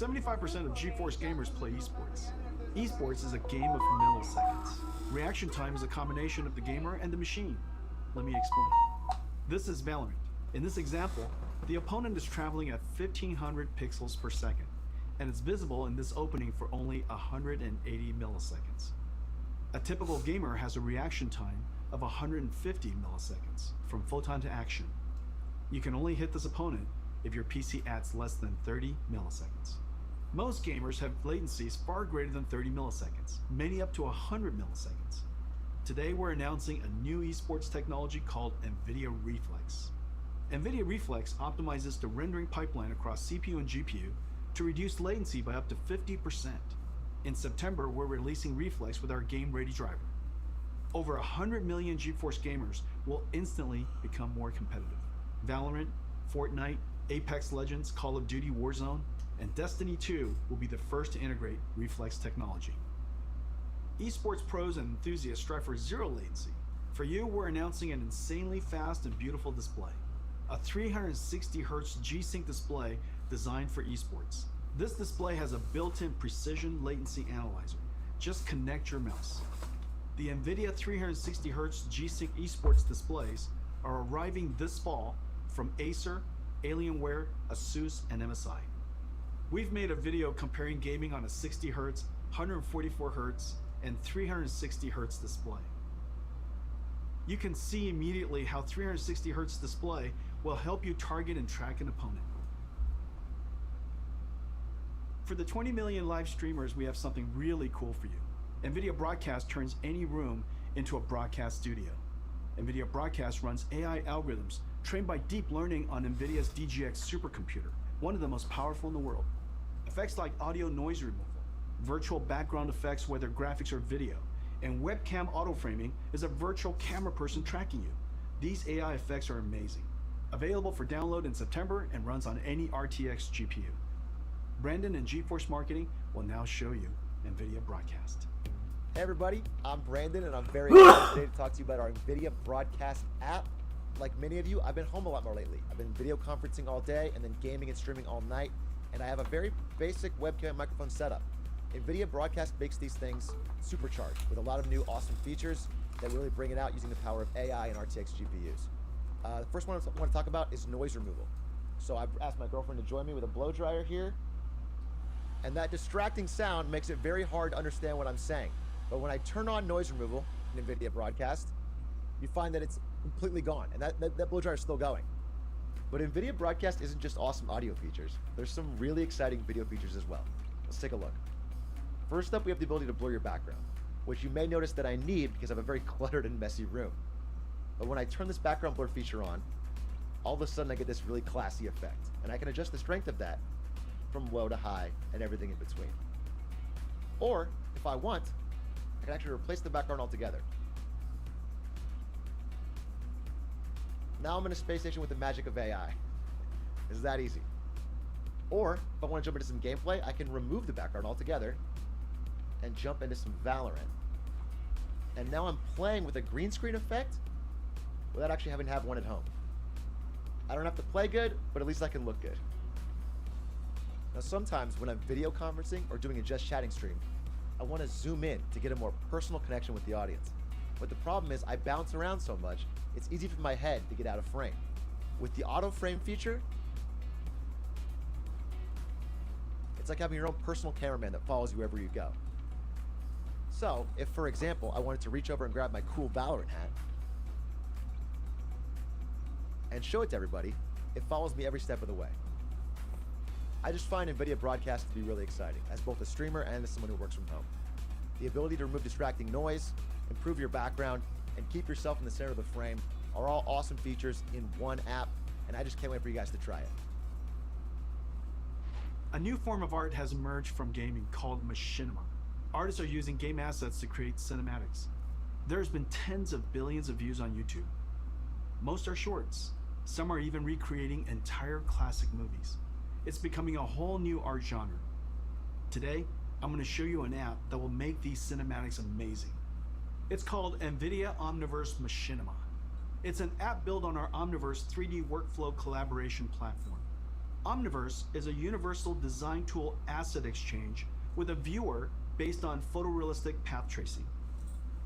75% of GeForce gamers play esports. Esports is a game of milliseconds. Reaction time is a combination of the gamer and the machine. Let me explain. This is Valorant. In this example, the opponent is traveling at 1500 pixels per second, and it's visible in this opening for only 180 milliseconds. A typical gamer has a reaction time of 150 milliseconds from photon to action. You can only hit this opponent if your PC adds less than 30 milliseconds. Most gamers have latencies far greater than 30 milliseconds, many up to 100 milliseconds. Today we're announcing a new esports technology called NVIDIA Reflex. NVIDIA Reflex optimizes the rendering pipeline across CPU and GPU to reduce latency by up to 50%. In September, we're releasing Reflex with our game-ready driver. Over 100 million GeForce gamers will instantly become more competitive. Valorant, Fortnite, Apex Legends, Call of Duty Warzone, and Destiny 2 will be the first to integrate Reflex technology. Esports pros and enthusiasts strive for zero latency. For you, we're announcing an insanely fast and beautiful display. A 360Hz G-Sync display designed for esports. This display has a built-in precision latency analyzer. Just connect your mouse. The NVIDIA 360Hz G-Sync esports displays are arriving this fall from Acer, Alienware, ASUS, and MSI. We've made a video comparing gaming on a 60Hz, 144Hz, and 360Hz display. You can see immediately how 360Hz display will help you target and track an opponent. For the 20 million live streamers, we have something really cool for you. NVIDIA Broadcast turns any room into a broadcast studio. NVIDIA Broadcast runs AI algorithms trained by deep learning on NVIDIA's DGX supercomputer, one of the most powerful in the world. Effects like audio noise removal, virtual background effects whether graphics or video, and webcam auto-framing is a virtual camera person tracking you. These AI effects are amazing. Available for download in September and runs on any RTX GPU. Brandon and GeForce Marketing will now show you NVIDIA Broadcast. Hey everybody, I'm Brandon and I'm very excited today to talk to you about our NVIDIA Broadcast app. Like many of you, I've been home a lot more lately. I've been video conferencing all day and then gaming and streaming all night, and I have a very basic webcam and microphone setup. NVIDIA Broadcast makes these things supercharged with a lot of new awesome features that really bring it out using the power of AI and RTX GPUs. The first one I want to talk about is noise removal. So I've asked my girlfriend to join me with a blow dryer here, and that distracting sound makes it very hard to understand what I'm saying. But when I turn on noise removal in NVIDIA Broadcast, you find that it's completely gone, and that blow dryer is still going. But NVIDIA Broadcast isn't just awesome audio features. There's some really exciting video features as well. Let's take a look. First up, we have the ability to blur your background, which you may notice that I need because I have a very cluttered and messy room. But when I turn this background blur feature on, all of a sudden I get this really classy effect, and I can adjust the strength of that from low to high and everything in between. Or, if I want, I can actually replace the background altogether. Now I'm in a space station with the magic of AI. It's that easy. Or, if I want to jump into some gameplay, I can remove the background altogether and jump into some Valorant. And now I'm playing with a green screen effect without actually having to have one at home. I don't have to play good, but at least I can look good. Now sometimes when I'm video conferencing or doing a just chatting stream, I want to zoom in to get a more personal connection with the audience. But the problem is I bounce around so much, it's easy for my head to get out of frame. With the auto frame feature, it's like having your own personal cameraman that follows you wherever you go. So if, for example, I wanted to reach over and grab my cool Valorant hat and show it to everybody, it follows me every step of the way. I just find NVIDIA Broadcast to be really exciting as both a streamer and as someone who works from home. The ability to remove distracting noise, improve your background, and keep yourself in the center of the frame are all awesome features in one app, and I just can't wait for you guys to try it. A new form of art has emerged from gaming called machinima. Artists are using game assets to create cinematics. There's been tens of billions of views on YouTube. Most are shorts. Some are even recreating entire classic movies. It's becoming a whole new art genre. Today, I'm going to show you an app that will make these cinematics amazing. It's called NVIDIA Omniverse Machinima. It's an app built on our Omniverse 3D workflow collaboration platform. Omniverse is a universal design tool asset exchange with a viewer based on photorealistic path tracing.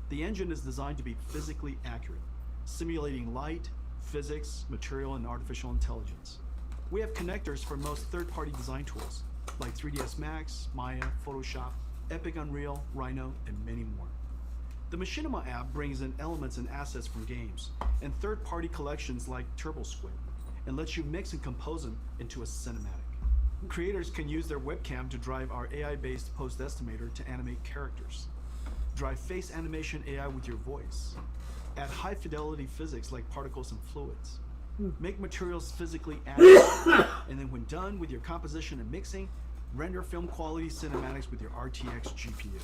The engine is designed to be physically accurate, simulating light, physics, material, and artificial intelligence. We have connectors for most third-party design tools, like 3ds Max, Maya, Photoshop, Epic Unreal, Rhino, and many more. The Machinima app brings in elements and assets from games, and third-party collections like TurboSquid, and lets you mix and compose them into a cinematic. Creators can use their webcam to drive our AI-based post estimator to animate characters. Drive face animation AI with your voice. Add high-fidelity physics like particles and fluids. Make materials physically accurate, and then when done with your composition and mixing, render film quality cinematics with your RTX GPU.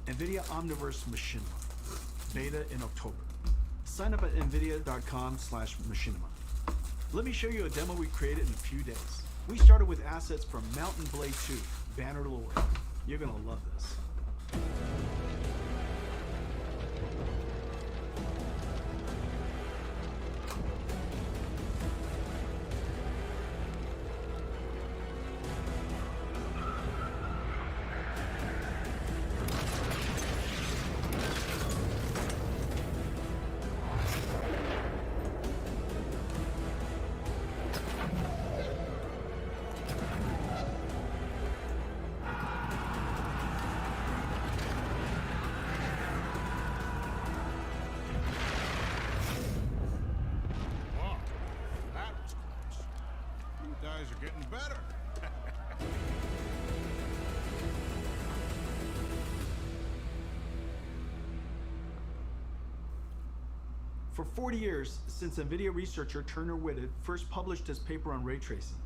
NVIDIA Omniverse Machinima, beta in October. Sign up at nvidia.com/machinima. Let me show you a demo we created in a few days. We started with assets from Mountain Blade 2, Bannerlord. You're gonna love this. Guys are getting better. For 40 years, since NVIDIA researcher Turner Whitted first published his paper on ray tracing,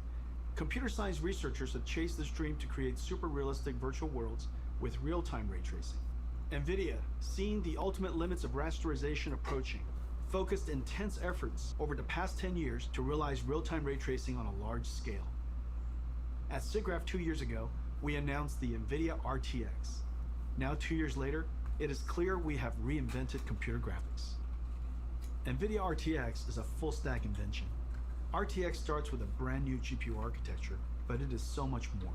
computer science researchers have chased this dream to create super realistic virtual worlds with real-time ray tracing. NVIDIA, seeing the ultimate limits of rasterization approaching, focused intense efforts over the past 10 years to realize real-time ray tracing on a large scale. At SIGGRAPH 2 years ago, we announced the NVIDIA RTX. Now 2 years later, it is clear we have reinvented computer graphics. NVIDIA RTX is a full-stack invention. RTX starts with a brand new GPU architecture, but it is so much more.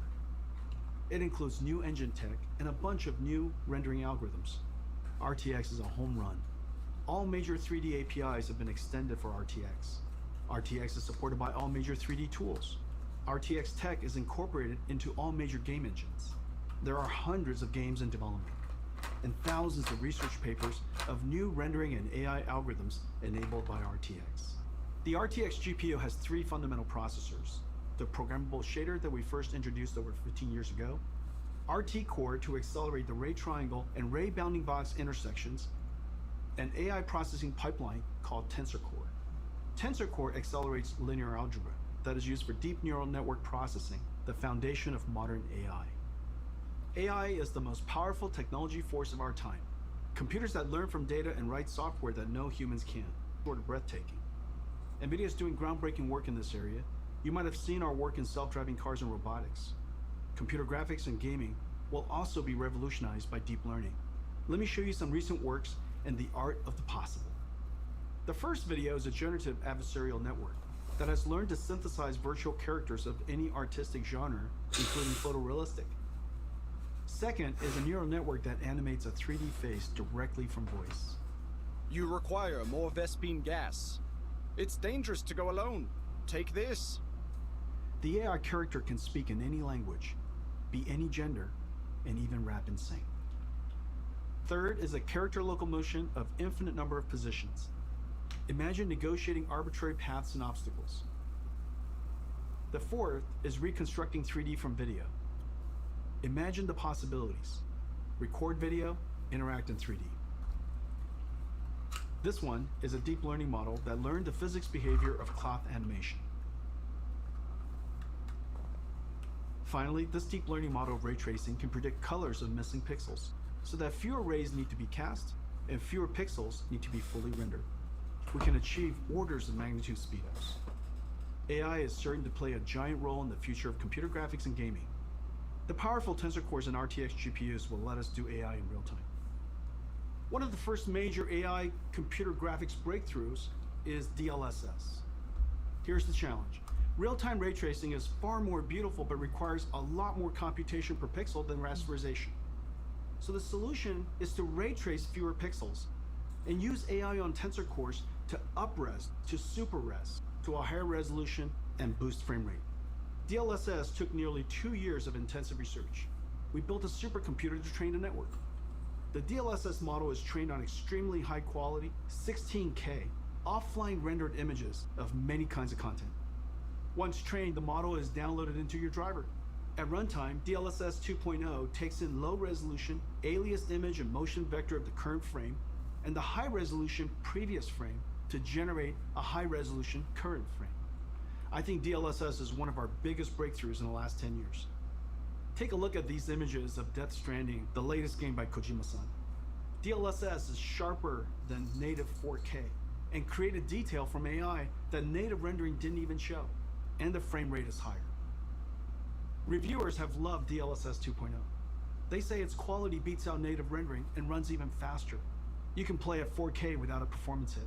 It includes new engine tech and a bunch of new rendering algorithms. RTX is a home run. All major 3D APIs have been extended for RTX. RTX is supported by all major 3D tools. RTX tech is incorporated into all major game engines. There are hundreds of games in development, and thousands of research papers of new rendering and AI algorithms enabled by RTX. The RTX GPU has 3 fundamental processors: the programmable shader that we first introduced over 15 years ago, RT Core to accelerate the ray triangle and ray bounding box intersections, an AI processing pipeline called Tensor Core. Tensor Core accelerates linear algebra that is used for deep neural network processing, the foundation of modern AI. AI is the most powerful technology force of our time. Computers that learn from data and write software that no humans can. Sort of breathtaking. NVIDIA is doing groundbreaking work in this area. You might have seen our work in self-driving cars and robotics. Computer graphics and gaming will also be revolutionized by deep learning. Let me show you some recent works and the art of the possible. The first video is a generative adversarial network that has learned to synthesize virtual characters of any artistic genre, including photorealistic. Second is a neural network that animates a 3D face directly from voice. You require more Vespine gas. It's dangerous to go alone. Take this. The AI character can speak in any language, be any gender, and even rap and sing. Third is a character locomotion of infinite number of positions. Imagine negotiating arbitrary paths and obstacles. The fourth is reconstructing 3D from video. Imagine the possibilities. Record video, interact in 3D. This one is a deep learning model that learned the physics behavior of cloth animation. Finally, this deep learning model of ray tracing can predict colors of missing pixels, so that fewer rays need to be cast and fewer pixels need to be fully rendered. We can achieve orders of magnitude speedups. AI is certain to play a giant role in the future of computer graphics and gaming. The powerful Tensor Cores and RTX GPUs will let us do AI in real time. One of the first major AI computer graphics breakthroughs is DLSS. Here's the challenge. Real-time ray tracing is far more beautiful but requires a lot more computation per pixel than rasterization. So the solution is to ray trace fewer pixels and use AI on tensor cores to up-res to super-res to a higher resolution and boost frame rate. DLSS took nearly 2 years of intensive research. We built a supercomputer to train a network. The DLSS model is trained on extremely high quality, 16K, offline rendered images of many kinds of content. Once trained, the model is downloaded into your driver. At runtime, DLSS 2.0 takes in low resolution, aliased image and motion vector of the current frame, and the high resolution previous frame to generate a high resolution current frame. I think DLSS is one of our biggest breakthroughs in the last 10 years. Take a look at these images of Death Stranding, the latest game by Kojima-san. DLSS is sharper than native 4K and created detail from AI that native rendering didn't even show, and the frame rate is higher. Reviewers have loved DLSS 2.0. They say its quality beats out native rendering and runs even faster. You can play at 4K without a performance hit.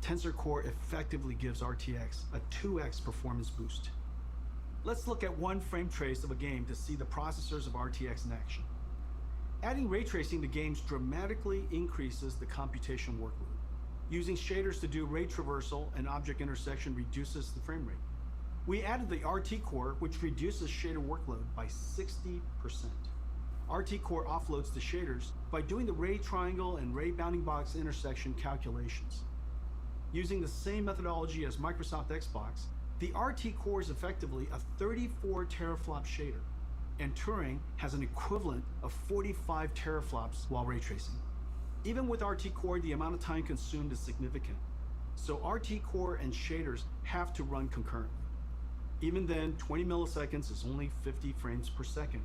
Tensor Core effectively gives RTX a 2x performance boost. Let's look at one frame trace of a game to see the processors of RTX in action. Adding ray tracing to games dramatically increases the computation workload. Using shaders to do ray traversal and object intersection reduces the frame rate. We added the RT Core, which reduces shader workload by 60%. RT Core offloads the shaders by doing the ray triangle and ray bounding box intersection calculations. Using the same methodology as Microsoft Xbox, the RT Core is effectively a 34 teraflop shader, and Turing has an equivalent of 45 teraflops while ray tracing. Even with RT Core, the amount of time consumed is significant, so RT Core and shaders have to run concurrently. Even then, 20 milliseconds is only 50 frames per second,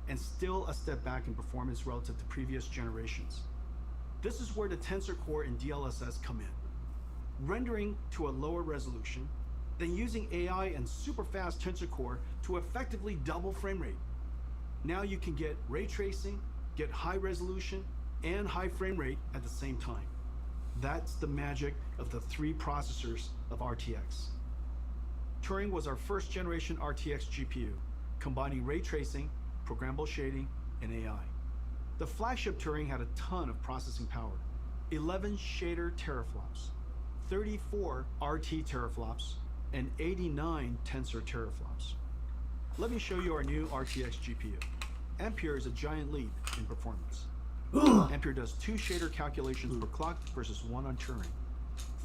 and still a step back in performance relative to previous generations. This is where the Tensor Core and DLSS come in. Rendering to a lower resolution, then using AI and super fast Tensor Core to effectively double frame rate. Now you can get ray tracing, get high resolution, and high frame rate at the same time. That's the magic of the 3 processors of RTX. Turing was our first generation RTX GPU, combining ray tracing, programmable shading, and AI. The flagship Turing had a ton of processing power, 11 shader teraflops, 34 RT teraflops, and 89 tensor teraflops. Let me show you our new RTX GPU. Ampere is a giant leap in performance. Ampere does 2 shader calculations per clock versus 1 on Turing.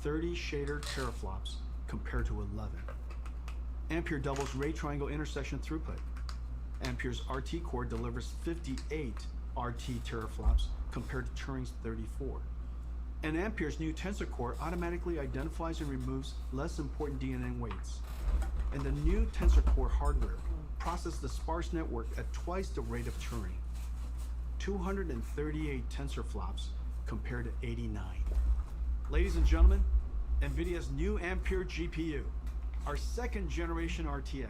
30 shader teraflops compared to 11. Ampere doubles ray triangle intersection throughput. Ampere's RT Core delivers 58 RT teraflops compared to Turing's 34. And Ampere's new Tensor Core automatically identifies and removes less important DNN weights. And the new Tensor Core hardware processes the sparse network at twice the rate of Turing. 238 tensor flops compared to 89. Ladies and gentlemen, NVIDIA's new Ampere GPU, our 2nd generation RTX.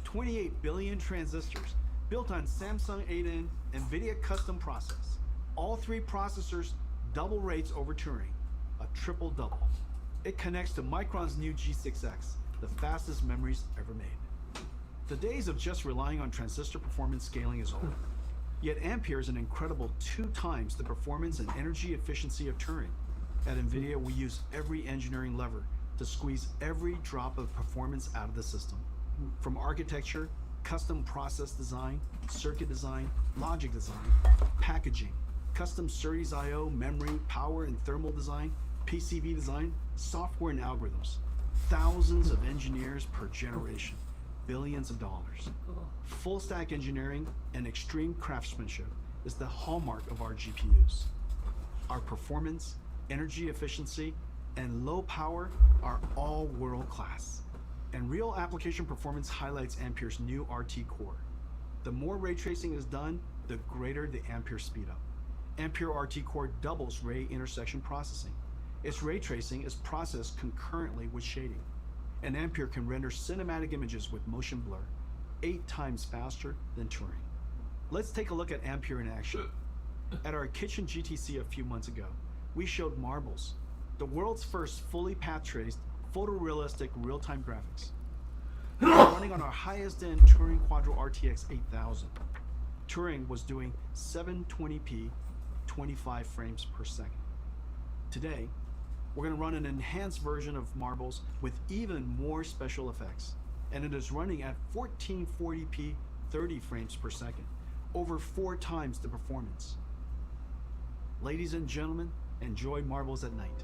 28 billion transistors built on Samsung 8N NVIDIA custom process. All 3 processors double rates over Turing, a triple double. It connects to Micron's new G6X, the fastest memories ever made. The days of just relying on transistor performance scaling is over. Yet Ampere is an incredible 2 times the performance and energy efficiency of Turing. At NVIDIA, we use every engineering lever to squeeze every drop of performance out of the system. From architecture, custom process design, circuit design, logic design, packaging, custom SerDes I/O, memory, power and thermal design, PCB design, software and algorithms. Thousands of engineers per generation, billions of dollars. Full stack engineering and extreme craftsmanship is the hallmark of our GPUs. Our performance, energy efficiency, and low power are all world class. And real application performance highlights Ampere's new RT Core. The more ray tracing is done, the greater the Ampere speedup. Ampere RT Core doubles ray intersection processing. Its ray tracing is processed concurrently with shading. And Ampere can render cinematic images with motion blur 8 times faster than Turing. Let's take a look at Ampere in action. At our kitchen GTC a few months ago, we showed Marbles, the world's first fully path-traced, photorealistic real-time graphics. running on our highest-end Turing Quadro RTX 8000. Turing was doing 720p, 25 frames per second. Today, we're going to run an enhanced version of Marbles with even more special effects, and it is running at 1440p, 30 frames per second, over 4 times the performance. Ladies and gentlemen, enjoy Marbles at night.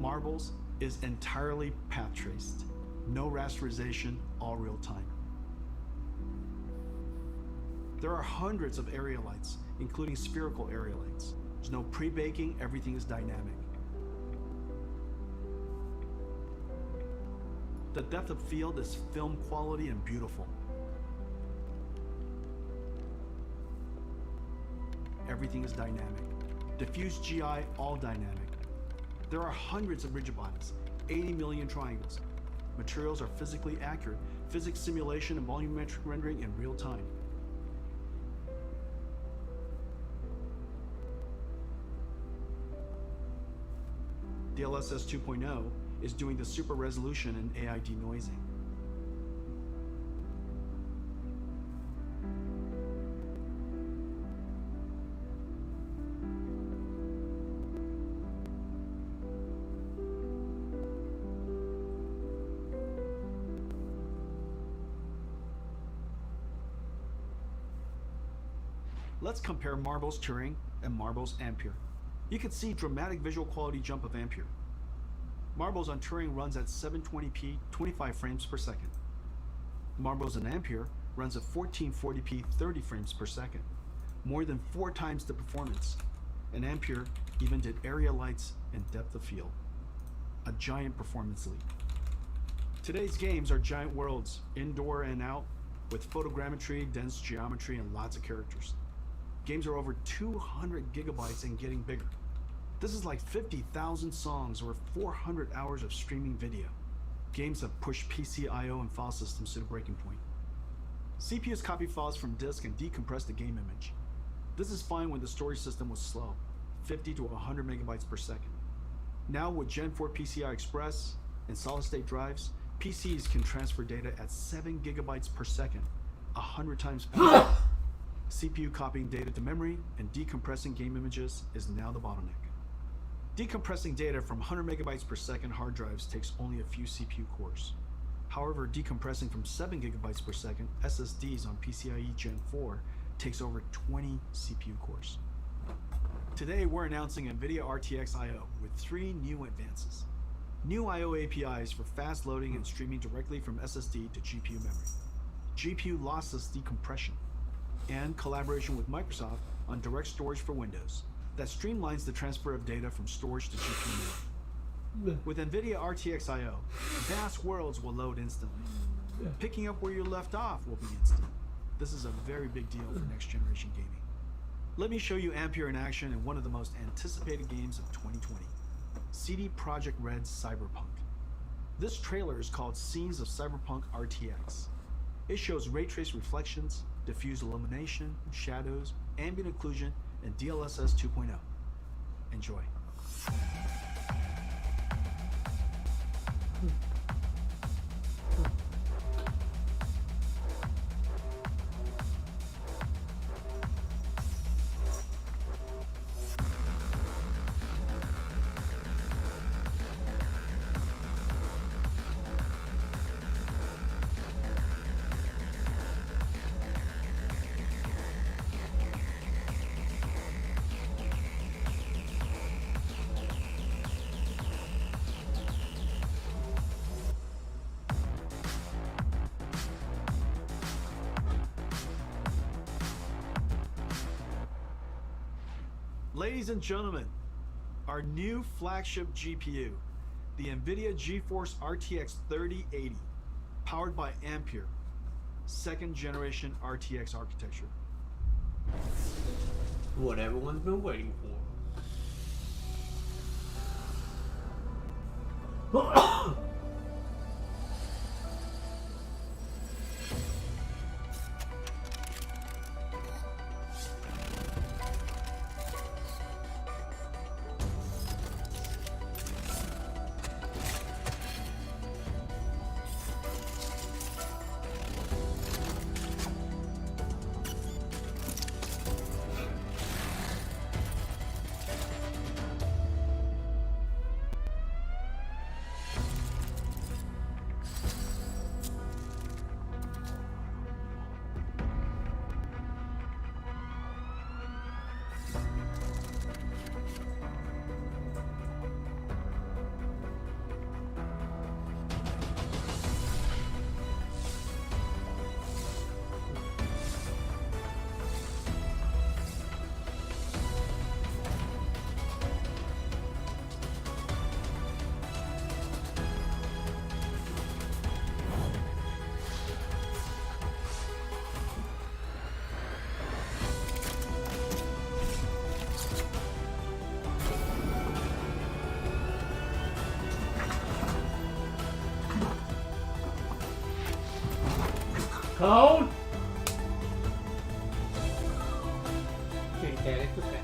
Marbles is entirely path traced. No rasterization, all real time. There are hundreds of area lights, including spherical area lights. There's no pre-baking, everything is dynamic. The depth of field is film quality and beautiful. Everything is dynamic. Diffuse GI, all dynamic. There are hundreds of rigid bodies, 80 million triangles. Materials are physically accurate, physics simulation and volumetric rendering in real time. DLSS 2.0 is doing the super resolution and AI denoising. Let's compare Marbles Turing and Marbles Ampere. You can see dramatic visual quality jump of Ampere. Marbles on Turing runs at 720p, 25 frames per second. Marbles in Ampere runs at 1440p, 30 frames per second, more than 4 times the performance. And Ampere even did area lights and depth of field. A giant performance leap. Today's games are giant worlds, indoor and out, with photogrammetry, dense geometry, and lots of characters. Games are over 200 gigabytes and getting bigger. This is like 50,000 songs or 400 hours of streaming video. Games have pushed PC I/O and file systems to the breaking point. CPUs copy files from disk and decompress the game image. This is fine when the storage system was slow, 50 to 100 megabytes per second. Now with Gen 4 PCI Express and solid-state drives, PCs can transfer data at 7 gigabytes per second, 100 times faster. CPU copying data to memory and decompressing game images is now the bottleneck. Decompressing data from 100 megabytes per second hard drives takes only a few CPU cores. However, decompressing from 7 gigabytes per second SSDs on PCIe Gen 4 takes over 20 CPU cores. Today, we're announcing NVIDIA RTX I/O with 3 new advances. New I/O APIs for fast loading and streaming directly from SSD to GPU memory. GPU lossless decompression. And collaboration with Microsoft on direct storage for Windows that streamlines the transfer of data from storage to GPU memory. With NVIDIA RTX I/O, vast worlds will load instantly. Picking up where you left off will be instant. This is a very big deal for next generation gaming. Let me show you Ampere in action in one of the most anticipated games of 2020, CD Projekt Red's Cyberpunk. This trailer is called Scenes of Cyberpunk RTX. It shows ray trace reflections, diffuse illumination, shadows, ambient occlusion, and DLSS 2.0. Enjoy. Ladies and gentlemen, our new flagship GPU, the NVIDIA GeForce RTX 3080, powered by Ampere, second generation RTX architecture. What everyone's been waiting for. Code? Okay, that is okay.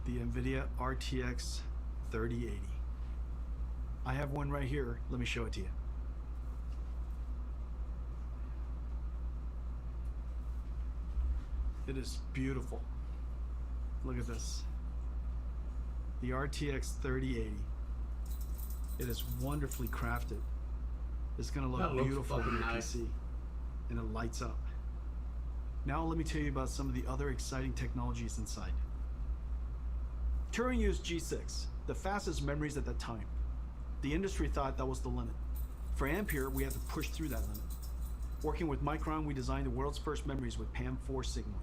The NVIDIA RTX 3080. I have one right here. Let me show it to you. It is beautiful. Look at this. The RTX 3080. It is wonderfully crafted. It's gonna look That looks beautiful on fucking your nice. PC. And it lights up. Now let me tell you about some of the other exciting technologies inside. Turing used G6, the fastest memories at that time. The industry thought that was the limit. For Ampere, we had to push through that limit. Working with Micron, we designed the world's first memories with PAM4 signaling,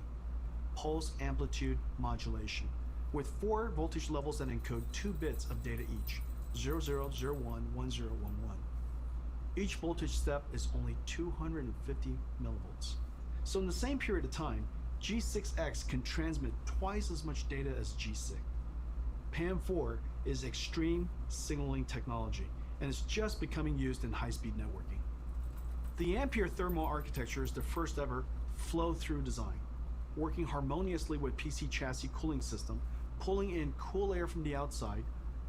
pulse amplitude modulation, with 4 voltage levels that encode 2 bits of data each, 0001, 1011. Each voltage step is only 250 millivolts. So in the same period of time, G6X can transmit twice as much data as G6. PAM4 is extreme signaling technology, and it's just becoming used in high-speed networking. The Ampere thermal architecture is the first ever flow-through design, working harmoniously with PC chassis cooling system, pulling in cool air from the outside,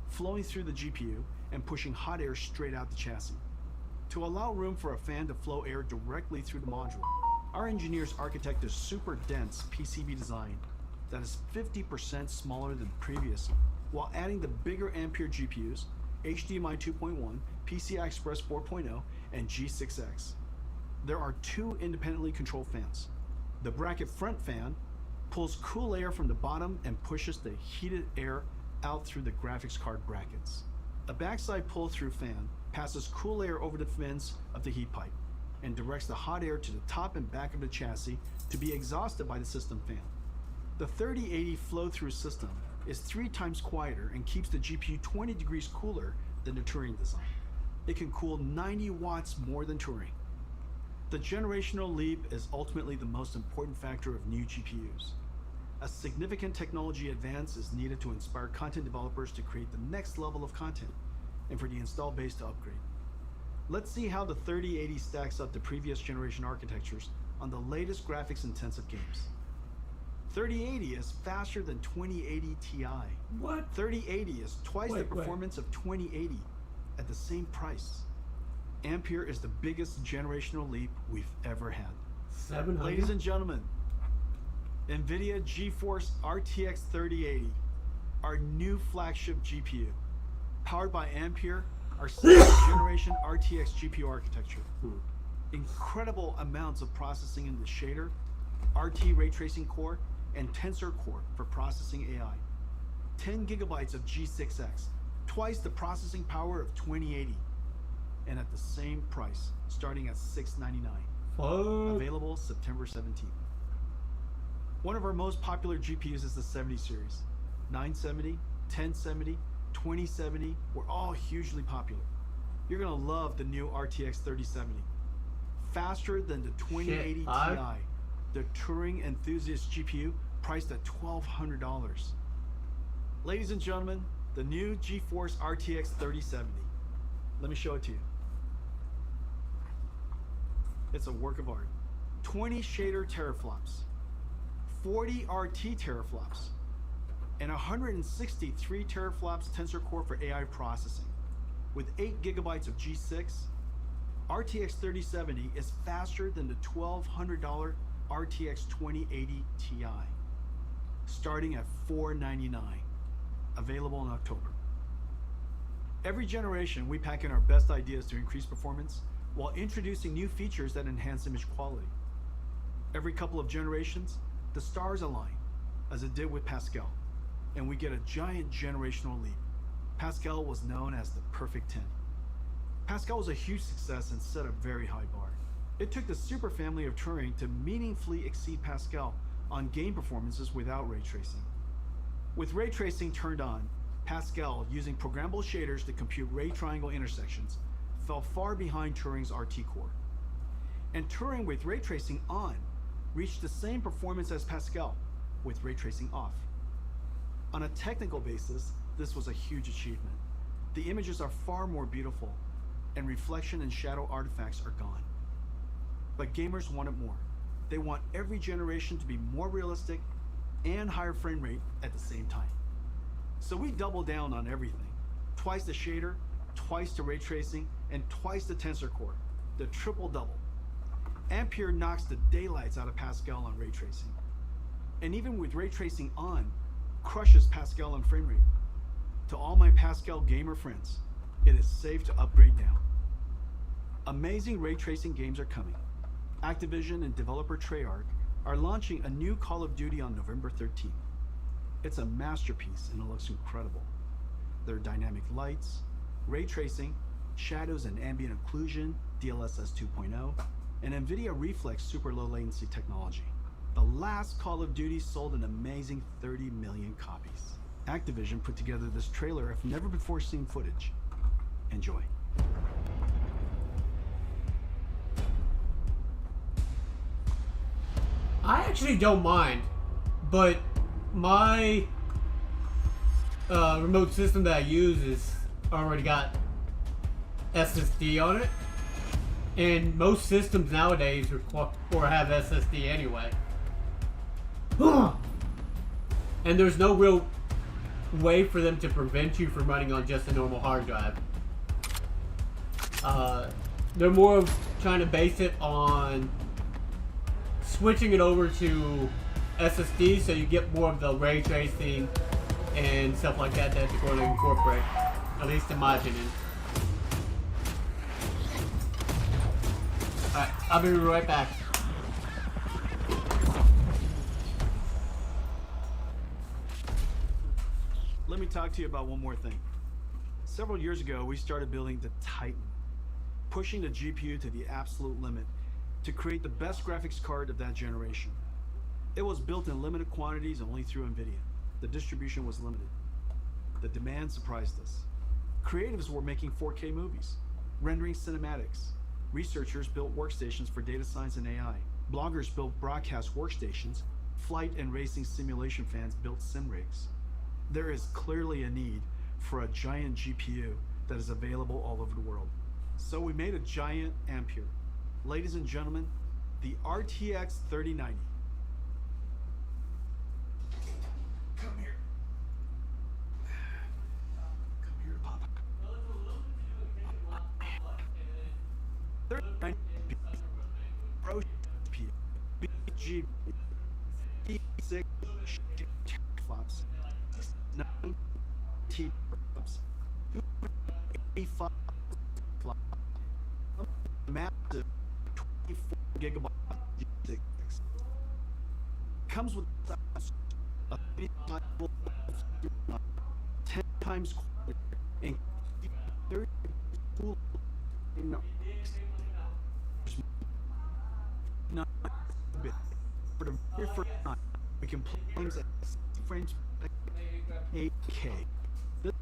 flowing through the GPU, and pushing hot air straight out the chassis. To allow room for a fan to flow air directly through the module, our engineers architect a super dense PCB design that is 50% smaller than previous, while adding the bigger Ampere GPUs, HDMI 2.1, PCI Express 4.0, and G6X. There are 2 independently controlled fans. The bracket front fan pulls cool air from the bottom and pushes the heated air out through the graphics card brackets. A backside pull-through fan passes cool air over the fins of the heat pipe and directs the hot air to the top and back of the chassis to be exhausted by the system fan. The 3080 flow-through system is 3 times quieter and keeps the GPU 20 degrees cooler than the Turing design. It can cool 90 watts more than Turing. The generational leap is ultimately the most important factor of new GPUs. A significant technology advance is needed to inspire content developers to create the next level of content and for the install base to upgrade. Let's see how the 3080 stacks up to previous generation architectures on the latest graphics-intensive games. 3080 is faster than 2080 Ti. What? 3080 is twice the Wait. performance of 2080 at the same price. Ampere is the biggest generational leap we've ever had. 700? Ladies and gentlemen, NVIDIA GeForce RTX 3080, our new flagship GPU, powered by Ampere, our 6th generation RTX GPU architecture. Incredible amounts of processing in the shader, RT ray tracing core, and tensor core for processing AI. 10 gigabytes of G6X, twice the processing power of 2080, and at the same price, starting at $699. Fuck. Available September 17th. One of our most popular GPUs is the 70 series. 970, 1070, 2070 were all hugely popular. You're gonna love the new RTX 3070. Faster than the 2080 Shit, Ti, the Turing enthusiast GPU priced at $1,200. Ladies and gentlemen, the new GeForce RTX 3070. Let me show it to you. It's a work of art. 20 shader teraflops, 40 RT teraflops, and 163 teraflops tensor core for AI processing. With 8 gigabytes of G6, RTX 3070 is faster than the $1,200 RTX 2080 Ti, starting at $499, available in October. Every generation, we pack in our best ideas to increase performance while introducing new features that enhance image quality. Every couple of generations, the stars align, as it did with Pascal, and we get a giant generational leap. Pascal was known as the perfect 10. Pascal was a huge success and set a very high bar. It took the super family of Turing to meaningfully exceed Pascal on game performances without ray tracing. With ray tracing turned on, Pascal, using programmable shaders to compute ray triangle intersections, fell far behind Turing's RT core. And Turing with ray tracing on reached the same performance as Pascal with ray tracing off. On a technical basis, this was a huge achievement. The images are far more beautiful, and reflection and shadow artifacts are gone. But gamers wanted more. They want every generation to be more realistic and higher frame rate at the same time. So we doubled down on everything. Twice the shader, twice the ray tracing, and twice the tensor core, the triple double. Ampere knocks the daylights out of Pascal on ray tracing. And even with ray tracing on, crushes Pascal on frame rate. To all my Pascal gamer friends, it is safe to upgrade now. Amazing ray tracing games are coming. Activision and developer Treyarch are launching a new Call of Duty on November 13th. It's a masterpiece and it looks incredible. There are dynamic lights, ray tracing, shadows and ambient occlusion, DLSS 2.0, and NVIDIA Reflex super low latency technology. The last Call of Duty sold an amazing 30 million copies. Activision put together this trailer of never before seen footage. Enjoy. I actually don't mind, but my remote system that I use is already got SSD on it, and most systems nowadays require or have SSD anyway. And there's no real way for them to prevent you from running on just a normal hard drive. They're more of trying to base it on switching it over to SSD so you get more of the ray tracing and stuff like that that they're going to incorporate, at least in my opinion. Alright, I'll be right back. Let me talk to you about one more thing. Several years ago, we started building the Titan, pushing the GPU to the absolute limit to create the best graphics card of that generation. It was built in limited quantities only through NVIDIA. The distribution was limited. The demand surprised us. Creatives were making 4K movies, rendering cinematics. Researchers built workstations for data science and AI. Bloggers built broadcast workstations. Flight and racing simulation fans built sim rigs. There is clearly a need for a giant GPU that is available all over the world. So we made a giant Ampere. Ladies and gentlemen, the RTX 3090. Come here. Come here, Papa. 3090 Pro GPU. BG E6 flops. 9 gigabyte DX. Comes with a 10 times cooler and 30 cool. No. Not a bit. For the very first time, we can play games at 60 frames per second, 8K. This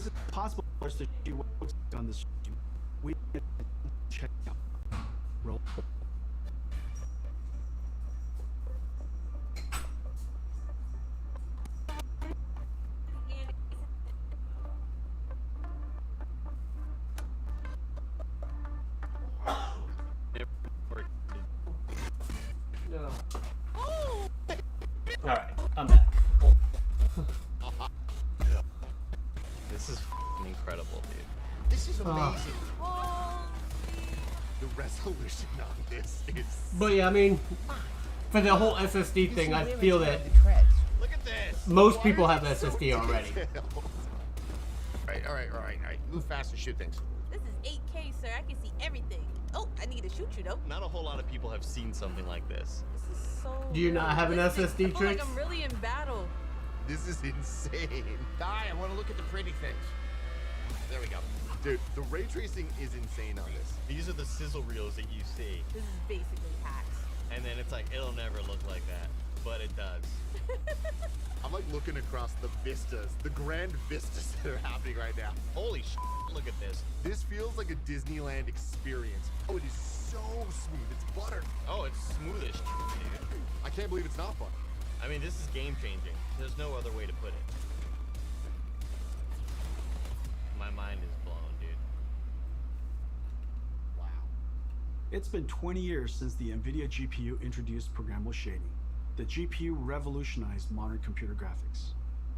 is possible for us to see what looks like on the screen. We can check out. Roll. Alright, I'm back. This is incredible, dude. This is amazing. The resolution on this is. But yeah, I mean, for the whole SSD thing, I feel that Look at this. most people have SSD already. All right. Move fast and shoot things. This is 8K, sir. I can see everything. Oh, I need to shoot you, though. Not a whole lot of people have seen something like this. This is so... Do you not have an realistic. SSD, I feel Trix? like I'm really in battle. This is insane. I want to look at the pretty things. There we go. Dude, the ray tracing is insane on this. These are the sizzle reels that you see. This is basically hacks. And then it's like, it'll never look like that. But it does. I'm like looking across the vistas, the grand vistas that are happening right now. Holy shit, look at this. This feels like a Disneyland experience. Oh, it is so smooth. It's butter. Oh, it's smooth as shit, dude. I can't believe it's not butter. I mean, this is game changing. There's no other way to put it. My mind is blown, dude. Wow. It's been 20 years since the NVIDIA GPU introduced programmable shading. The GPU revolutionized modern computer graphics.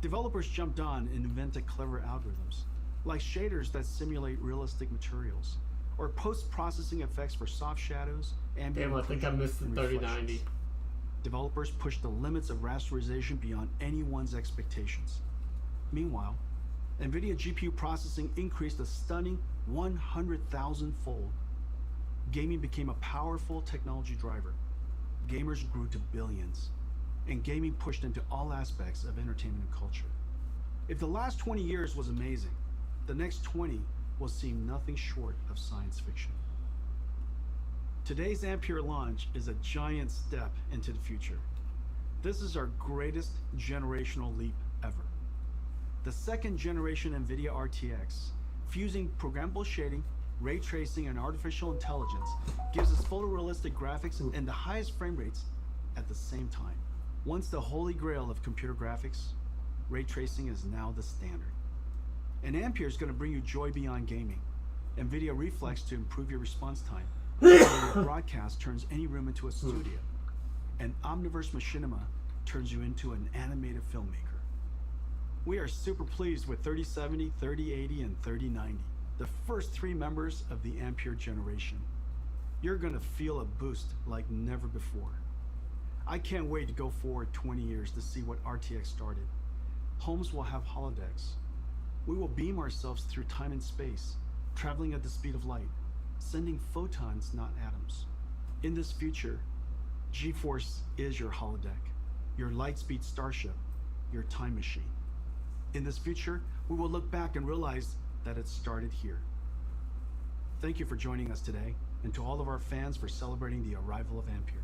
Developers jumped on and invented clever algorithms, like shaders that simulate realistic materials, or post-processing effects for soft shadows, ambient Damn, I think I occlusion, missed the and 3090. reflections. Developers pushed the limits of rasterization beyond anyone's expectations. Meanwhile, NVIDIA GPU processing increased a stunning 100,000-fold. Gaming became a powerful technology driver. Gamers grew to billions, and gaming pushed into all aspects of entertainment and culture. If the last 20 years was amazing, the next 20 will seem nothing short of science fiction. Today's Ampere launch is a giant step into the future. This is our greatest generational leap ever. The second generation NVIDIA RTX, fusing programmable shading, ray tracing, and artificial intelligence, gives us photorealistic graphics and the highest frame rates at the same time. Once the holy grail of computer graphics, ray tracing is now the standard. And Ampere is going to bring you joy beyond gaming. NVIDIA Reflex to improve your response time. Your broadcast turns any room into a studio. And Omniverse Machinima turns you into an animated filmmaker. We are super pleased with 3070, 3080, and 3090, the first three members of the Ampere generation. You're gonna feel a boost like never before. I can't wait to go forward 20 years to see what RTX started. Homes will have holodecks. We will beam ourselves through time and space, traveling at the speed of light, sending photons, not atoms. In this future, GeForce is your holodeck, your lightspeed starship, your time machine. In this future, we will look back and realize that it started here. Thank you for joining us today, and to all of our fans for celebrating the arrival of Ampere.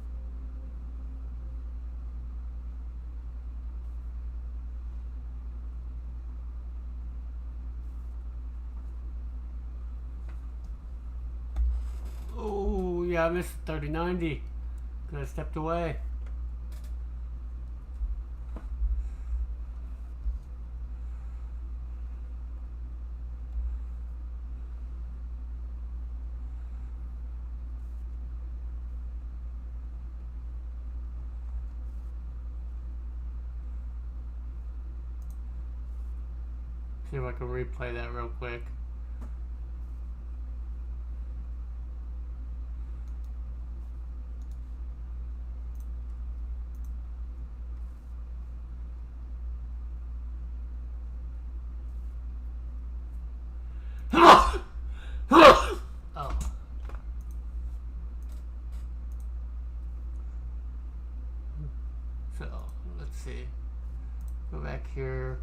Oh, yeah, I missed 3090. Because I stepped away. See if I can replay that real quick. Oh. here.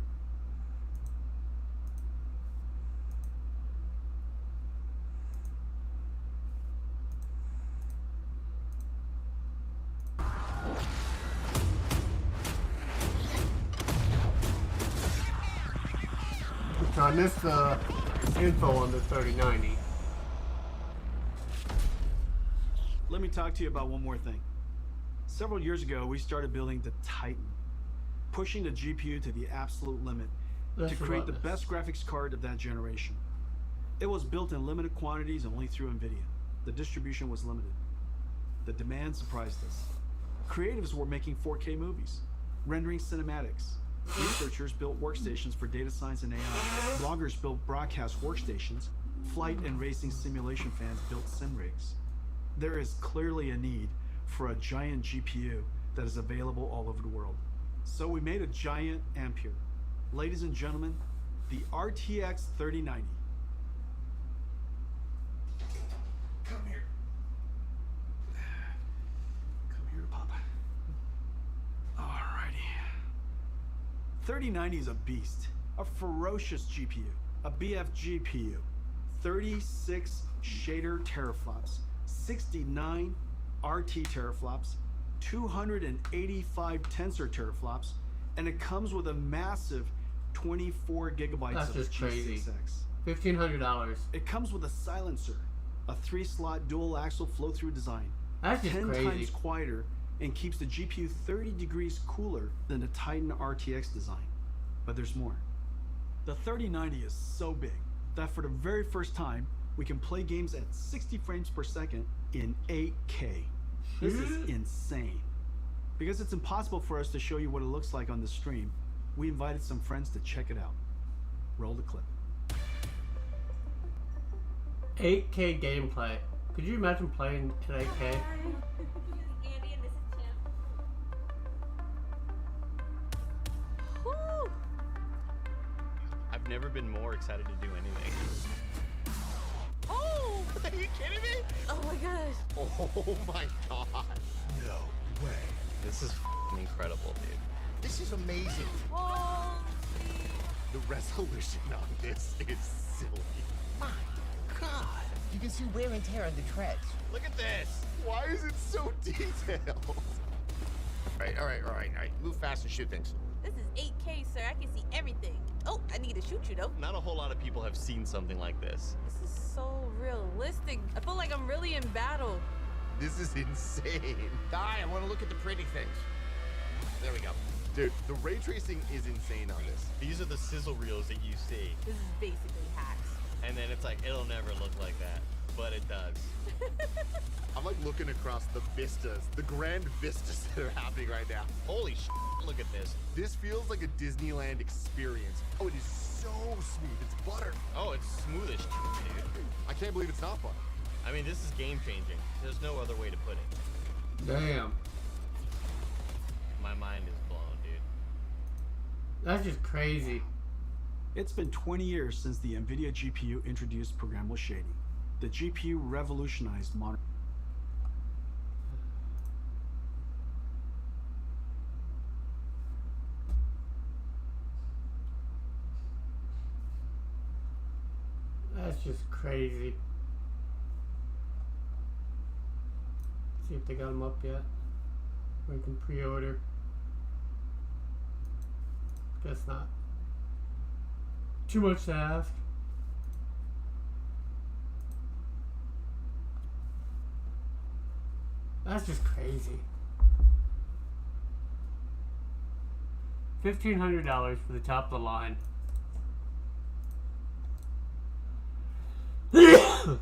So I missed the info on the 3090. Let me talk to you about one more thing. Several years ago, we started building the Titan, pushing the GPU to the absolute limit to create the best graphics card of that generation. It was built in limited quantities and only through NVIDIA. The distribution was limited. The demand surprised us. Creatives were making 4K movies, rendering cinematics. Researchers built workstations for data science and AI. Bloggers built broadcast workstations. Flight and racing simulation fans built sim rigs. There is clearly a need for a giant GPU that is available all over the world. So we made a giant Ampere. Ladies and gentlemen, the RTX 3090. Come here. Come here, Papa. Alrighty. 3090 is a beast, a ferocious GPU, a BF GPU, 36 shader teraflops, 69 RT teraflops, 285 tensor teraflops, and it comes with a massive 24 gigabytes That's of just crazy. G6X. $1,500. It comes with a silencer, a 3-slot dual axle flow-through design, That's just 10 crazy. times quieter, and keeps the GPU 30 degrees cooler than the Titan RTX design. But there's more. The 3090 is so big that for the very first time, we can play games at 60 frames per second in 8K. This is insane. Because it's impossible for us to show you what it looks like on the stream, we invited some friends to check it out. Roll the clip. 8K gameplay. Could you imagine playing in 8K? Andy and this is Champ. Woo! I've never been more excited to do anything. Oh! Are you kidding me? Oh my gosh. Oh my god. No way. This is f***ing incredible, dude. This is amazing. Holy. The resolution on this is silly. My God. You can see wear and tear on the treads. Look at this. Why is it so detailed? All right. Move fast and shoot things. This is 8K, sir. I can see everything. Oh, I need to shoot you though. Not a whole lot of people have seen something like this. This is so realistic. I feel like I'm really in battle. This is insane. Die, I want to look at the pretty things. There we go. Dude, the ray tracing is insane on this. These are the sizzle reels that you see. This is basically hacks. And then it's like, it'll never look like that. But it does. I'm like looking across the vistas, the grand vistas that are happening right now. Holy sh**, look at this. This feels like a Disneyland experience. Oh, it is so smooth. It's butter. Oh, it's smooth as sh**, dude. I can't believe it's not butter. I mean, this is game changing. There's no other way to put it. Damn. My mind is blown, dude. That's just crazy. It's been 20 years since the NVIDIA GPU introduced programmable shading. The GPU revolutionized modern. That's just crazy. See if they got them up yet. Or you can pre-order. Guess not. Too much to ask. That's just crazy. $1,500 for the top of the line. Oh.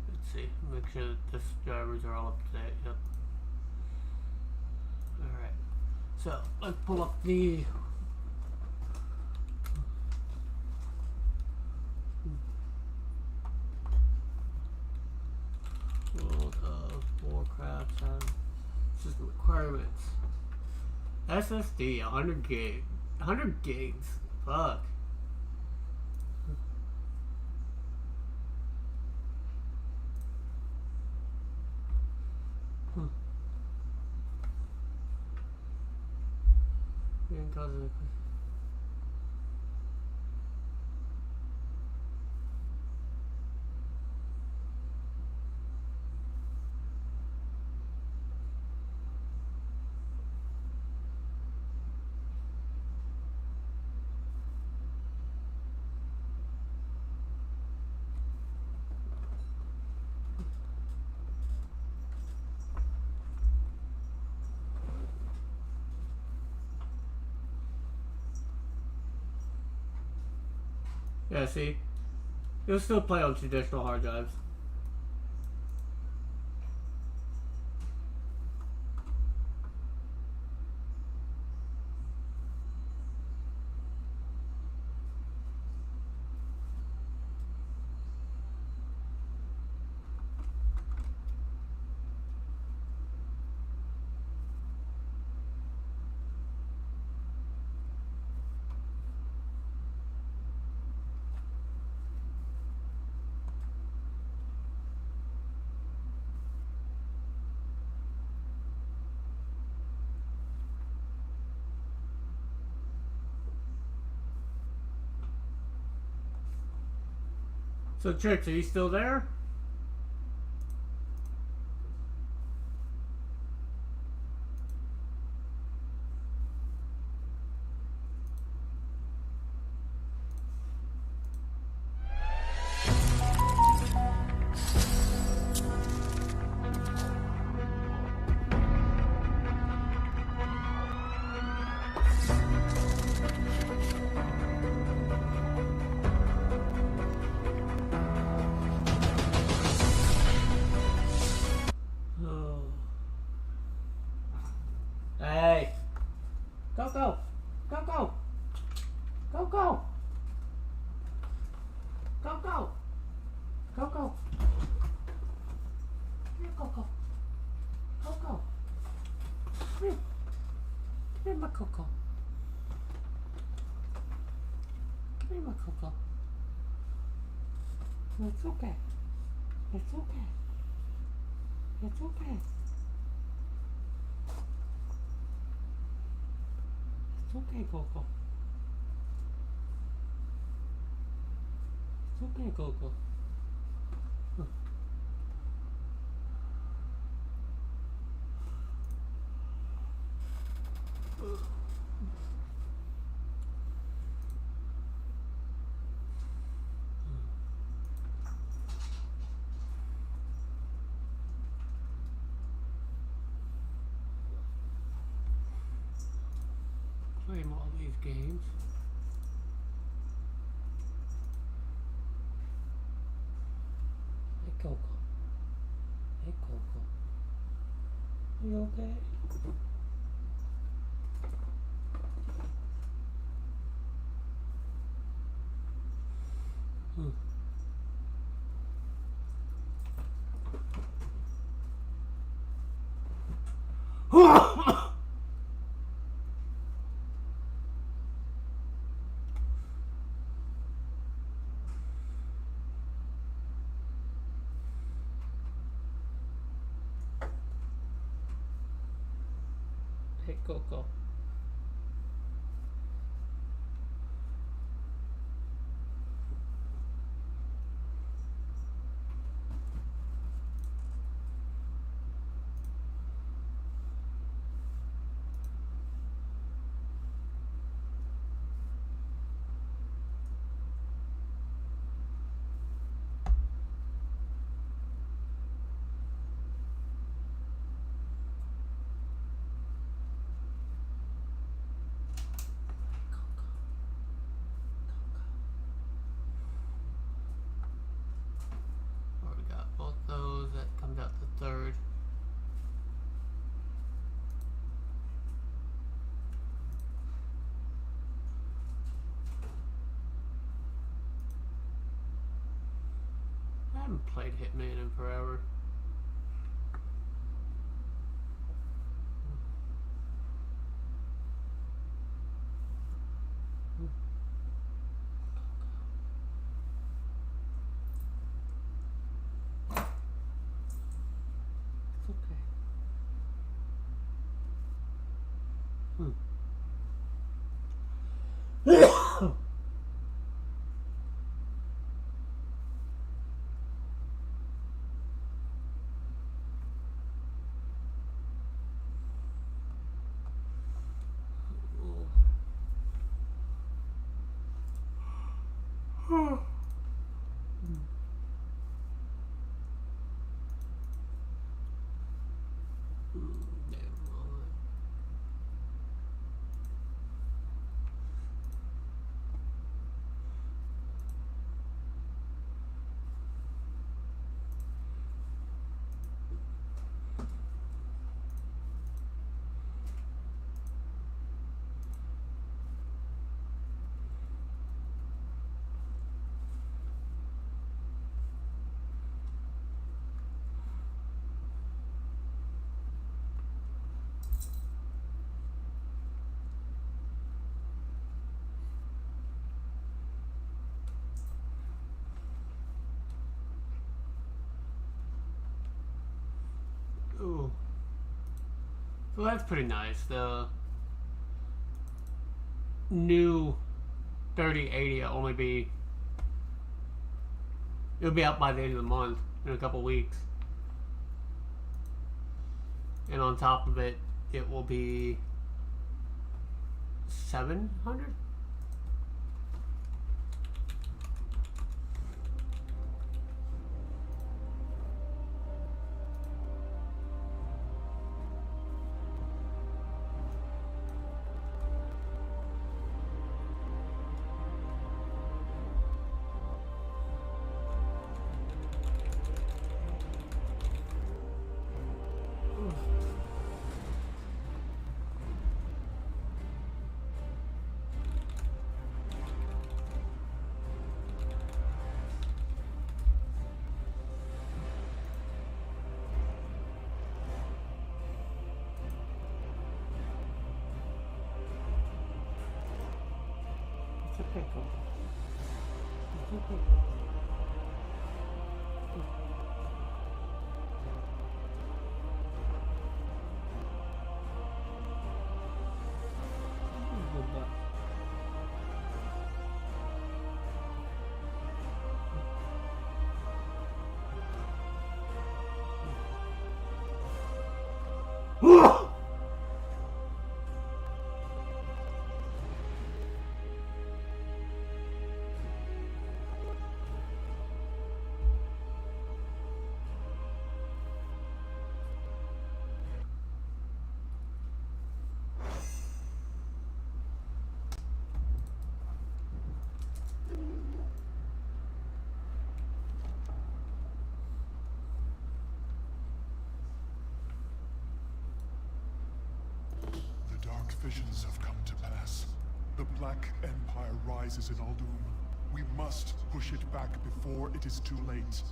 Let's see. Make sure that the drivers are all up to date. Yep. Alright. So, let's pull up the World of Warcraft. This requirements. SSD, 100 gig. 100 gigs. Fuck. Yeah, see? You'll still play on traditional hard drives. So, Trix, are you still there? Hey! Go, go! Go, go! Go, go! Go, go! Go, go! Here, go, go! Go, go! Come here! Come here, my Coco! Come here, my Coco! It's okay. It's okay. It's okay. It's okay, Coco. It's okay, Coco. Claim all these games. Hey Coco. Hey Coco. Are you okay? Hey Coco. Already got both those. That comes out the third. I haven't played Hitman in forever. Ooh. So that's pretty nice. The new 3080 will only be... It'll be out by the end of the month, in a couple weeks. And on top of it, it will be 700? It's a pickle. It's a pickle. Visions have come to pass. The Black Empire rises in Aldum. We must push it back before it is too late.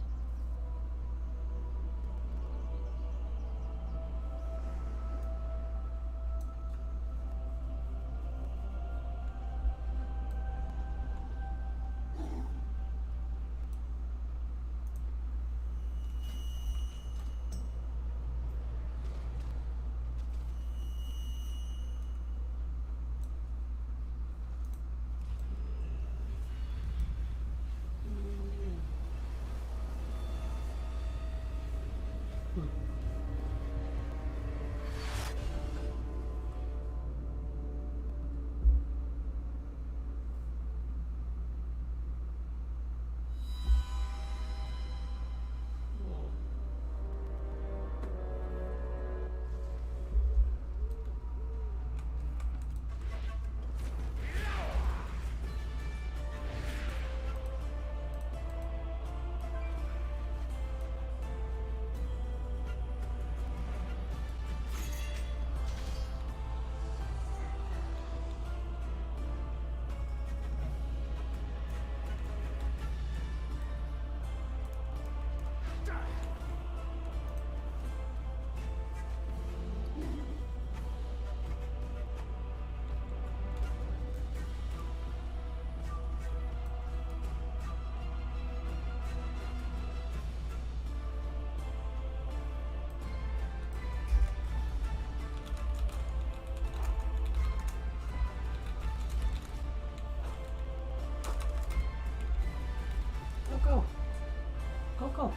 Cool.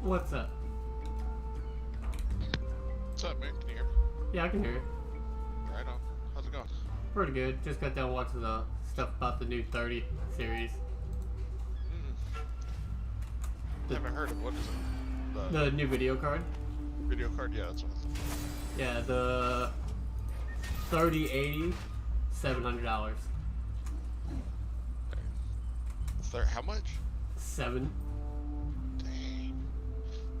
What's up? What's up, man? Can you hear me? Yeah, I can hear you. Right on. How's it going? Pretty good. Just got done watching the stuff about the new 30 series. I haven't heard of what is it? The new video card. Video card? Yeah, that's what I thought. Yeah, the 3080, $700. How much? 7. Dang.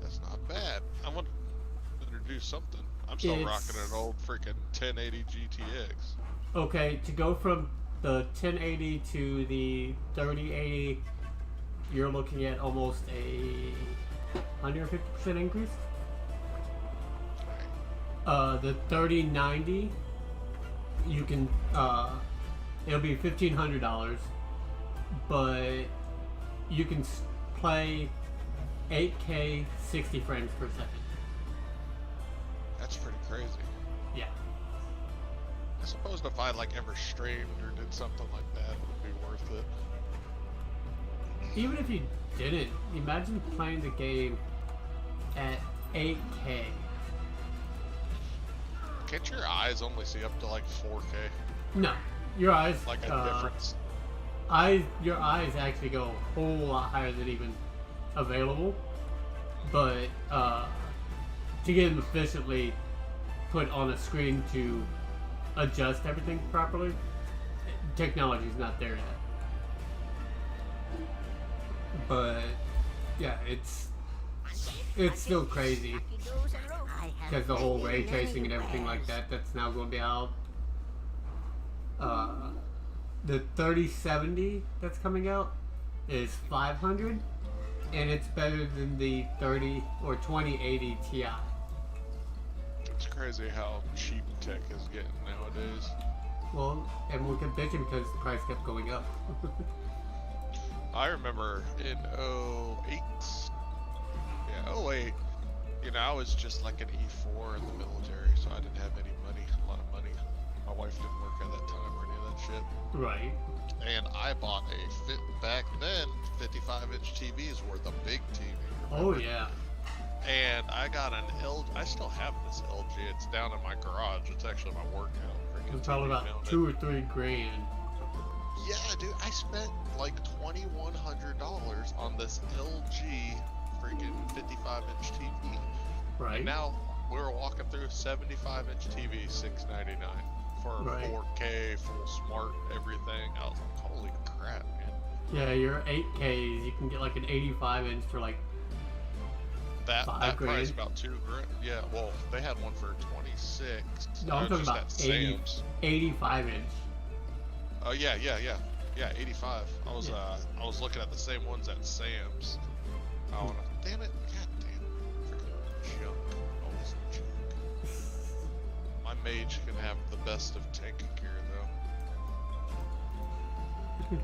That's not bad. I want to introduce something. I'm still It's- rocking an old freaking 1080 GTX. Okay, to go from the 1080 to the 3080, you're looking at almost a 150% increase. The 3090, you can, it'll be $1,500, but you can play 8K 60 frames per second. That's pretty crazy. Yeah. I suppose if I like ever streamed or did something like that, it would be worth it. Even if you didn't, imagine playing the game at 8K. Can't your eyes only see up to like 4K? No, your eyes, Like a difference? your eyes actually go a whole lot higher than even available. But to get them efficiently put on a screen to adjust everything properly, technology's not there yet. But yeah, it's still crazy because the whole ray tracing and everything like that that's now going to be out. The 3070 that's coming out is $500, and it's better than the 2080 Ti. It's crazy how cheap tech is getting nowadays. Well, everyone kept bitching because the price kept going up. I remember in 08, yeah, 08, you know, I was just like an E4 in the military, so I didn't have any money, a lot of money. My wife didn't work at that time or any of that shit. Right. And I bought back then, 55-inch TVs were the big TV. Oh, remember? yeah. And I got an LG, I still have this LG, it's down in my garage, it's actually my workout. It's probably about $2 or $3 grand. Yeah, dude, I spent like $2,100 on this LG freaking 55-inch TV. Right. And now we're walking through 75-inch TV, $699 for Right. 4K, full smart, everything. I was like, holy crap, man. Yeah, your 8Ks, you can get like an 85-inch for like That $5 price grand. about $2 grand. Yeah, well, they had one for 26. No, I'm talking just about at 85-inch. Oh yeah, 85. I was looking at the same ones at Sam's. Oh, damn it! God damn, freaking junk! All this junk. My mage can have the best of tank gear though.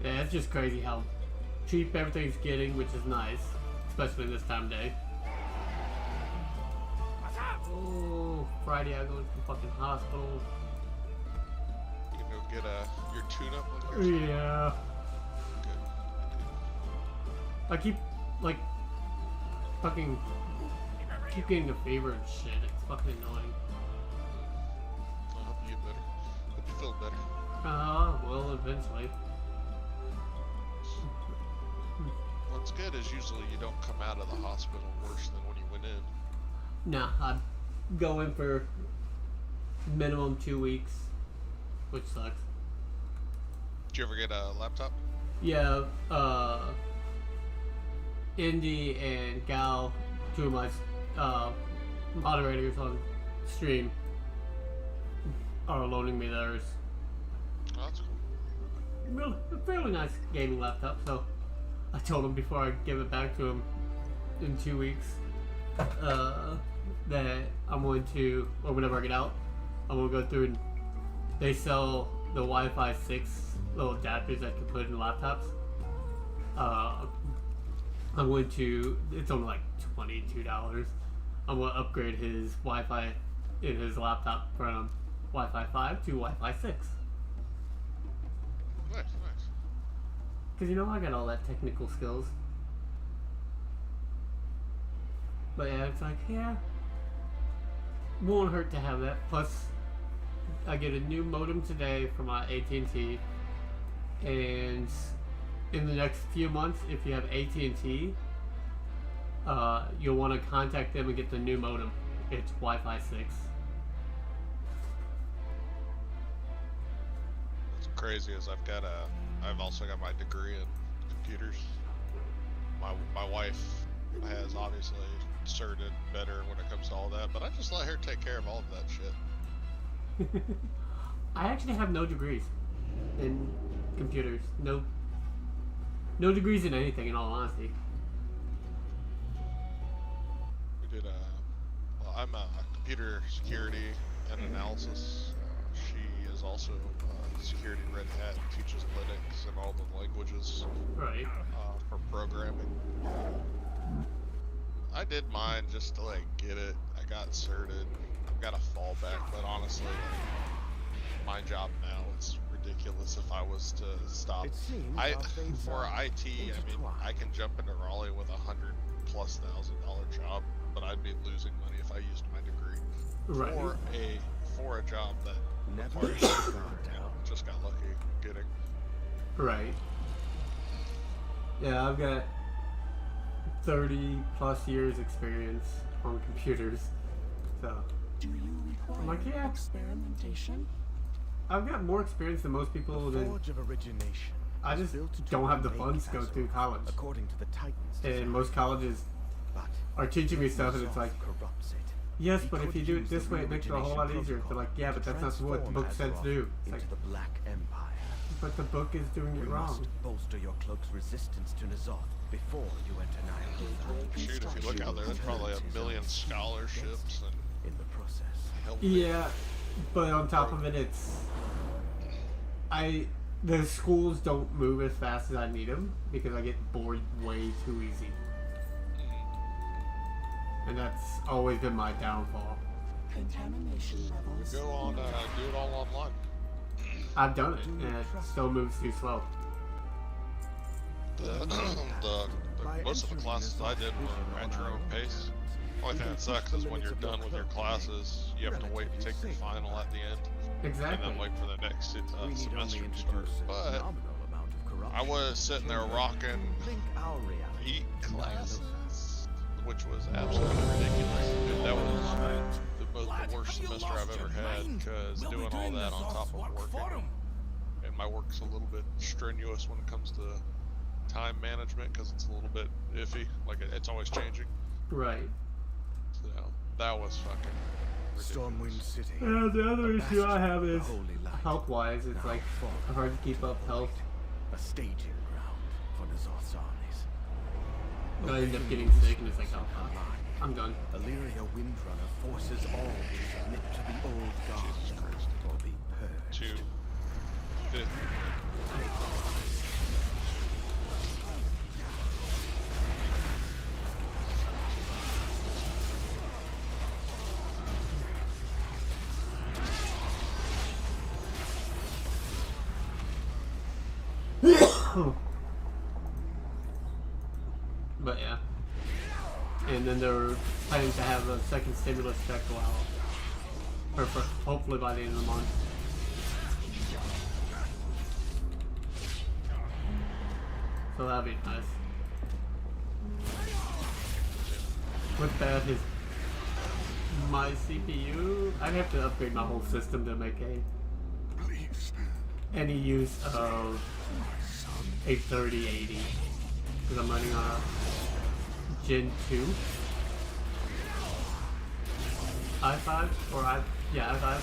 Yeah, it's just crazy how cheap everything's getting, which is nice, especially this time of day. Oh, Friday I go to the fucking hospital. You can go get your tune-up with yours. Yeah. Good. I keep, like, fucking, keep getting a fever and shit. It's fucking annoying. I'll help you get better. Hope you feel better. Well, eventually. What's good is usually you don't come out of the hospital worse than when you went in. Nah, I go in for minimum 2 weeks, which sucks. Did you ever get a laptop? Yeah, Indy and Gal, two of my moderators on stream, are loaning me theirs. Oh, that's cool. A fairly nice gaming laptop, so I told them before I give it back to them in 2 weeks that I'm going to, or whenever I get out, I'm going to go through and they sell the Wi-Fi 6 little adapters that you can put in laptops. I'm going to, it's only like $22. I'm gonna upgrade his Wi-Fi in his laptop from Wi-Fi 5 to Wi-Fi 6. Nice, nice. Cause I got all that technical skills. But yeah, it's like, won't hurt to have that. Plus, I get a new modem today for my AT&T, and in the next few months, if you have AT&T, you'll want to contact them and get the new modem. It's Wi-Fi 6. What's crazy is I've also got my degree in computers. My wife has obviously certed better when it comes to all that, but I just let her take care of all of that shit. I actually have no degrees in computers. No degrees in anything, in all honesty. We did well, I'm a computer security and analysis. She is also security red hat, teaches Linux and all the languages Right. for programming. I did mine just to get it. I got certed, got a fallback, but honestly, my job now, it's ridiculous if I was to stop. For IT, I can jump into Raleigh with $100,000+ job, but I'd be losing money if I used my degree Right. for a job that Never requires, just got lucky getting. Right. Yeah, I've got 30+ years experience on computers, so Do you require I'm like, yeah. experimentation? I've got more experience than most people. The Than Forge of Origination I was just built to don't have the make funds to go through Azeroth, college, according to the Titans' and design. most colleges But are teaching me stuff, and it's Azeroth like, corrupts it. yes, He but if could you do it use this the way, it makes it a whole lot reorigination easier. They're like, yeah, but to that's not what the book said to transform do. It's into like, the Black Empire. but the book is doing it We wrong. must bolster your cloak's resistance to N'Zoth before you enter Nihil. Shoot, if you look out there, there's probably 1 million scholarships and In the process, help. Yeah, but on top of it, it's the schools don't move as fast as I need them because I get bored way too easy, and that's always been my downfall. contamination levels. Go on, do it all online. I've done it, and it still moves too slow. Most of the classes I did were at your own pace. Only thing that sucks is when you're done with your classes, you have to wait to take your final at the end, Exactly. and then wait for the next We need semester only to start. introduce a But nominal amount of corruption. I was sitting there rocking Link our reality 8 classes, which was absolutely ridiculous. And that was the worst semester I've ever had, because doing all that on top of working. And my work's a little bit strenuous when it comes to time management, because it's a little bit iffy. Like, it's always changing. Right. So, that was fucking ridiculous. Stormwind City. Yeah, the other a issue I have bastion is of the holy light. health-wise. It's Now like fallen hard to keep up health. A staging ground for N'Zoth's armies. And I end up getting sick, and it's like, oh fuck, I'm done. Illyria Windrunner forces all to submit to the old gods Jesus Christ. or be purged. 250. But yeah. And then they're planning to have a second stimulus check hopefully by the end of the month. So that'd be nice. With that, my CPU, I'd have to upgrade my whole system to make any use of a 3080, because I'm running on a Gen 2 i5 or i5.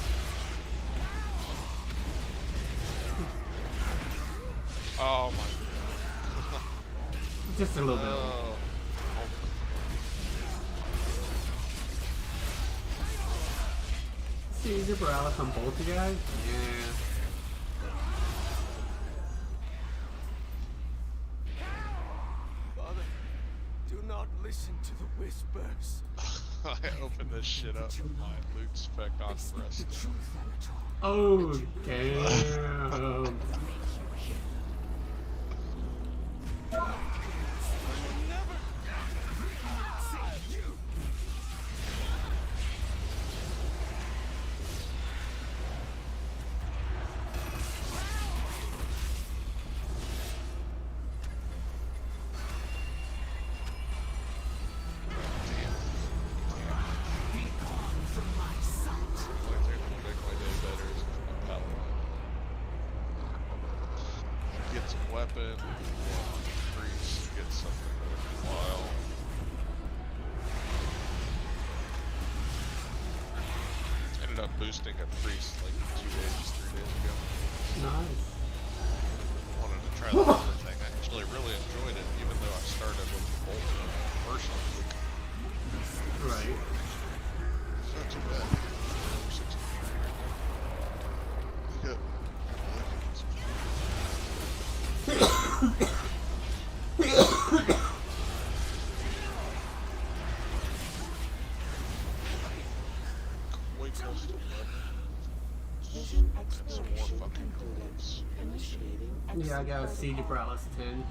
Oh my. Just a little bit. Oh. Caesar Morales on both you guys? Yeah. Father, do not listen to the whispers. I opened this shit up with my loot spec on rest. Oh, damn. Get some weapon, priest, get something worthwhile. Ended up boosting a priest like 3 days ago. Nice. Wanted to try the other thing. I actually really enjoyed it, even though I started with the bolt personally. Right. It's not too bad. 63 right there. Good. And some more fucking gloves. Yeah, I got a Siege Paralysis 10.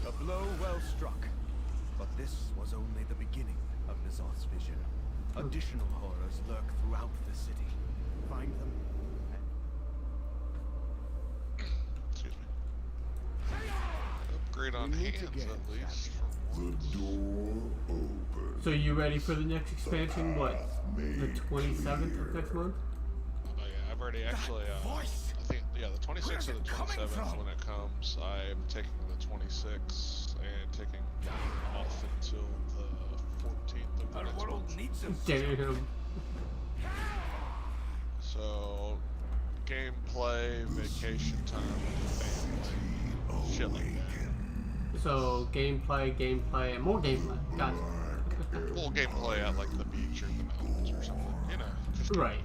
A blow well struck. But this was only the beginning of N'Zoth's vision. Additional horrors lurk throughout the city. Find them. Excuse me. Upgrade on hands at least. The door opens. So you ready for the next expansion? What? The 27th of next month? Oh yeah, I've already actually, I think, yeah, the 26th or the 27th when it comes. I'm taking the 26th and taking off until the 14th of the next month. Damn. So, gameplay, vacation time with the family, shit like that. So gameplay, and more gameplay. Gotcha. Full gameplay at like the beach or the mountains or something, you know. Just Right.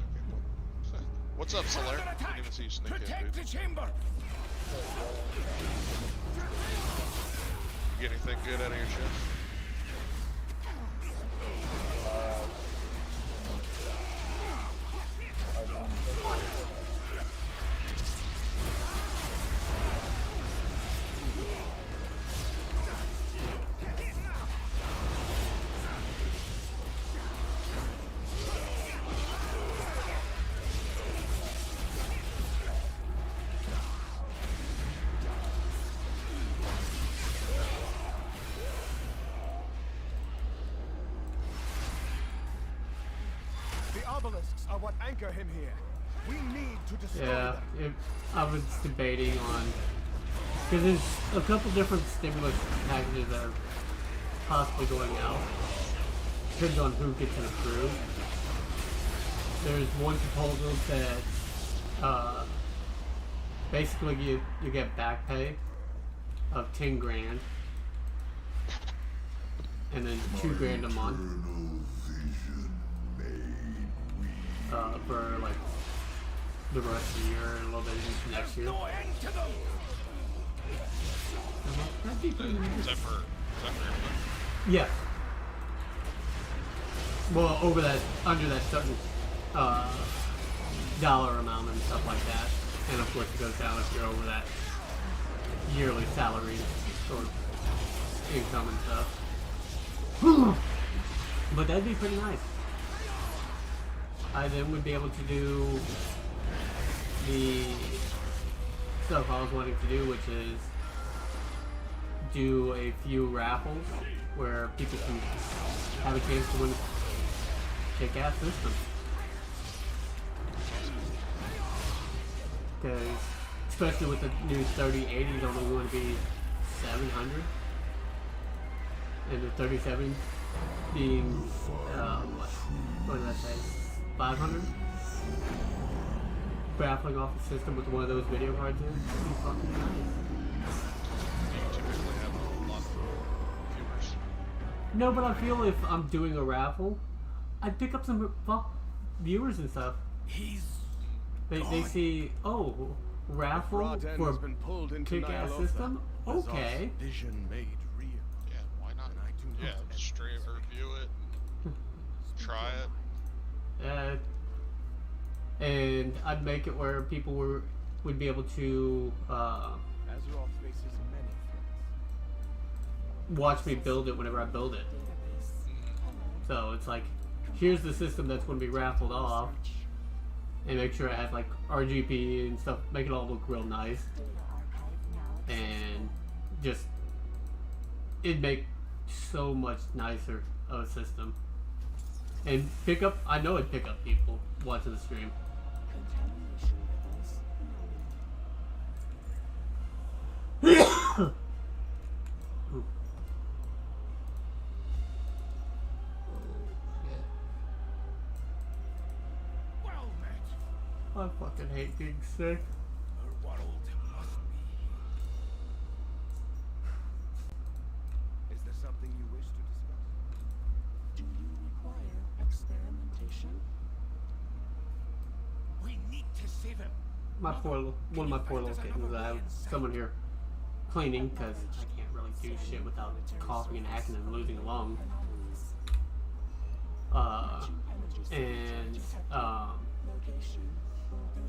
So, what's up, Solaire? Didn't even see you sneak in, dude. You get anything good out of your shift? Obelisks are what anchor him here. We need to destroy Yeah, them. I was debating on, because there's a couple different stimulus packages that are possibly going out. Depends on who gets it approved. There's one proposal that basically you get back pay of 10 grand and then 2 grand a month for like the rest of the year and a little bit into next year. That'd be pretty nice. Is that for everybody? Yeah. Well, over that, under that certain dollar amount and stuff like that, and of course it goes down if you're over that yearly salary or income and stuff. But that'd be pretty nice. I then would be able to do the stuff I was wanting to do, which is do a few raffles where people can have a chance to win a kick-ass system. Because, especially with the new 3080, it's only going to be 700, and the 37 being what did I say? 500. Raffling off the system with one of those video cards in would be fucking nice. You typically have a lot of viewers. No, but I feel if I'm doing a raffle, I'd pick up some viewers and stuff. They see, oh, raffle for a kick-ass system? Okay. Vision made real. Yeah, stream or review it, try it. And I'd make it where people would be able to Azeroth faces many threats. watch me build it whenever I build it. So it's like, here's the system that's going to be raffled off, and make sure I have like RGB and stuff, make it all look real nice, and just it'd make so much nicer of a system. And I know it'd pick up people watching the stream. Well met. I fucking hate being sick. Our world must be healed. Is there something you wish to discuss? Do you require experimentation? We need to save him. One of my poor little kittens. I have someone here cleaning because I can't really do shit without coughing and hacking and losing a lung.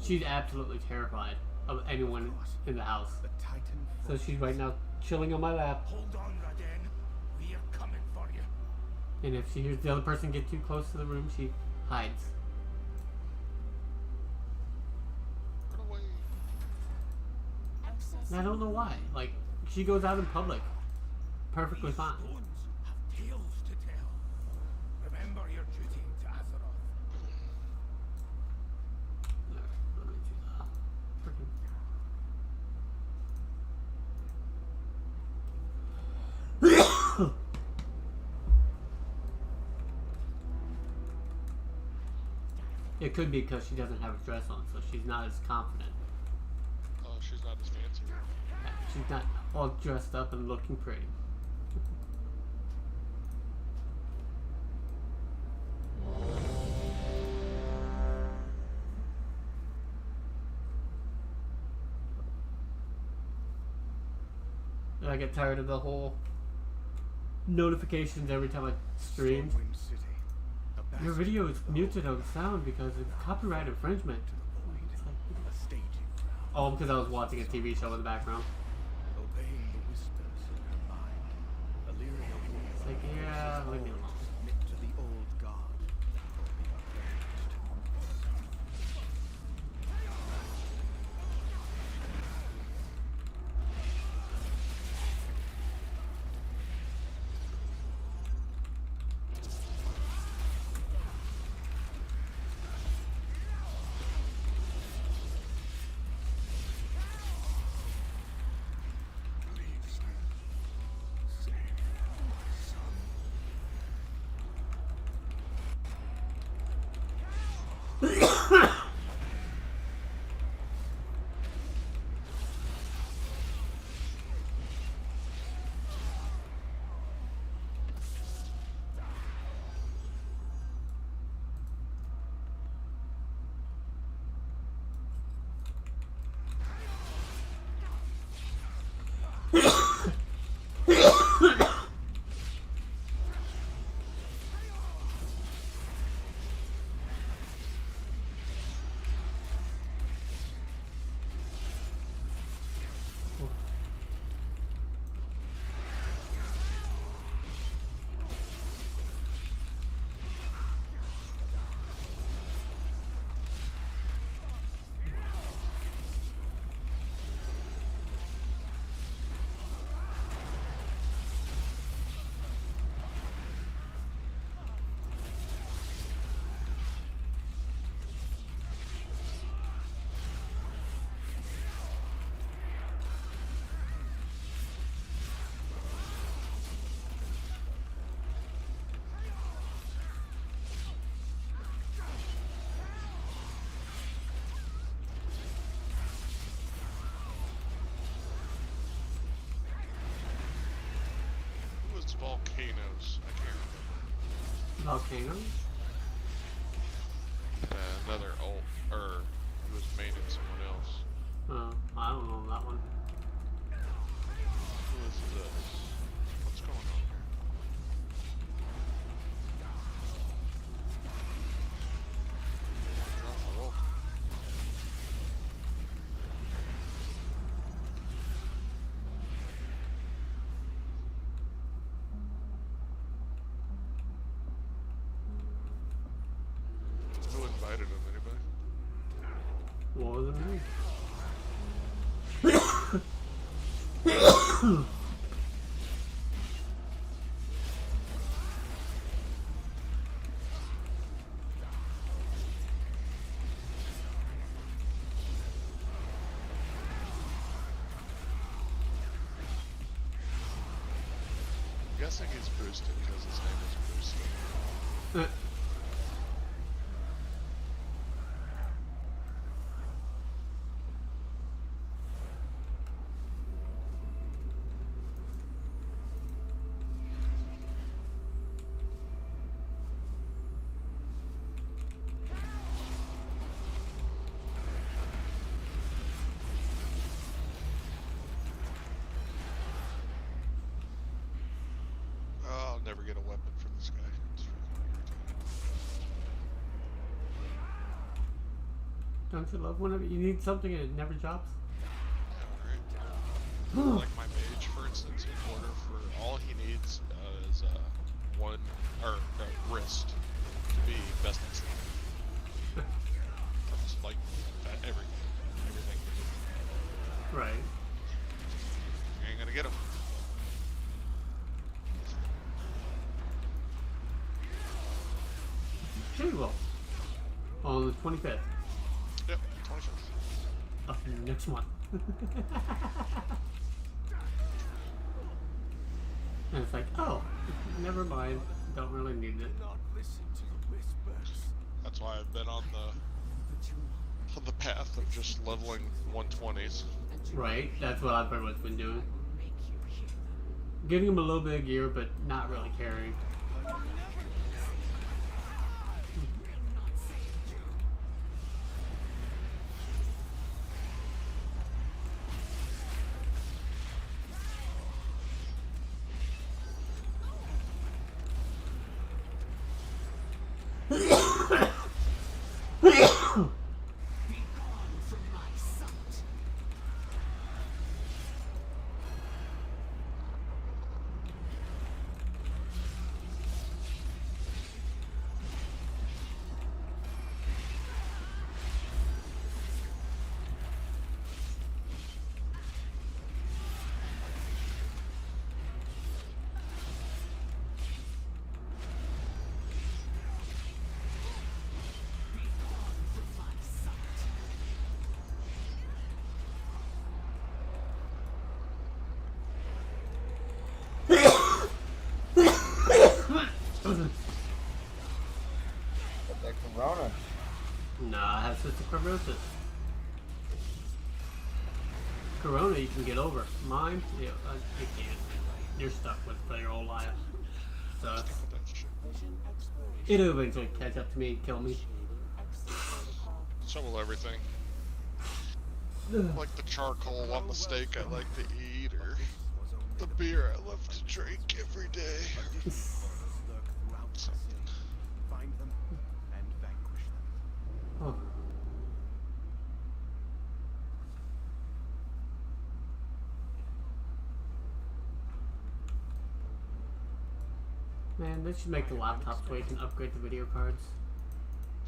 She's absolutely terrified of anyone in the house. The Titan. So she's right now chilling on my lap. Hold on, Raden. We are coming for you. And if she hears the other person get too close to the room, she hides. Run away. And I don't know why. Like, she goes out in public perfectly fine. Stones have tales to tell. Remember your duty to Azeroth. Let me do that. It could be because she doesn't have a dress on, so she's not as confident. Oh, she's not as fancy. She's not all dressed up and looking pretty. And I get tired of the whole notifications every time I stream. Stormwind City. A Your bastion video is of the muted on sound because it's copyright infringement. It's like, a staging ground. oh, because I was watching a TV show in the background. Obeying the whispers in her mind. Illyria It's will like, yeah, leave me alone. submit to the old god or be avenged. Please, save my son. Who was Volcanoes? I can't remember. Volcano? Another alt, or he was maining someone else. I don't know that one. Who is this? What's going on here? than me. I'm guessing he's boosted because his name is boosted. I'll never get a weapon from this guy. It's freaking irritating. Don't you love whenever you need something and it never drops? Yeah, right. Like my mage, for instance, in order for all he needs is one wrist to be best in sleep. That's like everything. Right. You ain't gonna get him. Sure you will. On the 25th. Yep, 25th. Of next month. And it's like, oh, never mind. Don't really need it. Not listen to the whispers. That's why I've been on the path of just leveling 120s. Right, that's what I've pretty much been doing. Getting him a little bit of gear, but not really caring. That corona. Nah, I have cystic fibrosis. Corona you can get over. Mine, you can't. You're stuck with for your whole life. So it'll eventually catch up to me and kill me. So will everything. Like the charcoal on the steak I like to eat, or the beer I love to drink every day. Find them and vanquish them. Oh. Man, they should make the laptops where you can upgrade the video cards.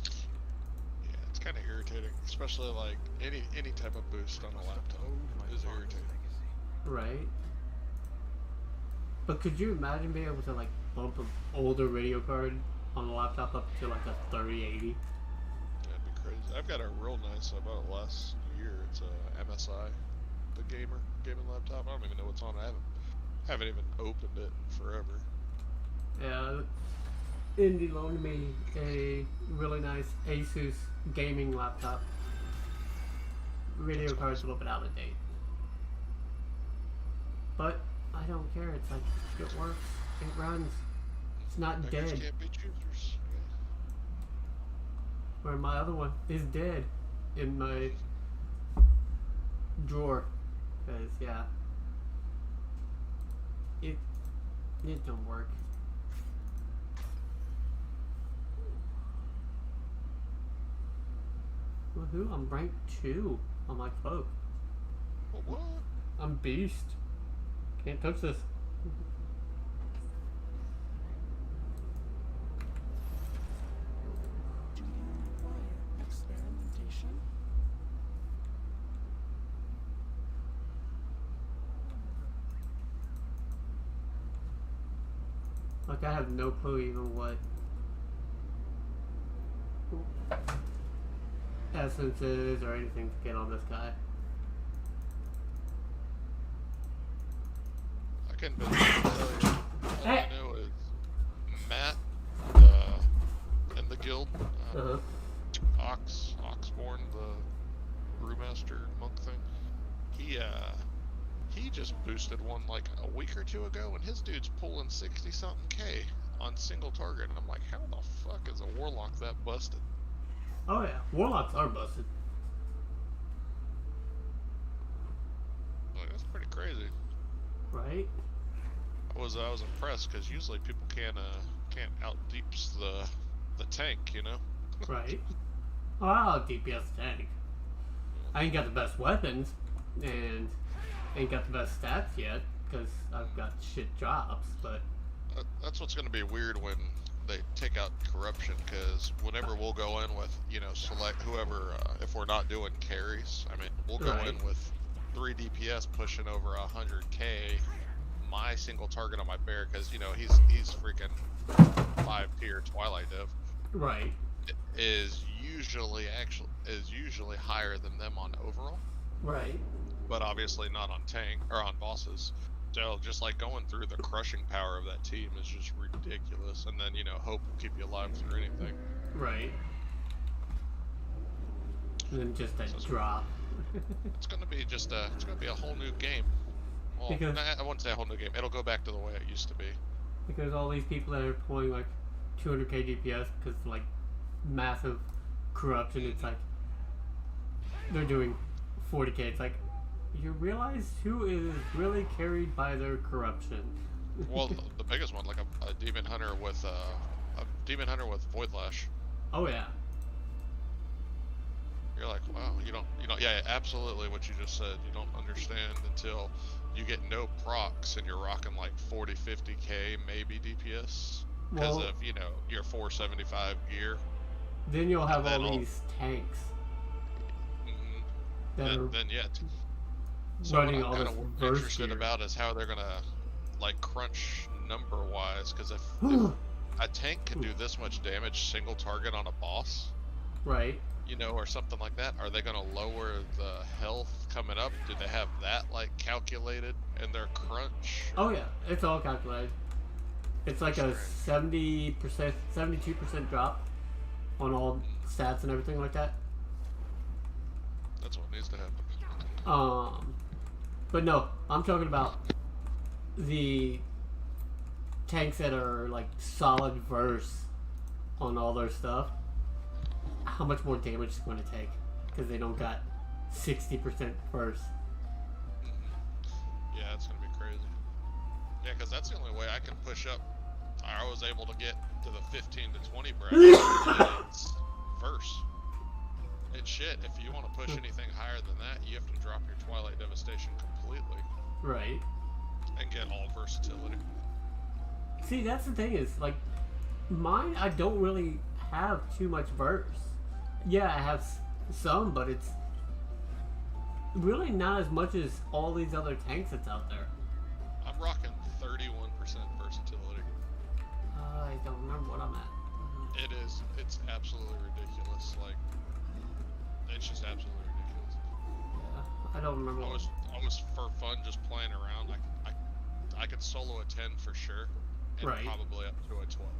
Yeah, it's kind of irritating, especially like any type of boost on a laptop is irritating. Right. But could you imagine being able to like bump an older video card on a laptop up to like a 3080? That'd be crazy. I've got a real nice, I bought it last year. It's a MSI, the gaming laptop. I don't even know what's on it. I haven't even opened it in forever. Yeah, Indy loaned me a really nice Asus gaming laptop. Video card's a little bit out of date. But I don't care, it's like, it works, it runs, it's not Beggars dead. can't be choosers. Where my other one is dead in my drawer. Because, yeah, it don't work. Woohoo, I'm rank 2 on my cloak. What? I'm beast. Can't touch this. Do you require experimentation? Like, I have no clue even what essences or anything to get on this guy. I couldn't believe it. All I Hey. know is Matt, in the guild, Oxborn, the brewmaster monk thing. He just boosted one like a week or two ago, and his dude's pulling 60-something K on single target. And I'm like, how the fuck is a warlock that busted? Oh yeah, warlocks are busted. Like, that's pretty crazy. Right? I was impressed because usually people can't out deeps the tank, you know. Right. Oh, I'll DPS tank. I ain't got the best weapons, and ain't got the best stats yet, because I've got shit drops, but... That's what's going to be weird when they take out corruption, because whenever we'll go in with, you know, select whoever, if we're not doing carries, I mean, we'll go in with 3 DPS pushing over 100k, my single target on my bear, because, you know, he's freaking 5 tier Twilight Dev. Right. Is usually higher than them on overall. Right. But obviously not on tank or on bosses. So just like going through the crushing power of that team is just ridiculous. And then, you know, hope will keep you alive through anything. Right. And then just that drop. It's gonna be a whole new game. Well, Because- I wouldn't say a whole new game. It'll go back to the way it used to be. Because all these people that are pulling like 200k DPS because like massive corruption, it's like they're doing 40k. It's like, you realize who is really carried by their corruption? Well, the biggest one, like a demon hunter with Void Lash. Oh yeah. You're like, wow, you don't, yeah, absolutely what you just said. You don't understand until you get no procs and you're rocking like 40, 50k maybe DPS because Well, of, you know, your 475 gear. Then you'll have And then all these tanks that are Then yeah. So running what all I'm this kind of verse interested gear. about is how they're gonna like crunch number wise, because if a tank can do this much damage single target on a boss, Right. you know, or something like that, are they gonna lower the health coming up? Do they have that like calculated in their crunch? Oh yeah, it's all calculated. It's like a 70%, 72% drop on all stats and everything like that. That's what needs to happen. But no, I'm talking about the tanks that are like solid verse on all their stuff. How much more damage it's going to take because they don't got 60% verse. Yeah, it's gonna be crazy. Yeah, because that's the only way I can push up. I was able to get to the 15 to 20 bracket. It's verse. It's shit. If you want to push anything higher than that, you have to drop your Twilight Devastation completely. Right. And get all versatility. See, that's the thing is, like, mine, I don't really have too much verse. Yeah, I have some, but it's really not as much as all these other tanks that's out there. I'm rocking 31% versatility. I don't remember what I'm at. It's absolutely ridiculous. Like, it's just absolutely ridiculous. Yeah, I don't remember. Almost for fun, just playing around. I could solo a 10 for sure, and Right. probably up to a 12.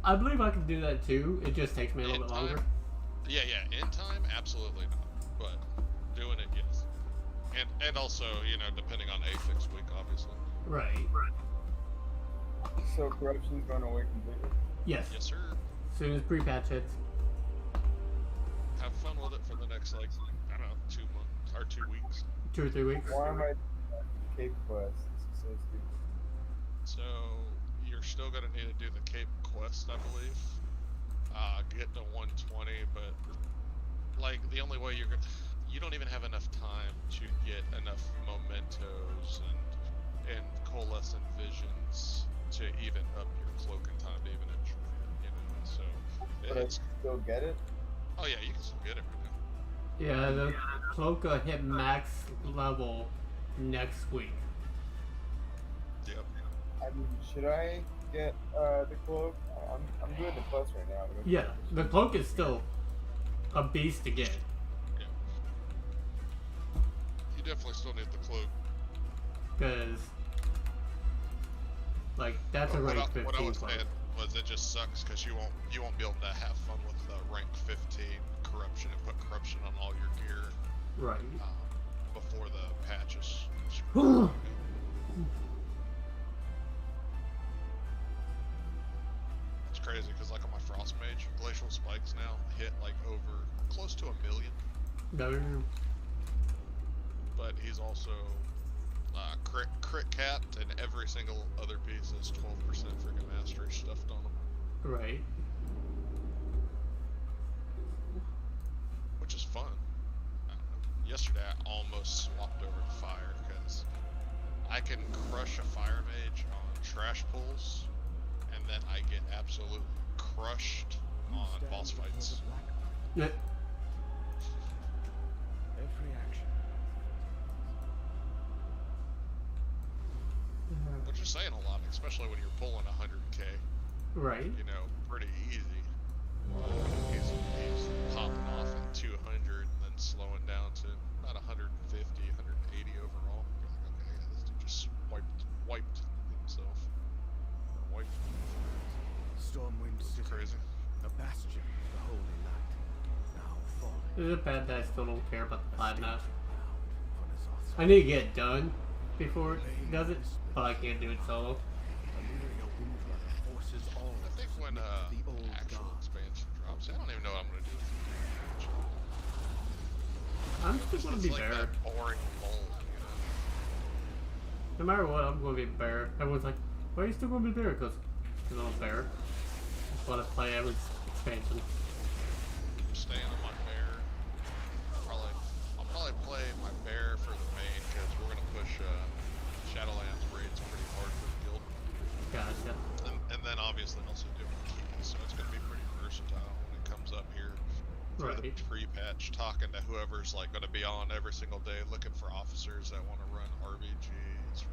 I believe I can do that too. It just takes me a little In bit longer. time? Yeah, in time, absolutely not. But doing it, yes. And also, you know, depending on Apex week, obviously. Right. So corruption's going away completely? Yes. Yes, sir. As soon as pre-patch hits. Have fun with it for the next, like, I don't know, 2 months or 2 weeks. 2 or 3 weeks. Why am I Cape Quest? It's so stupid. So you're still gonna need to do the Cape quest, I believe. Get to 120, but like the only way you don't even have enough time to get enough mementos and coalescent visions to even up your cloaking time to even ensure, you know. So But I still get it? oh yeah, you can still get it right now. Yeah, the Cloaca hit max level next week. Yep. I mean, should I get the cloak? I'm doing the plus right now. but- Yeah, the cloak is still a beast to get. Yeah. You definitely still need the cloak. Because, like, that's a rank 15 What I was cloak. saying was it just sucks because you won't be able to have fun with rank 15 corruption and put corruption on all your gear Right. before the patches. It's crazy because like on my frost mage, glacial spikes now hit like over close to 1 million, No. but he's also crit capped, and every single other piece is 12% freaking mastery stuffed on him. Right. Which is fun. I don't know. Yesterday I almost swapped over to fire because I can crush a fire mage on trash pulls, and then I get absolutely crushed on boss fights. Yeah. Every action. Which is saying a lot, especially when you're pulling 100k. Right. You know, pretty easy. He's popping off at 200 and then slowing down to about 150, 180 overall. You're like, okay, yeah, this dude just wiped himself. Or wiped. Stormwind City. Crazy. A bastion of the holy light. Now falling. Is it bad that I still don't care about the 5 knives? For Nazoth. I need to get it done before it does it, but I can't do it solo. Illyria Windrunner forces all I think to when submit to the old actual god. expansion drops, I don't even know what I'm gonna do with the expansion. I'm still gonna be It's like bear. that boring mold, you know? No matter what, I'm gonna be bear. Everyone's like, why are you still gonna be bear? Because I'm a bear. That's what I play every expansion. Staying on my bear. I'll probably play my bear for the main because we're gonna push Shadowlands raids pretty hard for the guild. Gotcha. And then obviously also do keys, so it's gonna be pretty versatile when it comes up here. For the Right. pre-patch, talking to whoever's like gonna be on every single day, looking for officers that want to run RBGs.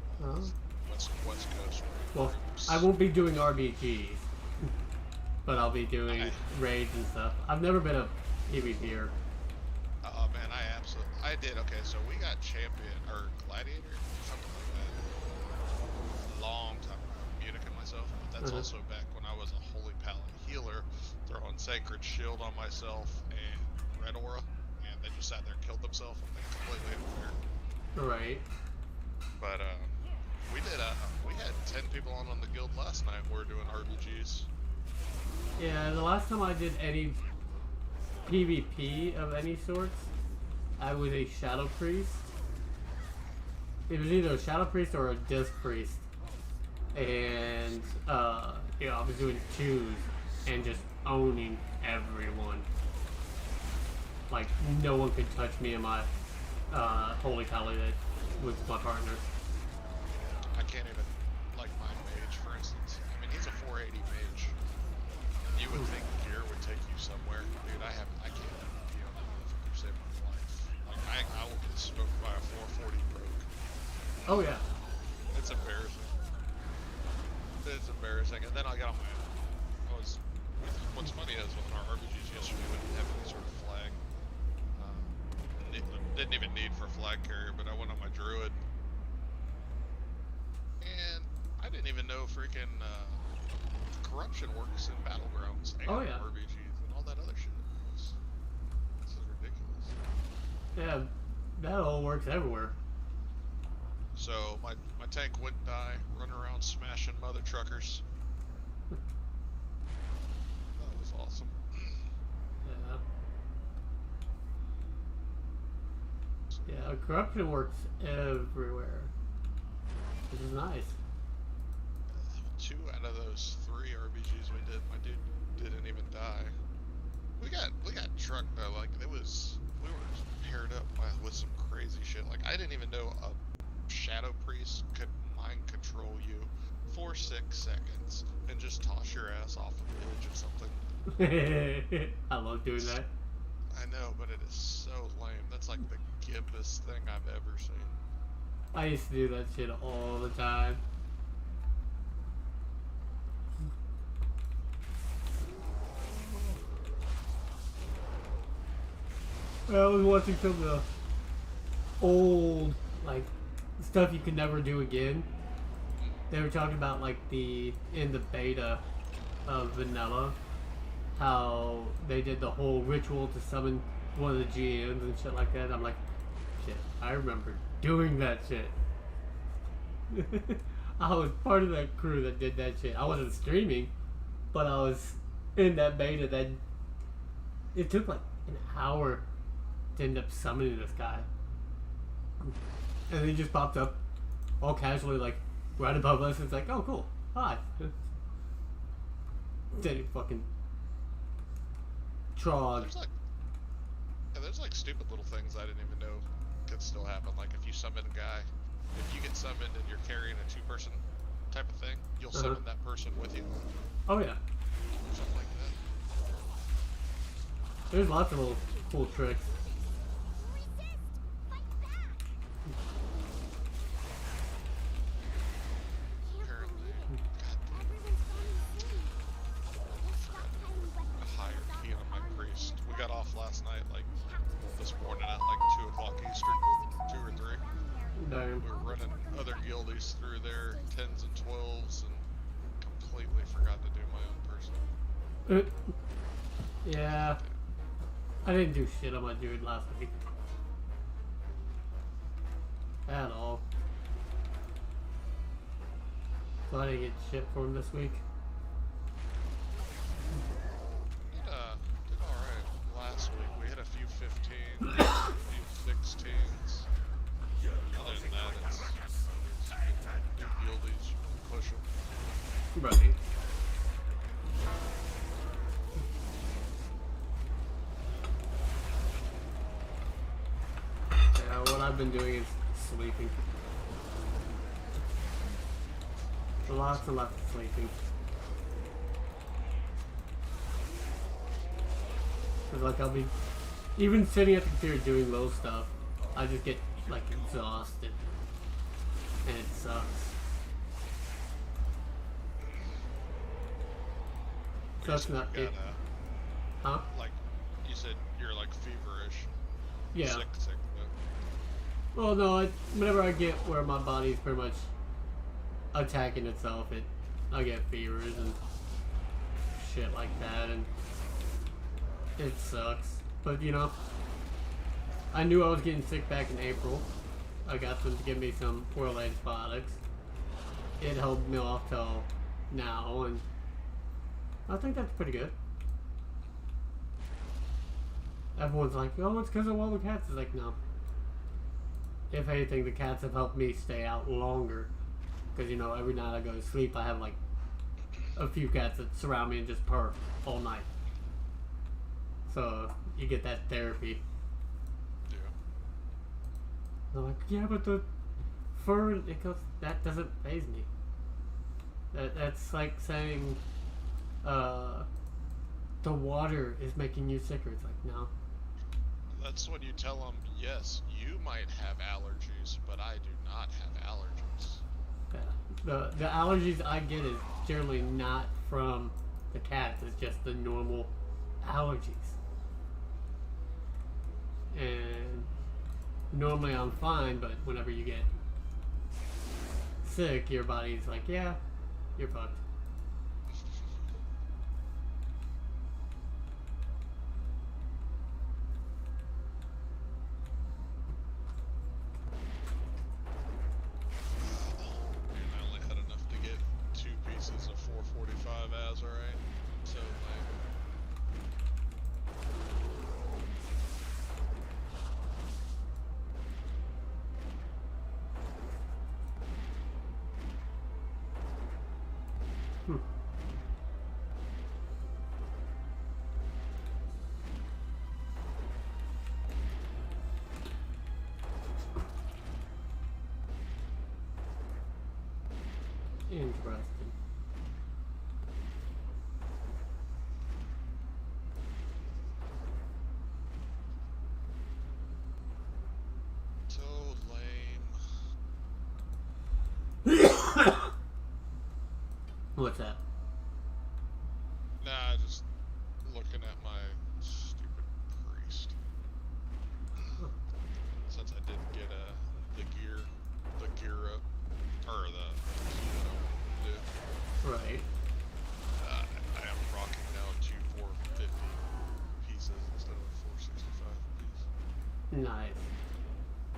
West Coast. Well, groups. I won't be doing RBGs, but I'll be doing raids and stuff. I've never been a PvPer. Oh man, I did. Okay, so we got champion or gladiator, something like that, a long time ago. Munich and myself, but that's also back when I was a holy paladin healer, throwing sacred shield on myself and red aura, and they just sat there and killed themselves. I think completely unfair. Right. But we did. We had 10 people on the guild last night. We were doing RBGs. Yeah, the last time I did any PvP of any sorts, I was a Shadow Priest. It was either a Shadow Priest or a Disc Priest. And, yeah, I was doing 2s and just owning everyone. Like, no one could touch me in my Holy Tally that was my partner. I can't even, like my mage, for instance. I mean, he's a 480 mage. You would think gear would take you somewhere. Dude, I can't be on that motherfucker save my life. Like, I will get smoked by a 440 broke. Oh, yeah. It's embarrassing. It's embarrassing. And then I got on my, what's funny is with our RPGs yesterday, we didn't have any sort of flag. Didn't even need for flag carrier, but I went on my druid. And I didn't even know freaking corruption works in battlegrounds and RPGs and all that other shit. This is ridiculous. Yeah, that all works everywhere. So my tank wouldn't die, run around smashing mother truckers. That was awesome. Yeah. Yeah, corruption works everywhere. Which is nice. 2 out of those 3 RPGs we did, my dude didn't even die. We got trucked though. Like we were paired up with some crazy shit. Like I didn't even know a Shadow Priest could mind control you for 6 seconds and just toss your ass off a bridge or something. I love doing that. I know, but it is so lame. That's like the gimpest thing I've ever seen. I used to do that shit all the time. I was watching some of the old, like, stuff you could never do again. They were talking about, like, in the beta of Vanilla, how they did the whole ritual to summon one of the GMs and shit like that. I'm like, shit, I remember doing that shit. I was part of that crew that did that shit. I wasn't streaming, but I was in that beta that it took like an hour to end up summoning this guy. And he just popped up all casually, like, right above us. It's like, oh, cool. Hi. Then he fucking trod. There's like stupid little things I didn't even know could still happen. Like if you summon a guy, if you get summoned and you're carrying a 2-person type of thing, you'll summon that person with you. Oh yeah. Something like that. There's lots of little cool tricks. We got off last night, like this morning at like 2 o'clock Eastern, 2 or 3. Damn. We were running other guildies through there, 10s and 12s, and completely forgot to do my own person. Yeah. I didn't do shit on my dude last week. At all. So I didn't get shit for him this week. Did alright last week. We hit a few 15s, a few 16s. Other than that, it's new guildies, push them. Right. Yeah, what I've been doing is sleeping. Lots and lots of sleeping. Cause like I'll be, even sitting at the computer doing low stuff, I just get like exhausted. And it sucks. That's not it. Huh? Like, you said you're like feverish. Yeah. Sick. Well, no, whenever I get where my body's pretty much attacking itself, I get fevers and shit like that, and it sucks. But, you know, I knew I was getting sick back in April. I got them to give me some oral antibiotics. It held me off till now, and I think that's pretty good. Everyone's like, oh, it's because of all the cats. It's like, no. If anything, the cats have helped me stay out longer. Because, you know, every night I go to sleep, I have, like, a few cats that surround me and just purr all night. So, you get that therapy. Yeah. I'm like, yeah, but the fur, that doesn't faze me. That's like saying, the water is making you sicker. It's like, no. That's when you tell them, yes, you might have allergies, but I do not have allergies. Yeah. The allergies I get is generally not from the cats. It's just the normal allergies. And normally I'm fine, but whenever you get sick, your body's like, yeah, you're fucked. I only had enough to get 2 pieces of 445 azurite, so like, Interesting. so lame. What's that? Nah, just looking at my stupid priest. Right. I am rocking now 2 450 pieces instead of 465 pieces. Nice.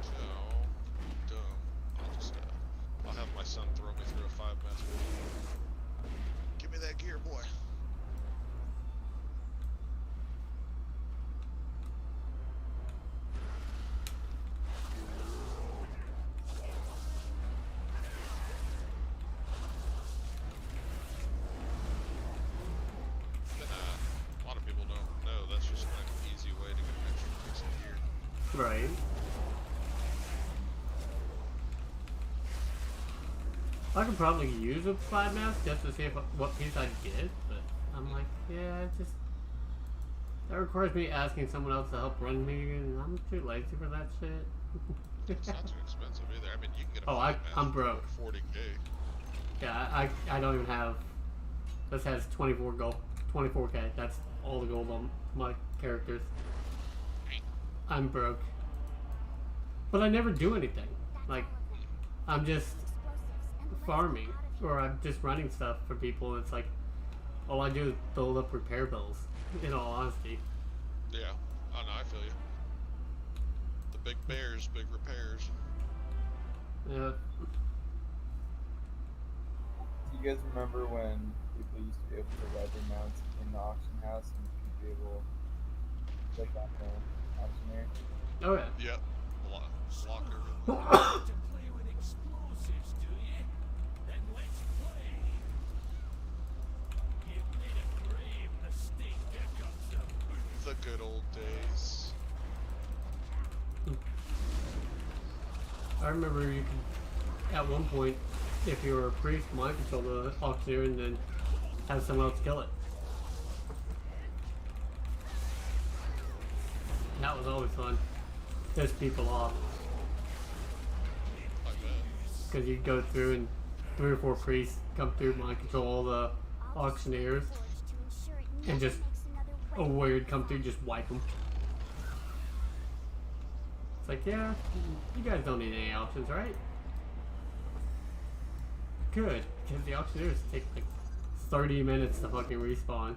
So dumb. I'll have my son throw me through a 5-mass video. Give me that gear, boy. A lot of people don't know that's just an easy way to get an extra piece of gear. Right. I could probably use a 5-mass just to see what piece I'd get, but I'm like, yeah, it just... That requires me asking someone else to help run me, and I'm too lazy for that shit. It's not too expensive either. I mean, you can get a Oh, 5-mass I'm broke. for 40K. Yeah, I don't even have... This has 24 gold, 24k. That's all the gold on my characters. I'm broke. But I never do anything. Like, I'm just farming, or I'm just running stuff for people. It's like, all I do is build up repair bills, in all honesty. Yeah. Oh, no, I feel you. The big bears, big repairs. Yeah. Do you guys remember when people used to be able to leather mount in the auction house and you'd be able to click on the auctioneer? Oh yeah. Yep. Locker. Play with explosives, do you? Then let's play. Give me the brave mistake, here comes the boot. The good old days. I remember you could, at one point, if you were a priest, mind control the auctioneer and then have someone else kill it. That was always fun. Piss people off. I bet. Because you'd go through and 3 or 4 priests come through, mind control all the auctioneers, and just a weird come through, just wipe them. It's like, yeah, you guys don't need any options, right? Good, because the auctioneers take like 30 minutes to fucking respawn.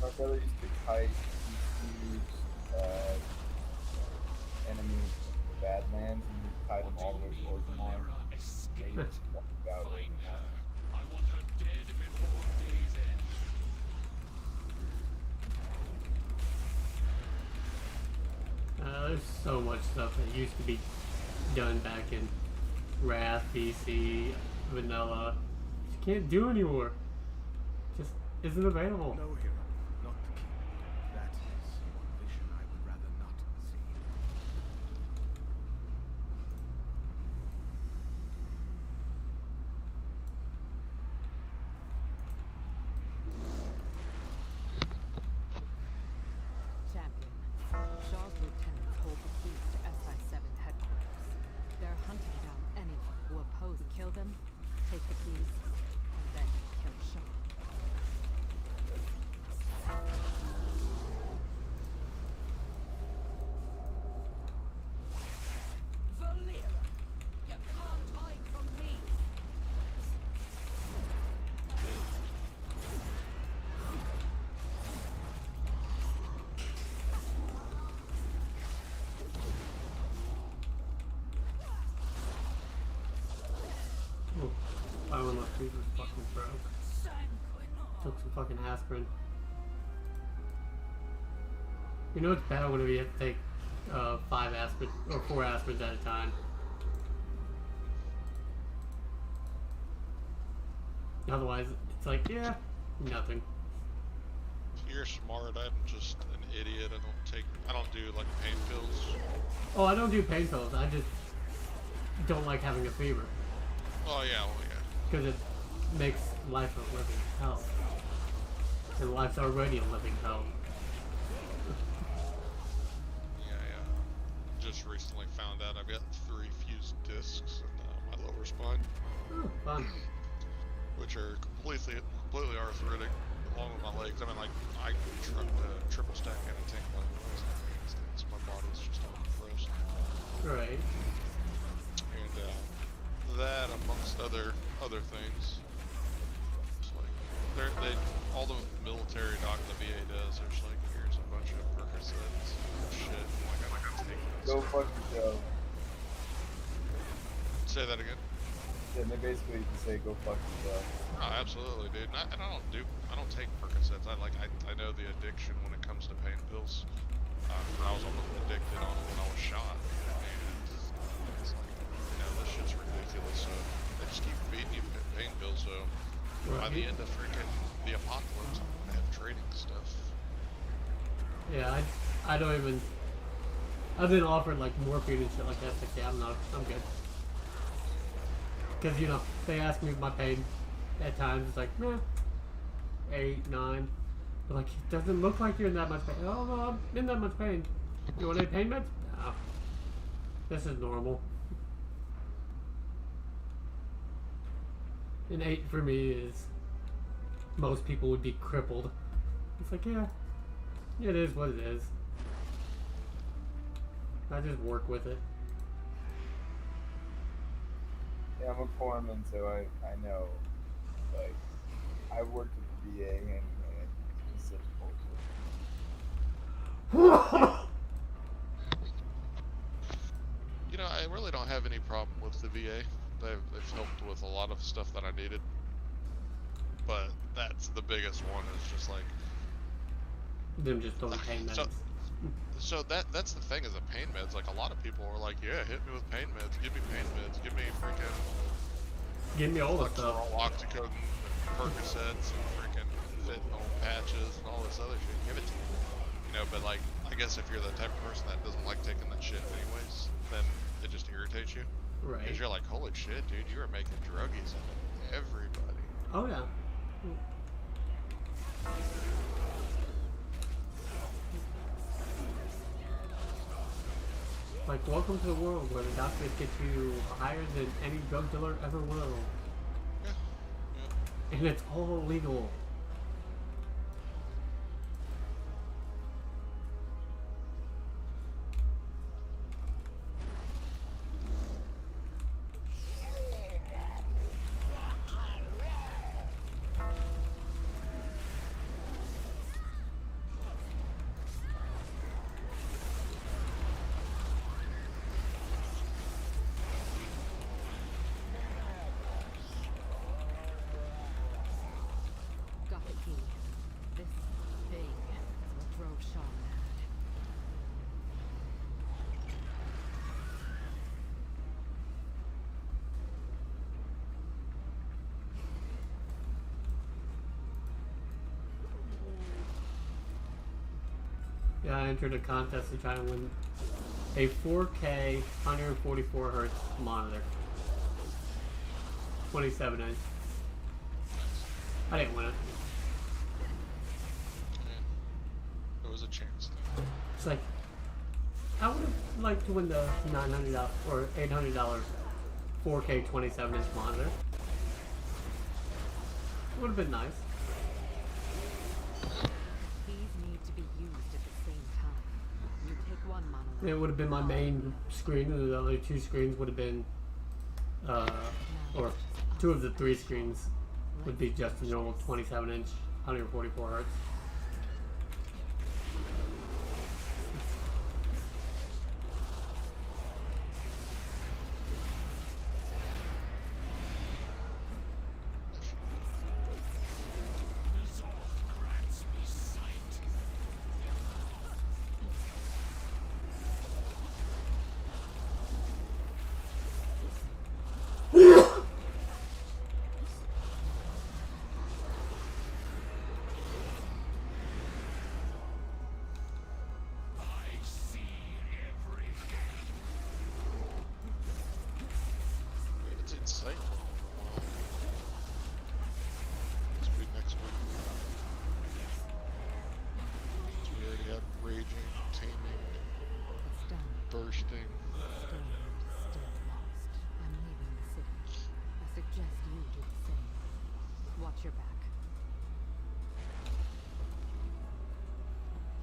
My brother used to kite these huge enemy badlands and he'd kite them all the way towards the mine. They just walk out. I want her dead before day's end. There's so much stuff that used to be done back in Wrath, BC, Vanilla. You can't do anymore. Just isn't available. No hero, not the king. That is one vision I would rather not see. Champion. Shaw's lieutenants hold the keys to SI-7 headquarters. They're hunting down anyone who opposes. Kill them, take the keys, and then kill Shaw. Valera, you can't hide from me. Oh, I went left was fucking broke. Took some fucking aspirin. You know it's bad whenever you have to take 5 aspirin or 4 aspirins at a time. Otherwise, it's like, yeah, nothing. You're smart. I'm just an idiot. I don't do like pain pills. Oh, I don't do pain pills. I just don't like having a fever. Oh yeah, well yeah. Because it makes life a living hell. And life's already a living hell. Yeah. Just recently found out I've got 3 fused discs in my lower spine. Oh, fun. Which are completely arthritic, along with my legs. I mean, like, I triple stack anything like this. My body's just all gross. Right. And that amongst other things. It's like they all the military doc the VA does. There's like here's a bunch of Percocets and shit. I'm like I gotta take this. Go fuck yourself. Say that again. Yeah, they basically just say go fuck yourself. Oh, absolutely, dude. And I don't take Percocets. I know the addiction when it comes to pain pills. I was almost addicted on it when I was shot. And it's like, this shit's ridiculous. So they just keep feeding you pain pills. So by the end of freaking the apocalypse, I'm gonna have trading stuff. Yeah, I don't even. I've been offered like morphine and shit like that. But yeah, I'm good. Because they ask me my pain at times. It's like 8, 9. But like, it doesn't look like you're in that much pain. Oh no, I'm in that much pain. You want any pain meds? No. This is normal. And 8 for me is most people would be crippled. It's like, yeah, it is what it is. I just work with it. Yeah, I'm a foreman, so I know. Like, I've worked with the VA and it's such bullshit. I really don't have any problem with the VA. They've helped with a lot of stuff that I needed. But that's the biggest one, is just like them just throwing pain meds. So that's the thing, is the pain meds. Like, a lot of people are like, yeah, hit me with pain meds, give me pain meds, give me freaking, give me all the stuff, oxycodone, Percocets, and freaking fentanyl patches and all this other shit. Give it to me, but like, I guess if you're the type of person that doesn't like taking that shit anyways, then it just irritates you. Right. Because you're like, holy shit, dude, you are making druggies out of everybody. Oh yeah. Like, welcome to the world where the doctors get you higher than any drug dealer ever will. Yeah. And it's all legal. Yeah, I entered a contest to try to win a 4K 144 hertz monitor. 27 inch. I didn't win it. Yeah. There was a chance. It's like, I would have liked to win the $900 or $800 4K 27 inch monitor. It would have been nice. It would have been my main screen, and the other two screens would have been, or 2 of the 3 screens would be just the normal 27 inch, 144 hertz.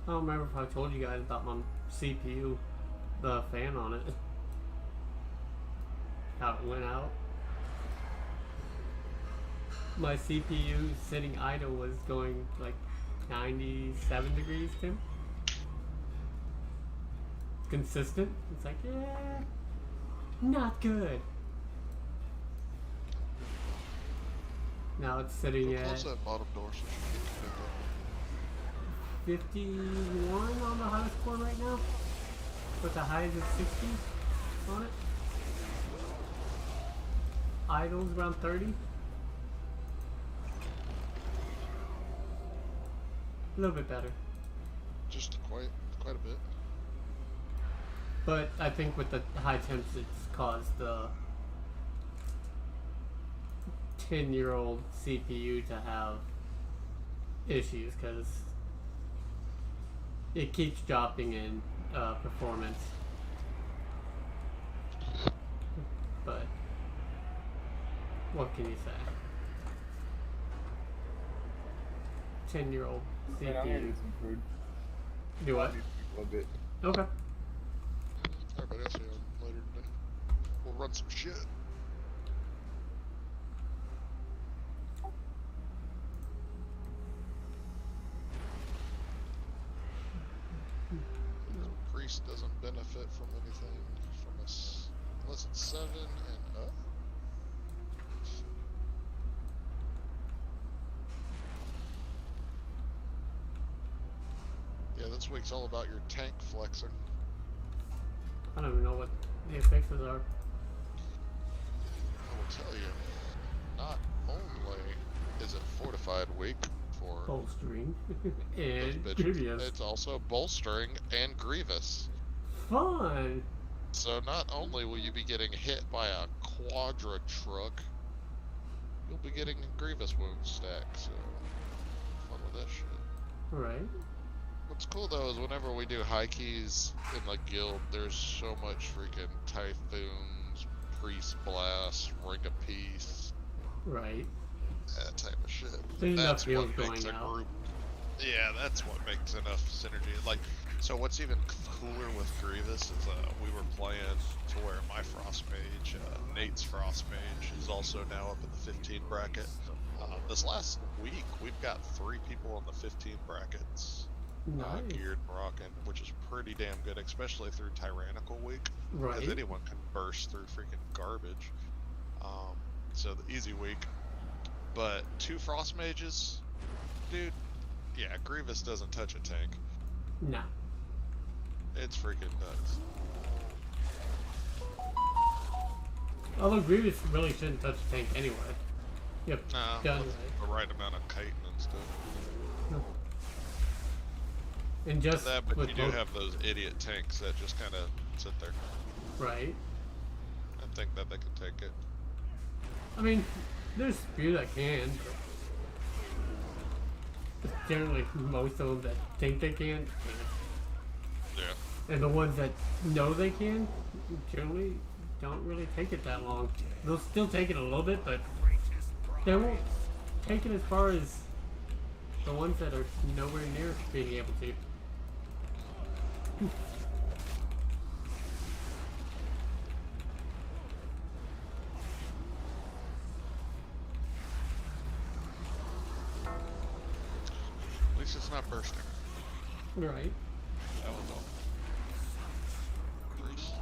I don't remember if I told you guys about my CPU, the fan on it. How it went out. my CPU sitting idle was going like 97 degrees, Tim. Consistent. It's like, yeah, not good. Now it's sitting at Close that bottom door so she can get 51 on the highest score right now. With the highs of 60 on it. Idles around 30. A little bit better. just quite a bit. But I think with the high temps, it's caused the 10-year-old CPU to have issues because it keeps dropping in performance. But what can you say? 10-year-old Man, I'm gonna CPU. do some food. Do what? A little bit. Okay. Everybody else here later today. We'll run some shit. Priest doesn't benefit from anything from us unless it's 7 and up. Yeah, this week's all about your tank flexing. I don't even know what the effects are. I will tell you, not only is it fortified week for Bolstering and bitches, Grievous. it's also bolstering and grievous. Fun! So not only will you be getting hit by a quadra truck, you'll be getting grievous wounds stacked. So fun with that shit. Right. What's cool though is whenever we do high keys in the guild, there's so much freaking typhoons, priest blasts, ring of peace, Right. that type of shit. There's enough That's what heals makes a going out. group. Yeah, that's what makes enough synergy. Like, so what's even cooler with Grievous is we were playing to where my Frost Mage, Nate's Frost Mage, is also now up in the 15 bracket. This last week, we've got 3 people in the 15 brackets. Nice. Geared and rocking, which is pretty damn good, especially through Tyrannical Week. Right. Because anyone can burst through freaking garbage. So the easy week. But 2 Frost Mages, dude, yeah, Grievous doesn't touch a tank. Nah. It's freaking nuts. Although Grievous really shouldn't touch the tank anyway. Yep. Nah, Done with right. the right amount of kiting and stuff. And just That, but with you do both- have those idiot tanks that just kind of sit there Right. and think that they can take it. I mean, there's a few that can, but generally most of them that think they can, can't. Yeah. And the ones that know they can, generally don't really take it that long. They'll still take it a little bit, but they won't take it as far as the ones that are nowhere near being able to. At least it's not bursting. Right. That was all. Priest.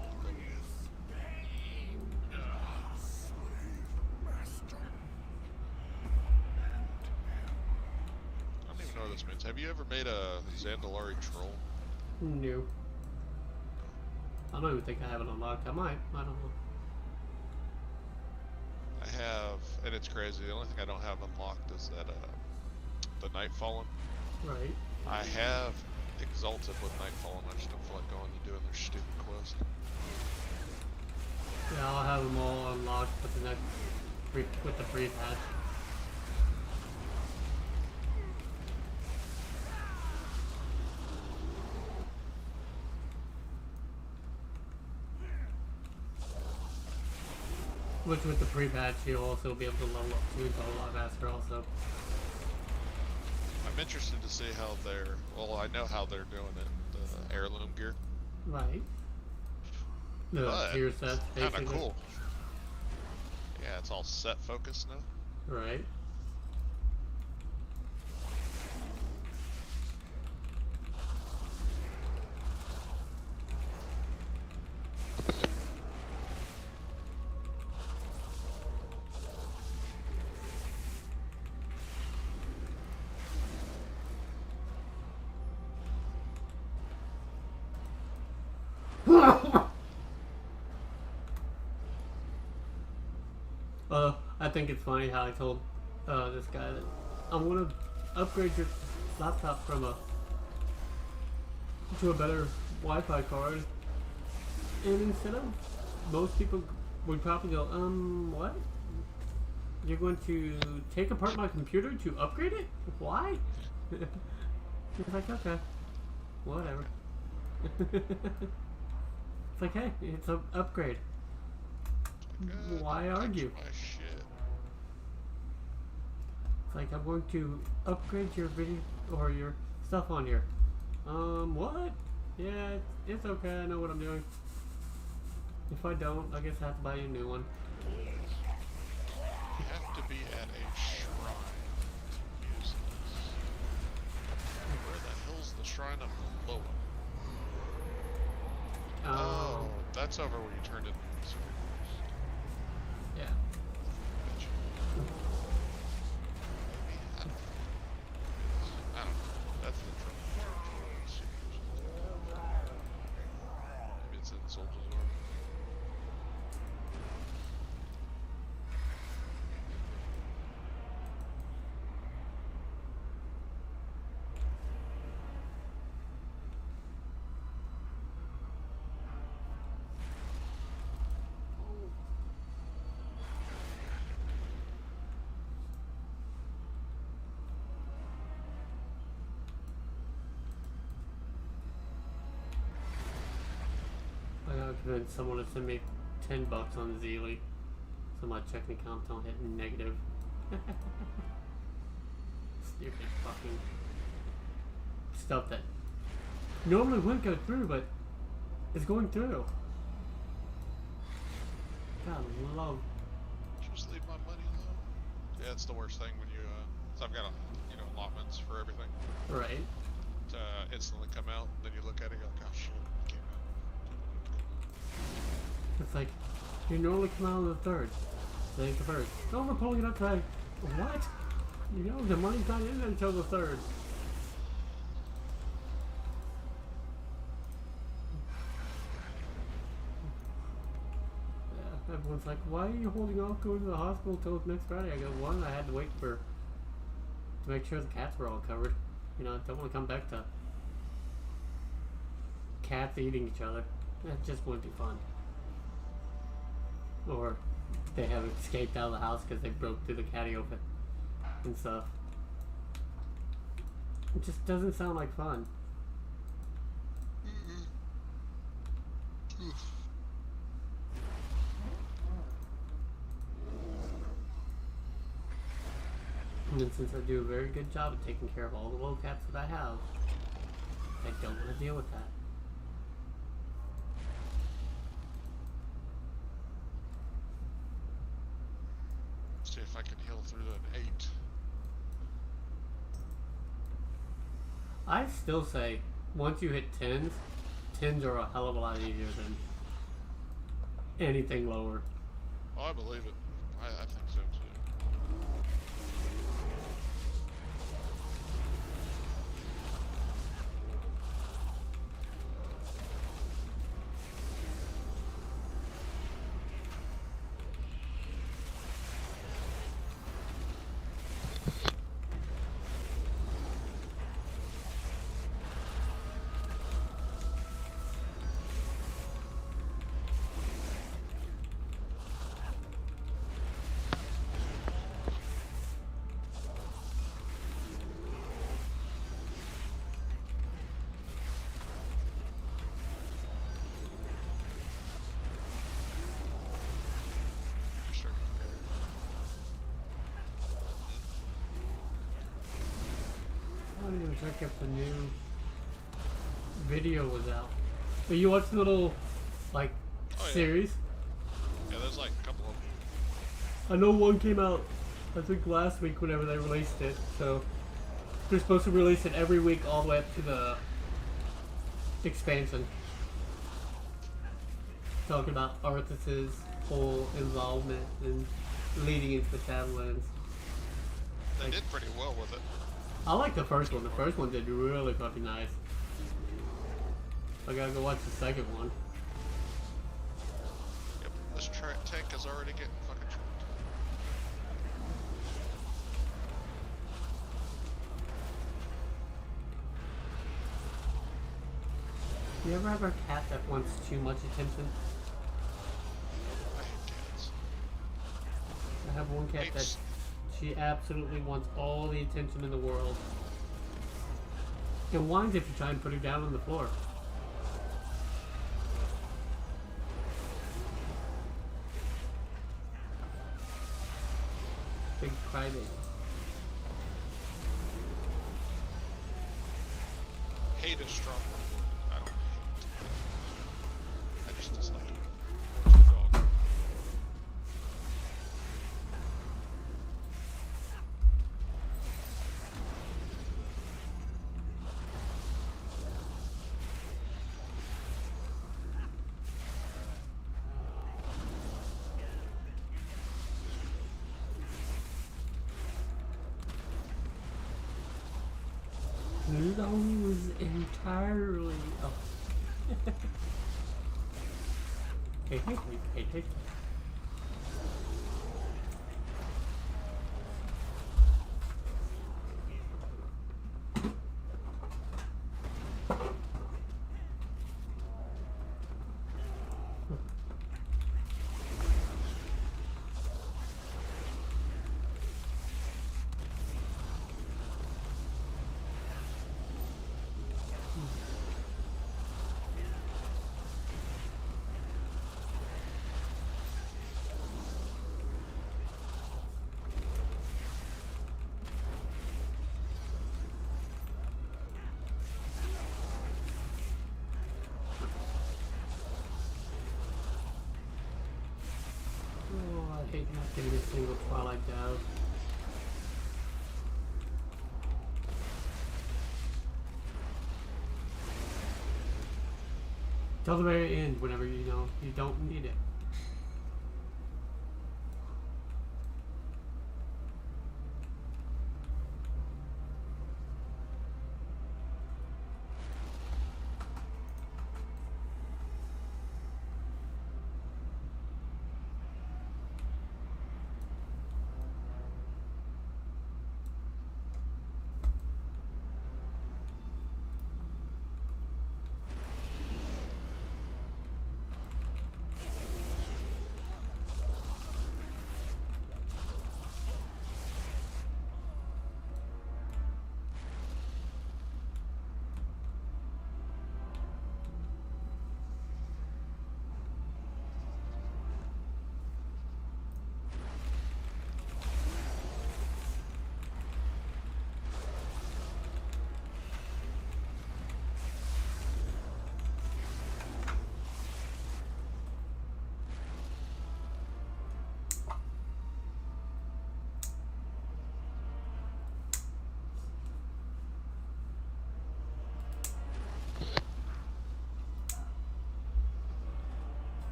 I don't even know what this means. Have you ever made a Zandalari troll? No. I don't even think I have it unlocked. I might. I don't know. I have, and it's crazy. The only thing I don't have unlocked is that the Nightfallen. Right. I have Exalted with Nightfallen. I just don't feel like going and doing their stupid quest. Yeah, I'll have them all unlocked with the next with the free patch. Which with the pre-patch you'll also be able to level up too, a lot faster also. I'm interested to see how they're. Well, I know how they're doing it. The heirloom gear. Right. The But tier sets, Kind basically. of cool. Yeah, it's all set focused now. Right. I think it's funny how I told this guy that I'm gonna upgrade your laptop from to a better Wi-Fi card, and instead of most people would probably go, what? You're going to take apart my computer to upgrade it? Why? He's like, okay, whatever. It's like, hey, it's an upgrade. Why argue? It's like, I'm going to upgrade your video or your stuff on here. What? Yeah, it's okay. I know what I'm doing. If I don't, I guess I have to buy you a new one. You have to be at a shrine to use this. Where the hell's the shrine of Loa? Oh, that's over where you turned into the spirits. Yeah. Gotcha. I don't know. That's the trouble. Maybe it's in Soldier's War. I gotta convince someone to send me $10 on Zeely, so my checking account don't hit negative. Stupid fucking stuff that normally wouldn't go through, but it's going through. God, love. Just leave my money alone. Yeah, it's the worst thing when you, so I've got, allotments for everything. Right. To instantly come out, then you look at it, you're like, oh shit, it came out. It's like, you normally come out on the 3rd. Then the 1st. Oh, we're pulling it up today. What? The money's not in until the 3rd. Yeah, everyone's like, why are you holding off going to the hospital till next Friday? I go, one, I had to wait to make sure the cats were all covered. I don't want to come back to cats eating each other. That just wouldn't be fun. Or they have escaped out of the house because they broke through the catio and stuff. It just doesn't sound like fun. And then since I do a very good job of taking care of all the little cats that I have, I don't want to deal with that. See if I can heal through an 8. I still say, once you hit 10s, 10s are a hell of a lot easier than anything lower. Oh, I believe it. I think so too. I didn't even check if the new video was out. But you watched the little, series? Yeah, there's a couple of them. I know one came out, I think last week whenever they released it, so they're supposed to release it every week all the way up to the expansion. Talking about Arthas's whole involvement and leading into the Shadowlands. They did pretty well with it. I like the first one. The first one did really fucking nice. I gotta go watch the second one. Yep, this tank is already getting fucking tricked. You ever have a cat that wants too much attention? I hate cats. I have one cat that she absolutely wants all the attention in the world. And whines if you try and put her down on the floor. Big crybaby. Hate is strong. I don't hate. I just dislike it. Dog. Lose entirely. Oh. Hey. Oh, I hate not getting a single Twilight Dove. Till the very end, whenever you know you don't need it.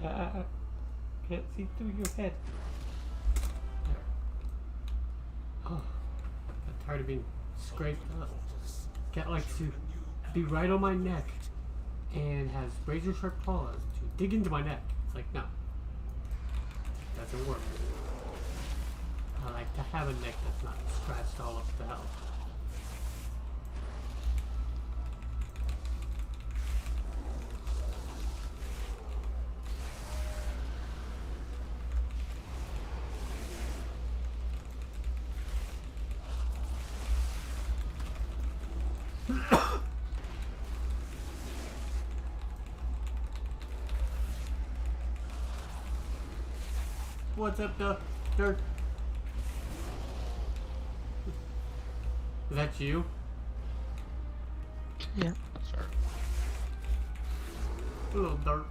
I can't see through your head. Oh, I'm tired of being scraped up. Cat likes to be right on my neck and has razor sharp claws to dig into my neck. It's like, no, doesn't work. I like to have a neck that's not scratched all up to hell. What's up, Dirk? Is that you? Yeah. Sorry. Hello, Dirk.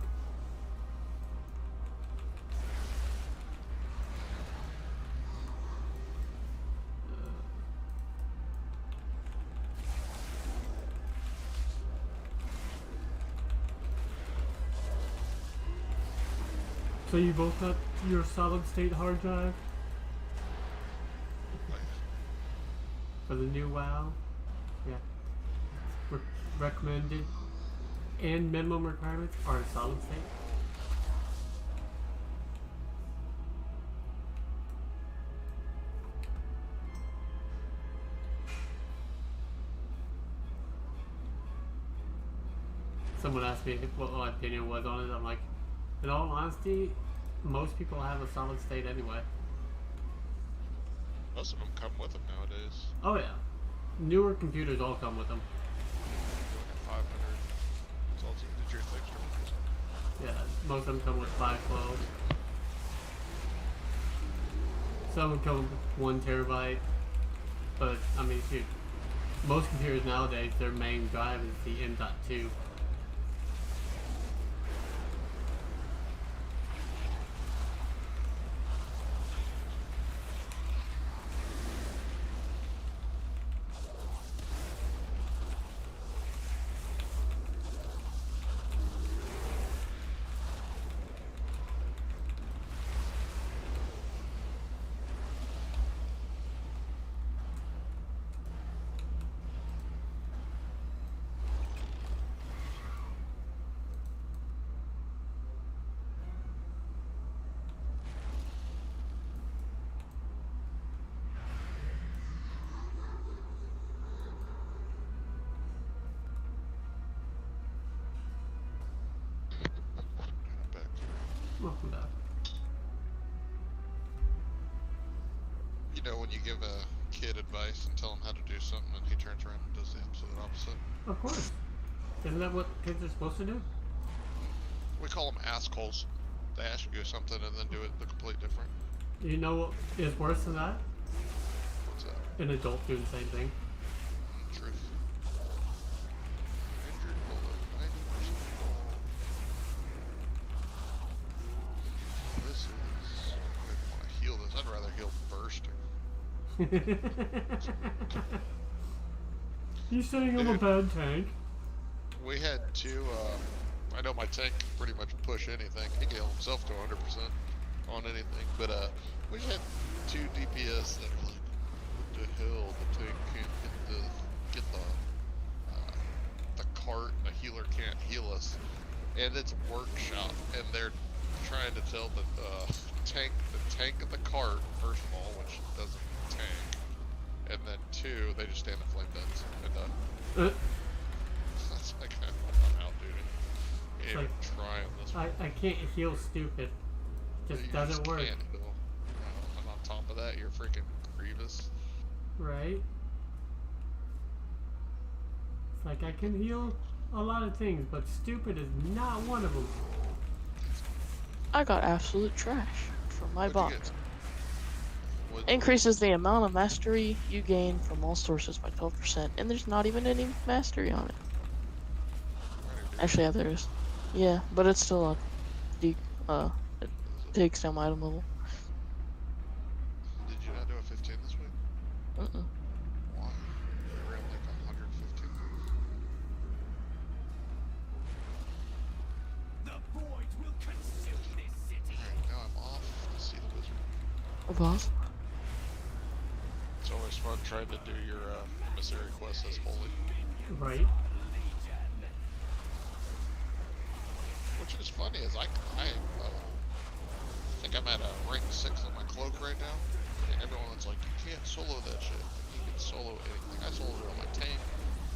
So you both got your solid state hard drive for the new WoW? Yeah. Recommended and minimum requirements are solid state. someone asked me what my opinion was on it. I'm like, in all honesty, most people have a solid state anyway. Most of them come with them nowadays. Oh yeah, newer computers all come with them. 500. Did your things Yeah, most of them come with 512. Some of them come with 1 terabyte. But I mean, shoot, most computers nowadays, their main drive is the M.2. Welcome back. You know when you give a kid advice and tell him how to do something and he turns around and does the absolute opposite? Of course. Isn't that what kids are supposed to do? We call them assholes. They ask you something and then do it the complete different. You know what is worse than that? What's that? An adult doing the same thing. Truth. This is... I don't even want to heal this. I'd rather heal bursting. You saying I'm a bad tank? We had two, I know my tank can pretty much push anything. He can heal himself to 100% on anything, but we had 2 DPS that were like, what the hell, the tank can't get the cart, the healer can't heal us. And it's workshop, and they're trying to tell the tank of the cart, first of all, which doesn't tank, and then 2, they just stand in flame beds, and that's like, I'm out, dude. Ain't even trying this one. I can't heal stupid. Just doesn't work. Can't heal. And on top of that, you're freaking Grievous. Right? It's like I can heal a lot of things, but stupid is not one of them. I got absolute trash from my What'd you box. get? Increases the amount of mastery you gain from all sources by 12%, and there's not even any mastery on it. Actually, yeah, there is. Yeah, but it's still it takes down my item level. Did you not do a 15 this week? Why? You ran like 115. The void will consume this city. Alright, now I'm off to see the wizard. A boss? It's always fun trying to do your emissary quest as holy. Right. Which is funny is I think I'm at a rank 6 on my cloak right now, and everyone's like, you can't solo that shit. You can solo anything. I soloed it on my tank,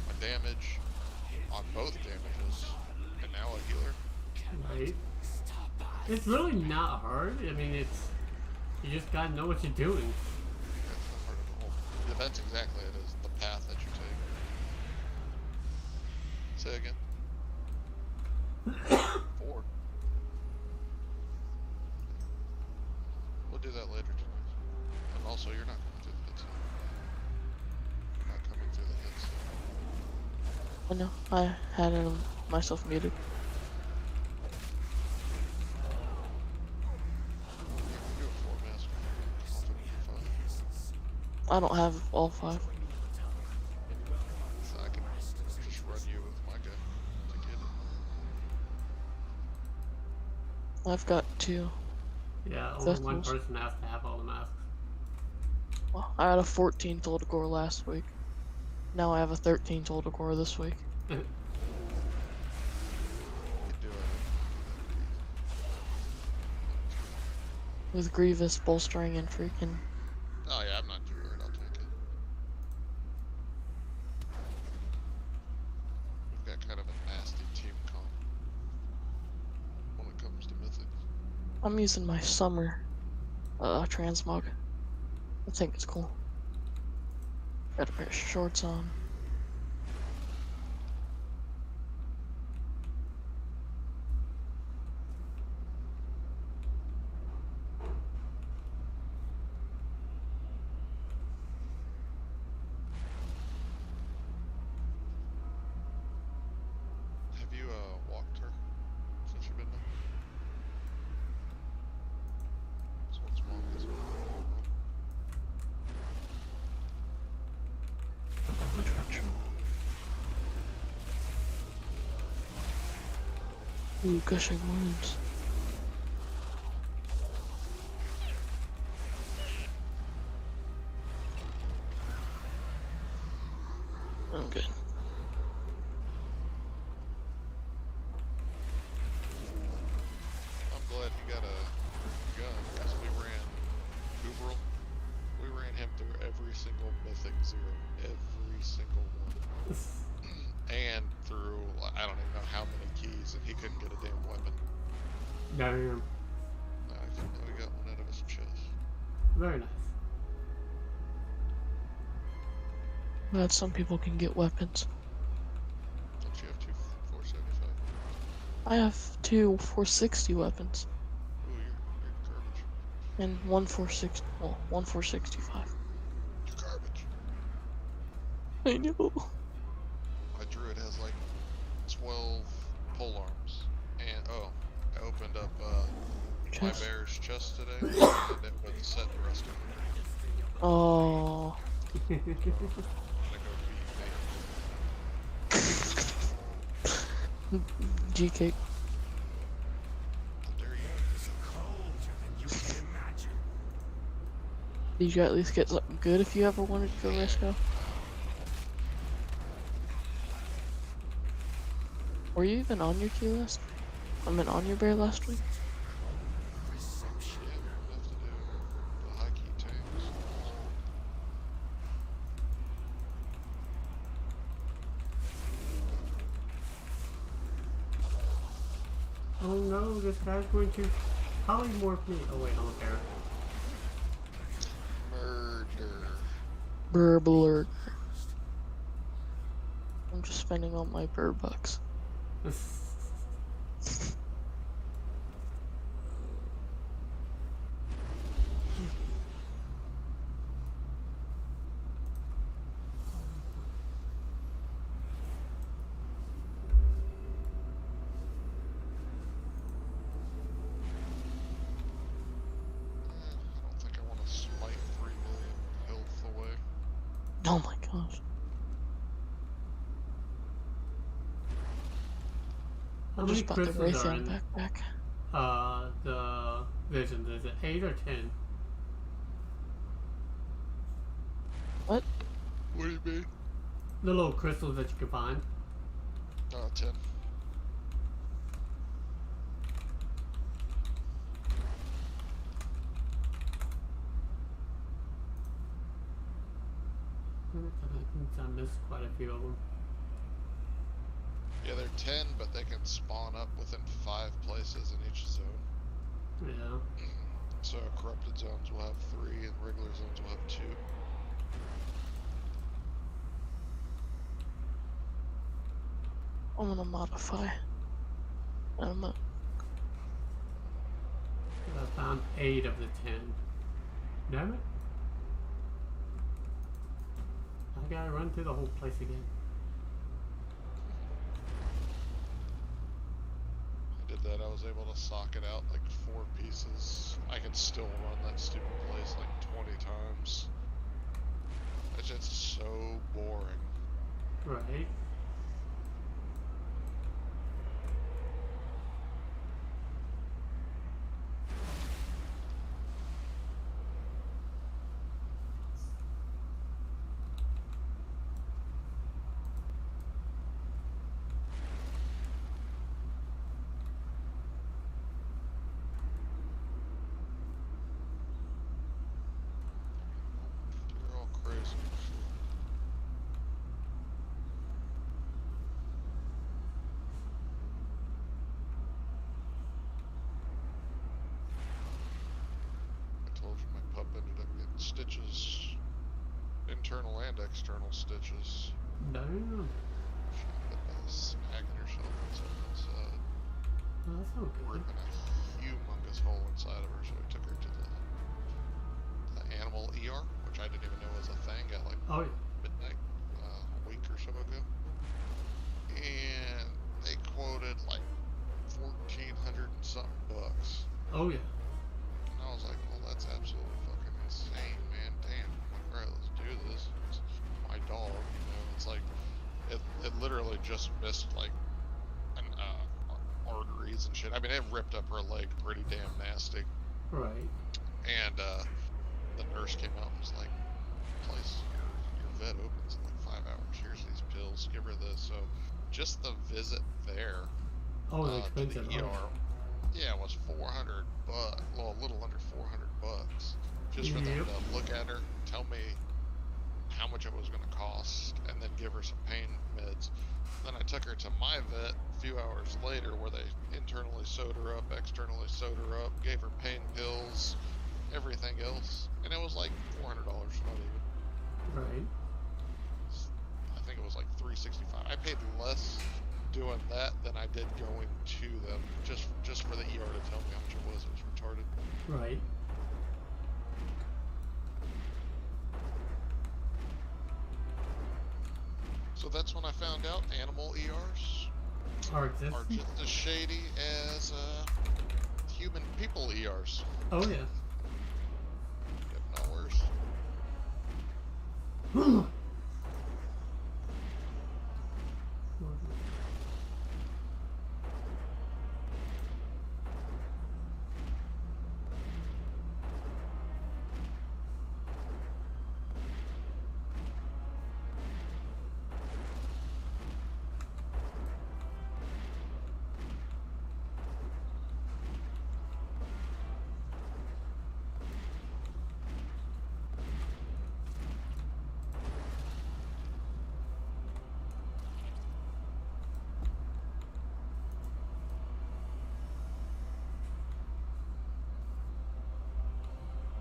my damage, on both damages, and now a healer. Right. It's really not hard. I mean, you just gotta know what you're doing. That's exactly it, is the path that you take. Say again. 4. We'll do that later tonight. And also, you're not coming through the hits. You're not coming through the hits. I know. I had myself muted. I don't have all 5. So I can just run you with my guy to get it. I've got 2. Yeah, only Festivals. one person has to have all the masks. Well, I had a 14 total gore last week. Now I have a 13 total gore this week. With Grievous bolstering and freaking. Oh yeah, I'm not too worried. I'll take it. We've got kind of a nasty team comp. I'm using my summer transmog. I think it's cool. Got a pair of shorts on. Have you walked her since you've been there? So what's wrong with this one? Ooh, gushing wounds. I'm good. I'm glad you got a gun, because we ran Uberal. We ran him through every single mythic 0. Every single one. And through, I don't even know how many keys, and he couldn't get a damn weapon. Damn. We got one out of his chest. Very nice. Glad some people can get weapons. Don't you have 2 475? I have 2 460 weapons. Ooh, you're garbage. And one 460, well, one 465. You're garbage. I know. My druid has like 12 pole arms. And, oh, I opened up my bear's chest today, and it wouldn't set the rest of it. Oh. I'm gonna go beat GK. How dare you? Did you at least get something good if you ever wanted to go Risco? Were you even on your key list? I mean, on your bear last week? Oh no, this guy's going to polymorph me. Oh wait, I don't care. Burbler. I'm just spending all my bird bucks. Oh my gosh. How I many just bought the crystals are in backpack. the visions? Is it 8 or 10? What? What do you mean? The little crystals that you can find. 10. I missed quite a few of them. Yeah, they're 10, but they can spawn up within 5 places in each zone. Yeah. So corrupted zones will have 3, and regular zones will have 2. I'm gonna modify. I'm gonna... I found 8 of the 10. Damn it. I gotta run through the whole place again. I did that, I was able to sock it out like 4 pieces. I can still run that stupid place like 20 times. It's just so boring. Right. You're all crazy. stitches, internal and external stitches. Damn. Snagging herself inside. Oh, that's not good. Ripping a humongous hole inside of her, so we took her to the animal ER, which I didn't even know was a thing at like midnight a week or so ago. And they quoted like $1,400 and something bucks. Oh yeah. And I was like, well, that's absolutely fucking insane, man. Damn. I'm like, alright, let's do this. It's my dog, you know. It's like it literally just missed like an arteries and shit. I mean, it ripped up her leg pretty damn nasty. Right. And the nurse came out and was like, place your vet opens in like 5 hours. Here's these pills. Give her this. So just the visit there. Oh, to expensive. the ER, yeah, it was $400. Well, a little under $400 just for them to look at her, tell me how much it was going to cost, and then give her some pain meds. Then I took her to my vet a few hours later, where they internally sewed her up, externally sewed her up, gave her pain pills, everything else, and it was like $400, not even. Right. I think it was like $365. I paid less doing that than I did going to them, just for the ER to tell me how much it was. It was retarded. Right. So that's when I found out animal ERs are just as shady as human people ERs. Oh yeah. If not worse.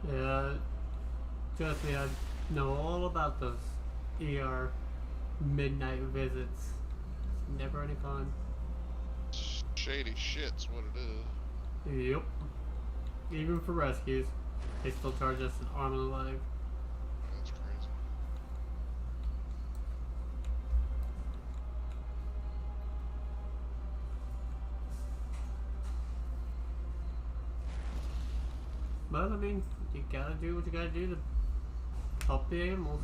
Yeah, trust me, I know all about those ER midnight visits. It's never any fun. Shady shit's what it is. Yep. Even for rescues, they still charge us an arm and a leg. That's crazy. But I mean, you gotta do what you gotta do to help the animals.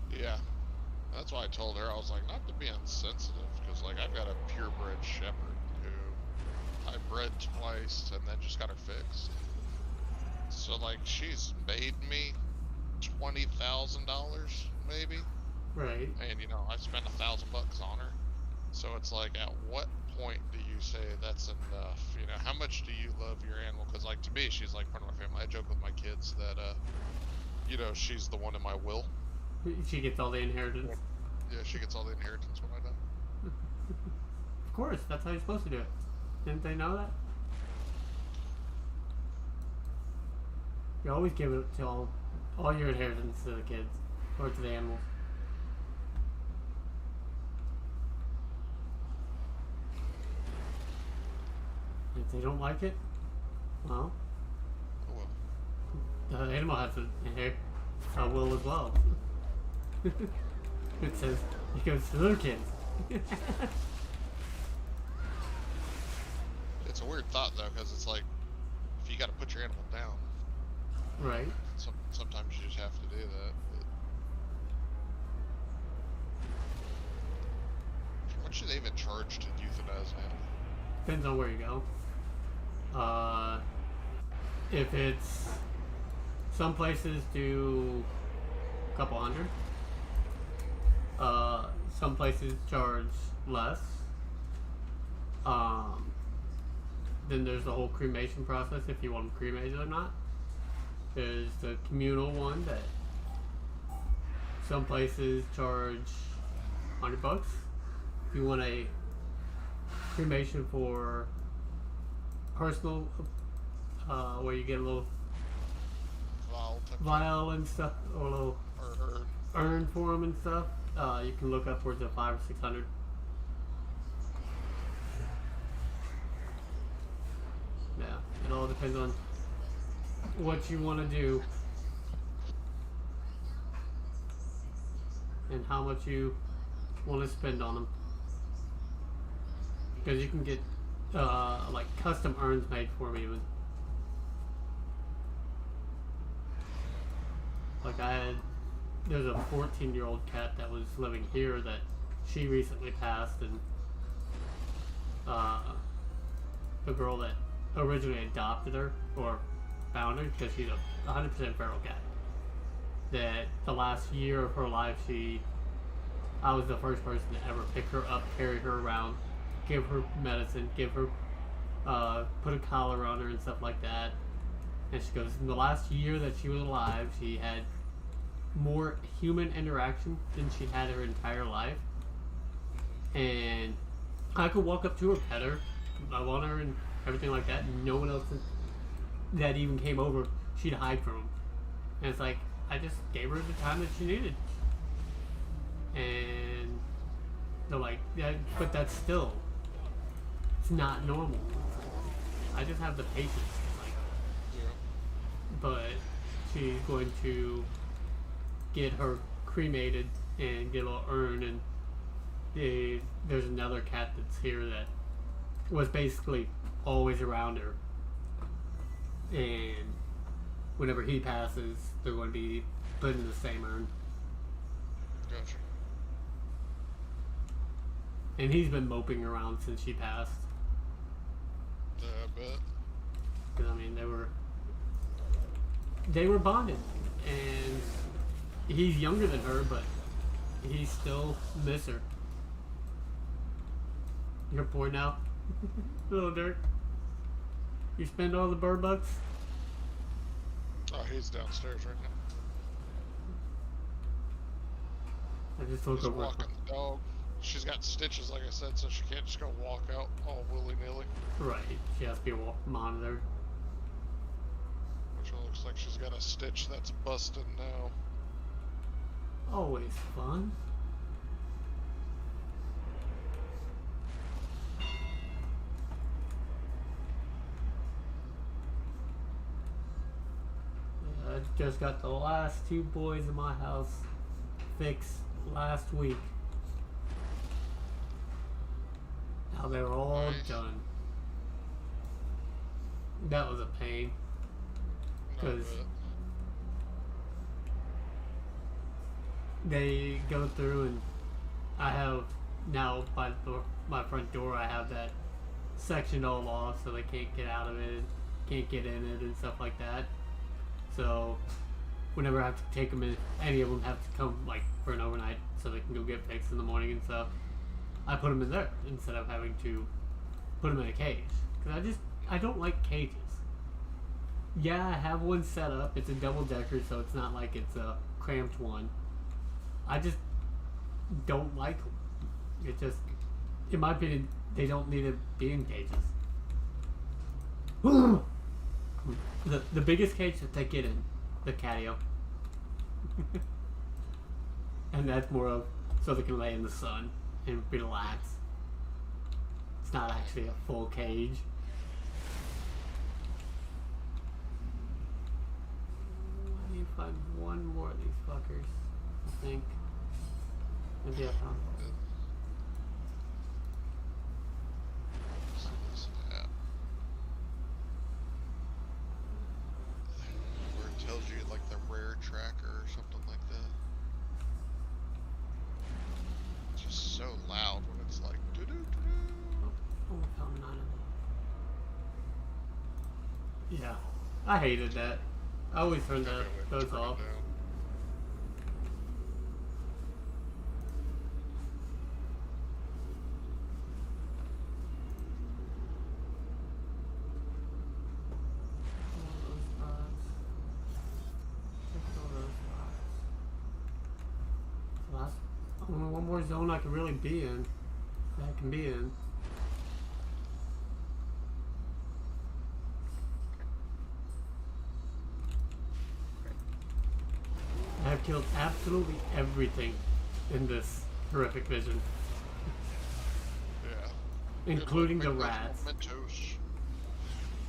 Yeah. That's why I told her, I was like, not to be insensitive, because like I've got a purebred shepherd who I bred twice and then just got her fixed. So like she's made me $20,000 maybe. Right. And you know, I spent $1,000 on her. So it's like, at what point do you say that's enough? You know, how much do you love your animal? Because like to me, she's like part of my family. I joke with my kids that you know, she's the one in my will. She gets all the inheritance. Yeah, she gets all the inheritance when I die. Of course, that's how you're supposed to do it. Didn't they know that? You always give it to all your inheritance to the kids or to the animals. If they don't like it, well, the animal has to inherit a will as well. It says it goes to their kids. It's a weird thought though, because it's like, if you got to put your animal down, right? Sometimes you just have to do that. But what should they even charge to euthanize an animal? Depends on where you go. If it's, some places do a couple hundred. Some places charge less. Then there's the whole cremation process, if you want them cremated or not. There's the communal one that some places charge $100. If you want a cremation for personal, where you get a little vial and stuff, or a little urn for them and stuff, you can look upwards of 500 or 600. Yeah, it all depends on what you want to do and how much you want to spend on them. Because you can get like custom urns made for them even. Like there's a 14-year-old cat that was living here that she recently passed, and the girl that originally adopted her or found her, because she's a 100% feral cat, that the last year of her life I was the first person to ever pick her up, carry her around, give her medicine, give her put a collar on her and stuff like that. And she goes, in the last year that she was alive, she had more human interaction than she had her entire life. And I could walk up to her, pet her, I want her and everything like that, and no one else that even came over, she'd hide from them. And it's like, I just gave her the time that she needed. And they're like, yeah, but that's still, it's not normal. I just have the patience. But she's going to get her cremated and get a little urn, and there's another cat that's here that was basically always around her, and whenever he passes, they're going to be put in the same urn. Gotcha. And he's been moping around since she passed. Yeah, I bet. Because I mean, they were bonded, and he's younger than her, but he still miss her. You're poor now, little Dirk. You spend all the bird bucks. Oh, he's downstairs right now. I just look He's over. walking the dog. She's got stitches, like I said, so she can't just go walk out all willy-nilly. Right, she has to be monitored. Which one looks like she's got a stitch that's busted now. Always fun. I just got the last 2 boys in my house fixed last week. Now they're all done. That was a pain. Because they go through, and I have now by my front door, I have that sectioned all off so they can't get out of it, can't get in it and stuff like that. So whenever I have to take them in, any of them have to come like for an overnight so they can go get fixed in the morning and stuff, I put them in there instead of having to put them in a cage. Because I don't like cages. Yeah, I have one set up. It's a double-decker, so it's not like it's a cramped one. I just don't like them. It just, in my opinion, they don't need to be in cages. The biggest cage that they get in, the catio. And that's more of so they can lay in the sun and relax. It's not actually a full cage. I need to find one more of these fuckers, I think. Maybe I found one. Where it tells you like the rare tracker or something like that. It's just so loud when it's like doo-doo-doo-doo. Oh, I found 9 of them. Yeah, I hated that. I always turn those off. Only one more zone I can really be in. That I can be in. killed absolutely everything in this horrific vision. Yeah. Including the Good luck, rats. Mementos.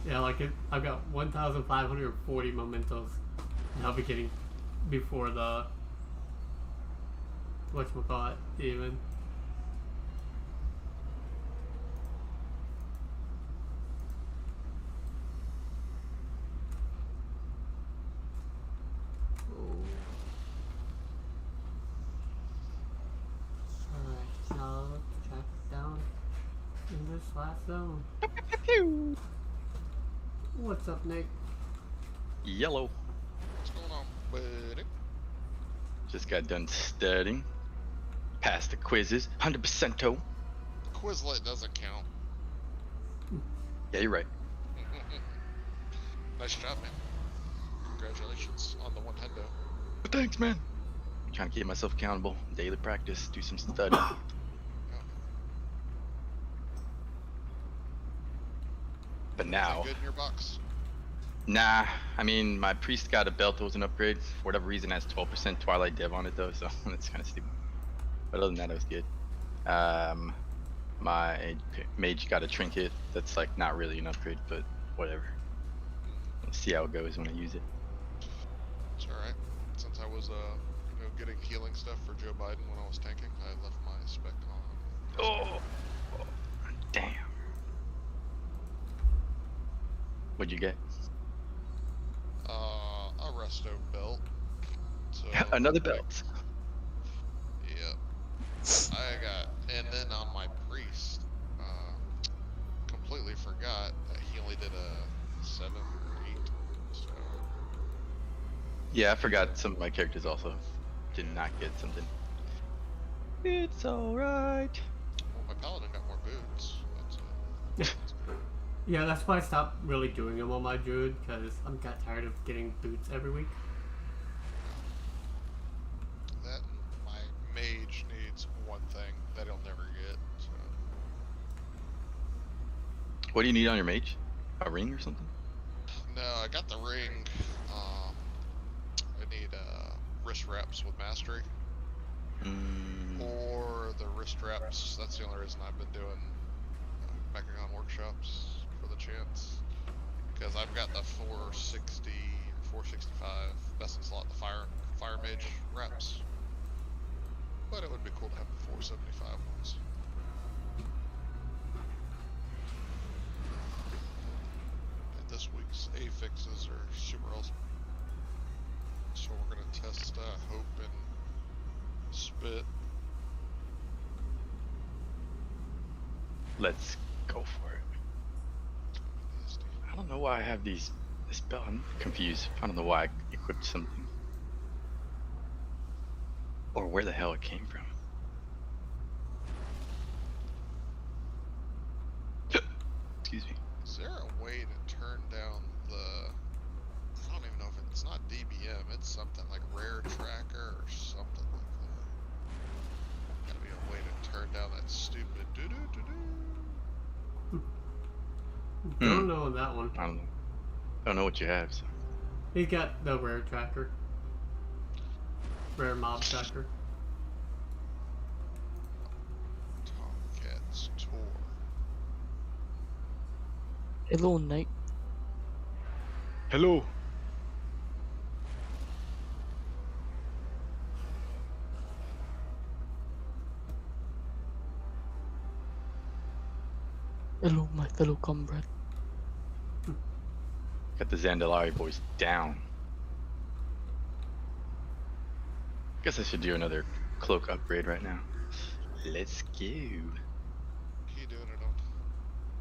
Yeah, like I've got 1,540 mementos. And I'll be getting before the whatchamacallit even. Alright, now let's track down in this last zone. What's up, Nate? Yellow. What's going on, buddy? Just got done studying. Passed the quizzes. 100%. Quizlet doesn't count. Yeah, you're right. Nice job, man. Congratulations on the 100. Thanks, man. I'm trying to keep myself accountable. Daily practice. Do some studying. But now, Good in your box. nah. I mean, my priest got a belt that was an upgrade. For whatever reason, it has 12% Twilight Dev on it though, so that's kind of stupid. But other than that, it was good. My mage got a trinket that's like not really an upgrade, but whatever. We'll see how it goes when I use it. It's alright. Since I was, getting healing stuff for Joe Biden when I was tanking, I left my spec on. Oh, damn. What'd you get? A resto belt. So Another belt. Yep. I got, and then on my priest, completely forgot that he only did a 7 or 8. So. Yeah, I forgot some of my characters also did not get something. It's alright. Well, my paladin got more boots. That's Yeah, that's why I stopped really doing them on my druid, because I'm got tired of getting boots every week. That my mage needs one thing that he'll never get. So. What do you need on your mage? A ring or something? No, I got the ring. I need wrist wraps with mastery, or the wrist wraps. That's the only reason I've been doing Mechagon workshops for the chance, because I've got the 460 or 465 best in slot, the fire mage reps, but it would be cool to have the 475 ones. And this week's affixes are super awesome, so we're gonna test hope and spit. Let's go for it. I don't know why I have this belt. I'm confused. I don't know why I equipped something. Or where the hell it came from. Excuse me. Is there a way to turn down the... I don't even know if it's not DBM, it's something like Rare Tracker or something like that. Gotta be a way to turn down that stupid doo-doo-doo-doo. Don't know on that one. I don't know. Don't know what you have, so. He's got the rare tracker. Rare mob tracker. Tomcat's Tour. Hello, Knight. Hello. Hello, my fellow comrade. Got the Zandalari boys down. Guess I should do another cloak upgrade right now. Let's go. What are you doing it on?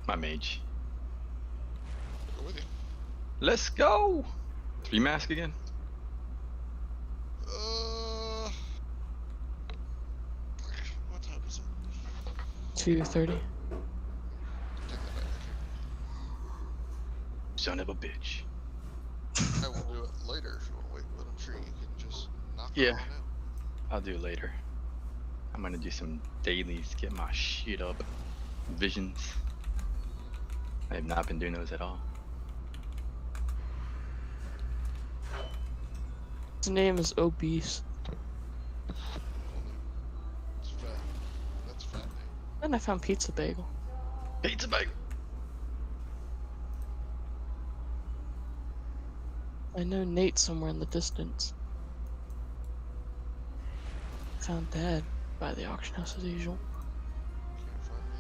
My mage. Go with you. Let's go! 3 mask again? What time is it? 2:30. Son of a bitch. I will do it later if you want to wait, but I'm sure you can just knock Yeah. it on out. I'll do it later. I'm gonna do some dailies, get my shit up. Visions. I have not been doing those at all. His name is Obese. It's fat. That's fat name. Then I found Pizza Bagel. Pizza bagel. I know Nate somewhere in the distance. Found Dad by the auction house as usual. Can't find me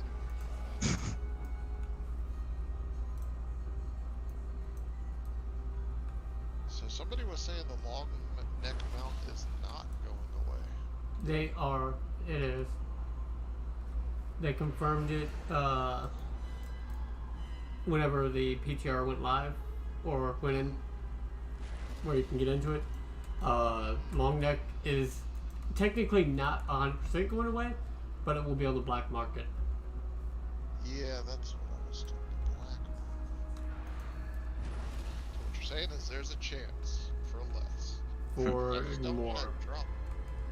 anywhere. So somebody was saying the long neck mount is not going away. They are. It is. They confirmed it whenever the PTR went live, or went in, where you can get into it. Long neck is technically not 100% going away, but it will be on the black market. Yeah, that's what I was told. The black. So what you're saying is there's a chance for less. For I just don't more. want to drop.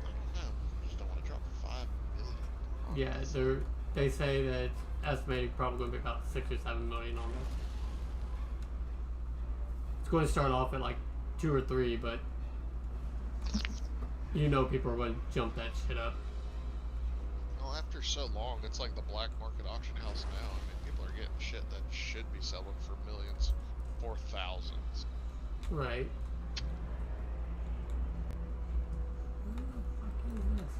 I don't know. I just don't want to drop 5 million. Yeah, they say that it's estimated probably going to be about 6 or 7 million on this. It's going to start off at like 2 or 3, but you know people are going to jump that shit up. Well, after so long, it's like the black market auction house now. I mean, people are getting shit that should be selling for millions for thousands. Right. What the fuck is this?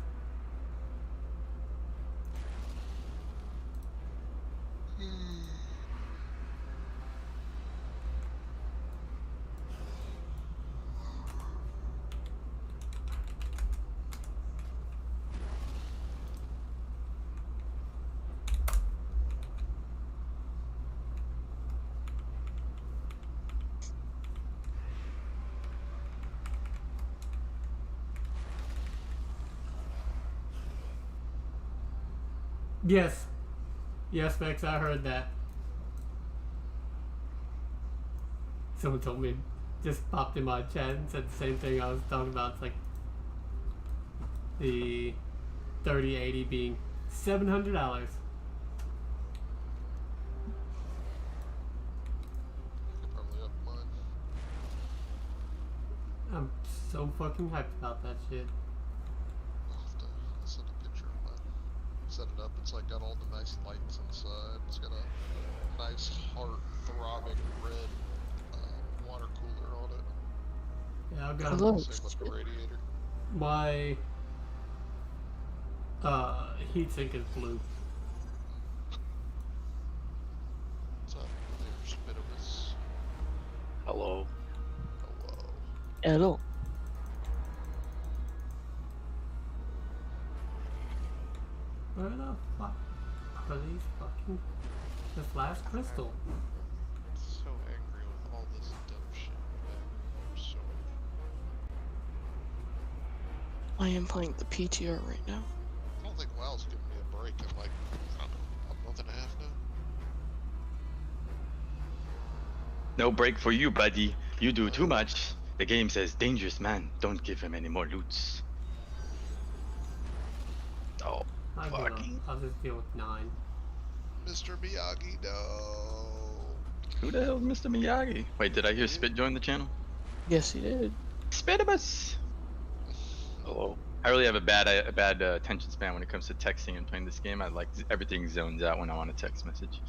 Yes. Yes, Max, I heard that. Someone told me, just popped in my chat and said the same thing I was talking about. It's like the 3080 being $700. Probably up mine. I'm so fucking hyped about that shit. I'll have to send a picture of mine. Set it up. It's like got all the nice lights inside. It's got a nice heart throbbing red water cooler on it. Yeah, I've got Same with the radiator. my heatsink is blue. What's up there, Spitibus? Hello. Hello. Hello. Where the fuck are these fucking... This last crystal? So angry with all this dumb shit. I'm so angry. I am playing the PTR right now. I don't think WoW's giving me a break in like, I don't know, a month and a half now. No break for you, buddy. You do too much. The game says, dangerous man, don't give him any more loots. Oh, fucking. I'll just deal with 9. Mr. Miyagi, no. Who the hell is Mr. Miyagi? Wait, did I hear Spit join the channel? Yes, he did. Spitibus! Hello. I really have a bad attention span when it comes to texting and playing this game. I like everything zones out when I want a text message.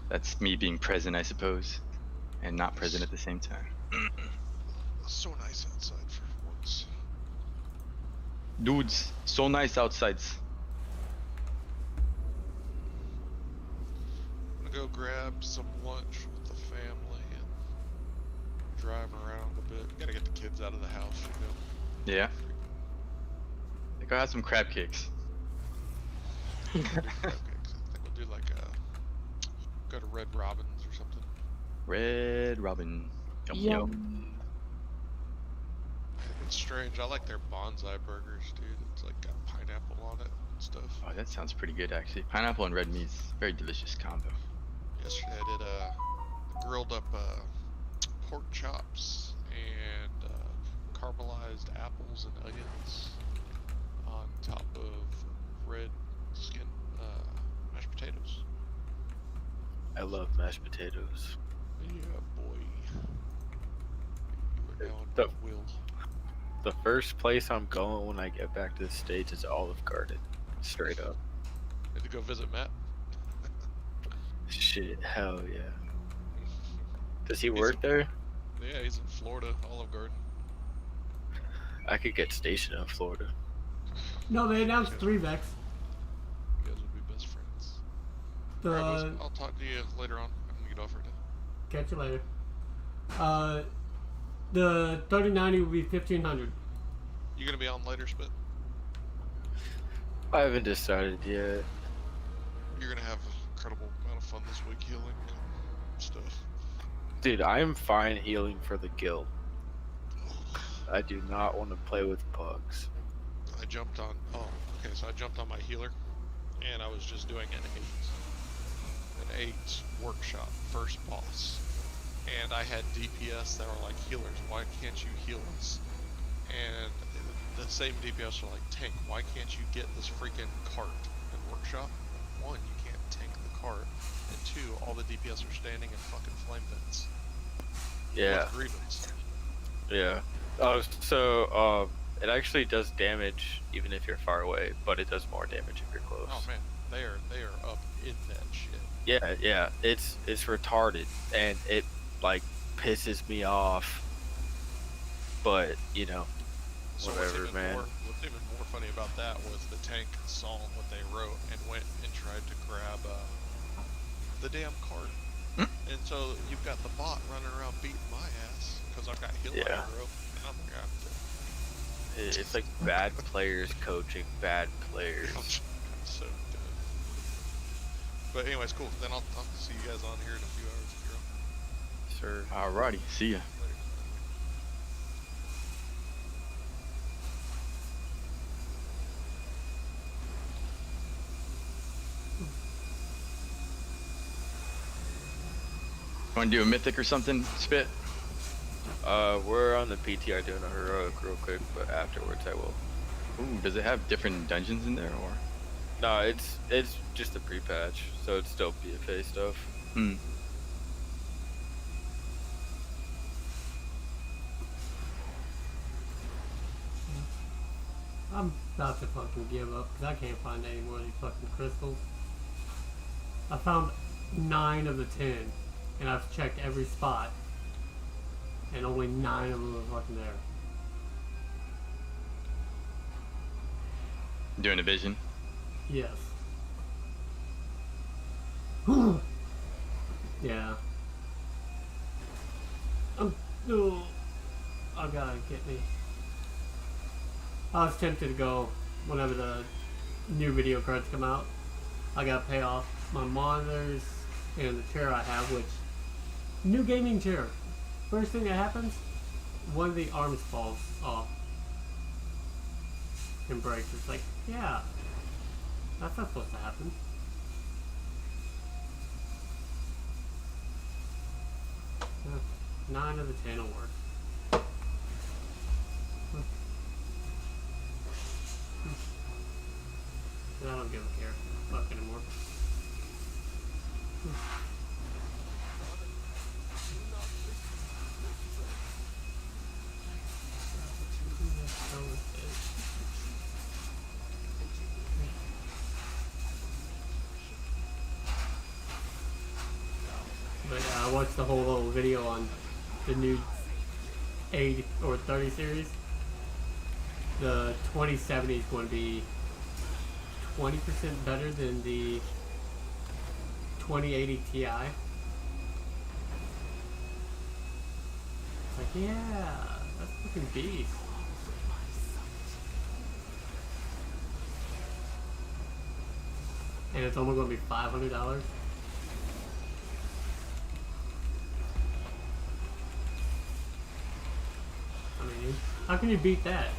That's me being present, I suppose, and not present at the same time. It's so nice outside for once. Dudes, so nice outside. I'm gonna go grab some lunch with the family and drive around a bit. Gotta get the kids out of the house, you know. Yeah. I think I'll have some crab cakes. Okay, 'cause I think we'll do like go to Red Robin's or something. Red Robin. Yum, yum. It's strange. I like their bonsai burgers, dude. It's like got pineapple on it and stuff. Oh, that sounds pretty good actually. Pineapple and red meat's very delicious combo. Yesterday I did grilled up pork chops and caramelized apples and onions on top of red skin mashed potatoes. I love mashed potatoes. Yeah, boy. You were down The, Will. the first place I'm going when I get back to the States is Olive Garden. Straight up. Need to go visit Matt. Shit, hell yeah. Does he He's work there? Yeah, he's in Florida, Olive Garden. I could get stationed in Florida. No, they announced 3 Vex. You guys would be best friends. The Alright, I'll talk to you later on. I'm gonna get off right now. catch you later. The 3090 will be 1500. You gonna be on later, Spit? I haven't decided yet. You're gonna have an incredible amount of fun this week healing stuff. Dude, I am fine healing for the guild. I do not want to play with bugs. I jumped on. Oh, okay. So I jumped on my healer, and I was just doing an 8 workshop first boss, and I had DPS that were like, healers, why can't you heal us? And the same DPS were like, tank, why can't you get this freaking cart in workshop? 1, you can't tank the cart, and 2, all the DPS are standing in fucking flame vents. Yeah. What's grievance? Yeah. Oh, so it actually does damage even if you're far away, but it does more damage if you're close. Oh man, they are up in that shit. Yeah, it's retarded, and it like pisses me off. But you know, So whatever, man. What's even more funny about that was the tank saw what they wrote and went and tried to grab the damn cart. And so you've got the bot running around beating my ass because I've got heal aggro, and I'm like, It's like bad players coaching bad players. so good. But anyways, cool. Then I'll see you guys on here in a few hours. Sir. Alrighty, see ya. Want to do a mythic or something, Spit? We're on the PTR doing a heroic real quick, but afterwards I will. Ooh, does it have different dungeons in there, or? No, it's just a pre-patch, so it's still BFA stuff. Hmm. I'm about to fucking give up because I can't find any more of these fucking crystals. I found 9 of the 10, and I've checked every spot, and only 9 of them are fucking there. Doing a vision? Yes. Yeah. I gotta get me. I was tempted to go whenever the new video cards come out. I gotta pay off my monitors and the chair I have, which new gaming chair. First thing that happens, one of the arms falls off and breaks. It's like, yeah, that's not supposed to happen. Yeah, 9 of the 10 will work. I don't give a care. Fuck anymore. But I watched the whole little video on the new 8 or 30 series. The 2070 is going to be 20% better than the 2080 Ti. Like, yeah, that's fucking beast. And it's only going to be $500. I mean, how can you beat that?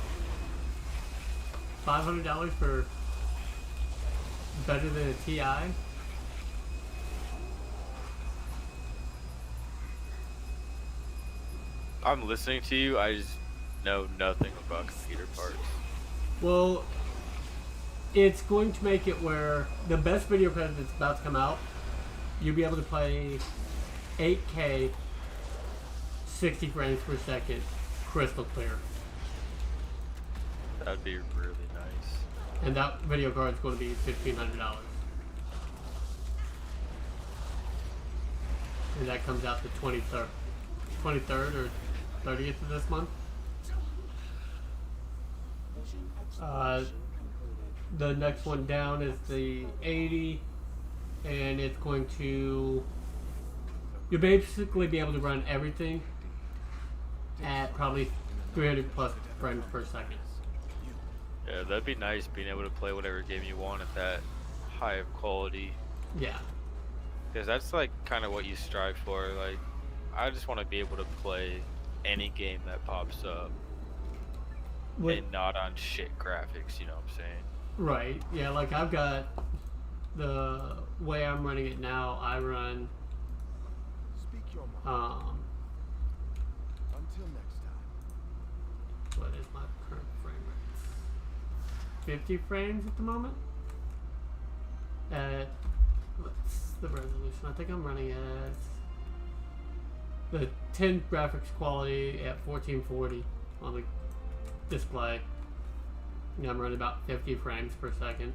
$500 for better than a TI? I'm listening to you, I just know nothing about computer parts. Well, it's going to make it where the best video card that's about to come out, you'll be able to play 8K, 60 frames per second, crystal clear. That'd be really nice. And that video card is going to be $1,500. And that comes out the 23rd or 30th of this month. The next one down is the 80, and it's going to, you'll basically be able to run everything at probably 300 plus frames per second. Yeah, that'd be nice being able to play whatever game you want at that high of quality. Yeah. Because that's like kind of what you strive for. Like, I just want to be able to play any game that pops up and not on shit graphics, you know what I'm saying? Right. Yeah, like I've got the way I'm running it now, I run Until next time. what is my current frame rate? 50 frames at the moment? At what's the resolution? I think I'm running at the 10 graphics quality at 1440 on the display. Yeah, I'm running about 50 frames per second.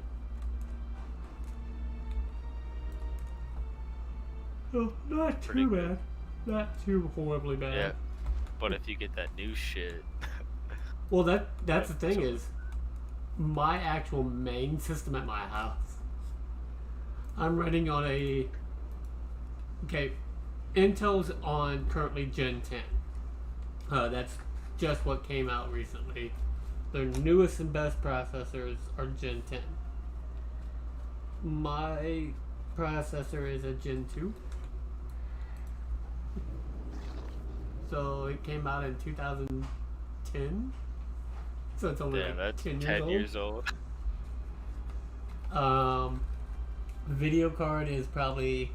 Oh, not too bad. Not too horribly bad. Yeah. But if you get that new shit. Well, that's the thing is, my actual main system at my house, I'm running on a, okay, Intel's on currently Gen 10. That's just what came out recently. Their newest and best processors are Gen 10. My processor is a Gen 2. So it came out in 2010. So it's only like that's 10 years old. Video card is probably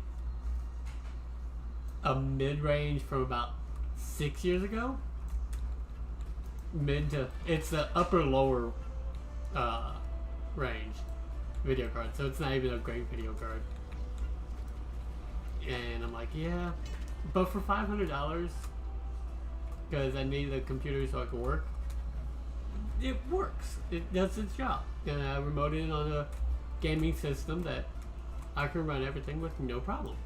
a mid-range from about 6 years ago. It's the upper lower range video card, so it's not even a great video card. And I'm like, yeah, but for $500, because I need a computer so I can work, it works. It does its job. And I remote it on a gaming system that I can run everything with no problem.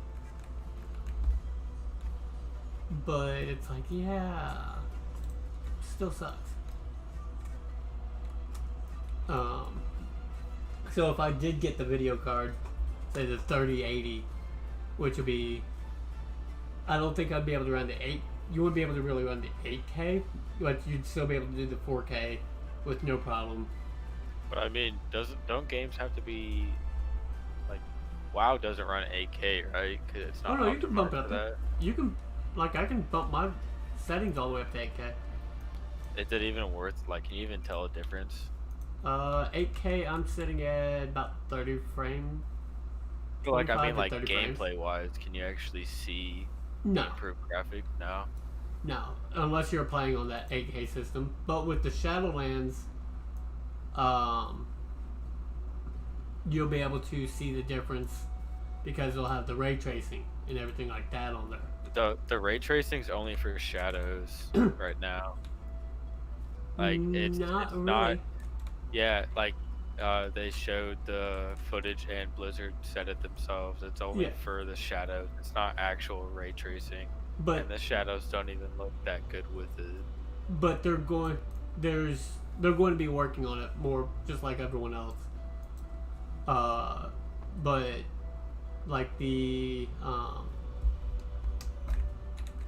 But it's like, yeah, still sucks. So if I did get the video card, say the 3080, which would be, I don't think I'd be able to run the 8. You wouldn't be able to really run the 8K, but you'd still be able to do the 4K with no problem. But I mean, don't games have to be like, WoW doesn't run 8K, right? Cause it's not. Oh no, you can bump it optimized up. for that. You can, like, I can bump my settings all the way up to 8K. Is it even worth? Like, can you even tell a difference? 8K, I'm sitting at about 30 frames. Like, I mean, 25 like to 30 frames. gameplay wise, can you actually see No. the improved graphic? No. No, unless you're playing on that 8K system. But with the Shadowlands, you'll be able to see the difference because they'll have the ray tracing and everything like that on there. The ray tracing's only for shadows right now. Like it's Not not. really. Yeah, like they showed the footage and Blizzard said it themselves. It's only Yeah. for the shadows. It's not actual ray tracing. But- and the shadows don't even look that good with it. But they're going to be working on it more, just like everyone else. But like the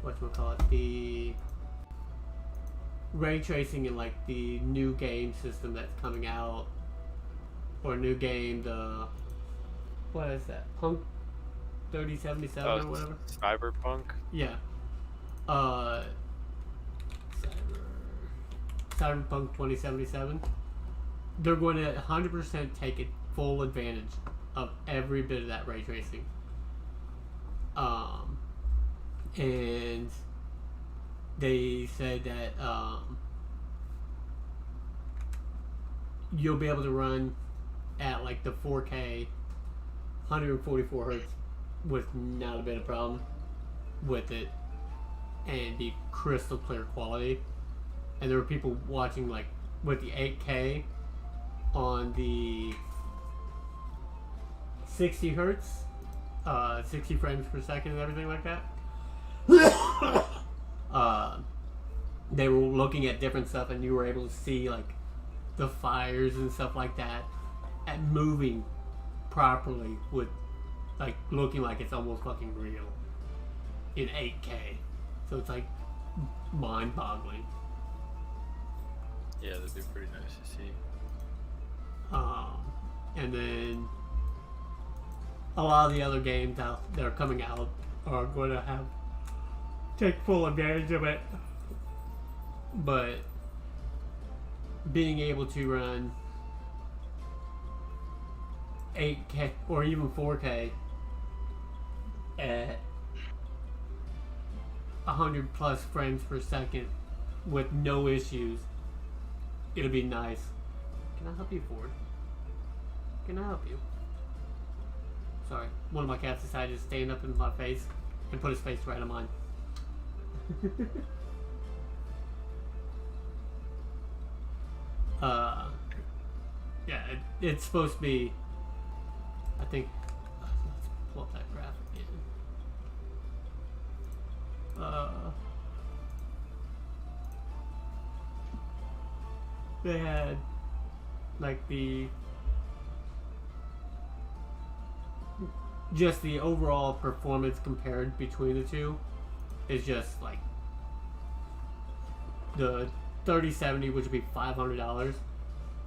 whatchamacallit, the ray tracing in like the new game system that's coming out, or new game, the what is that, Punk 3077 or whatever. Cyberpunk. Yeah. Cyberpunk 2077. They're going to 100% take it full advantage of every bit of that ray tracing. And they said that you'll be able to run at like the 4K 144 hertz with not a bit of problem with it and be crystal clear quality. and there were people watching like with the 8K on the 60 hertz, 60 frames per second and everything like that. They were looking at different stuff, and you were able to see like the fires and stuff like that, and moving properly with like looking like it's almost fucking real in 8K. So it's like mind-boggling. Yeah, that'd be pretty nice to see. And then a lot of the other games that are coming out are going to take full advantage of it. But being able to run 8K or even 4K at 100 plus frames per second with no issues, it'll be nice. Can I help you, Ford? Can I help you? Sorry, one of my cats decided to stand up in my face and put his face right on mine. Yeah, it's supposed to be, I think, let's pull up that graphic again. They had, like, just the overall performance compared between the two is just, like, the 3070, which would be $500,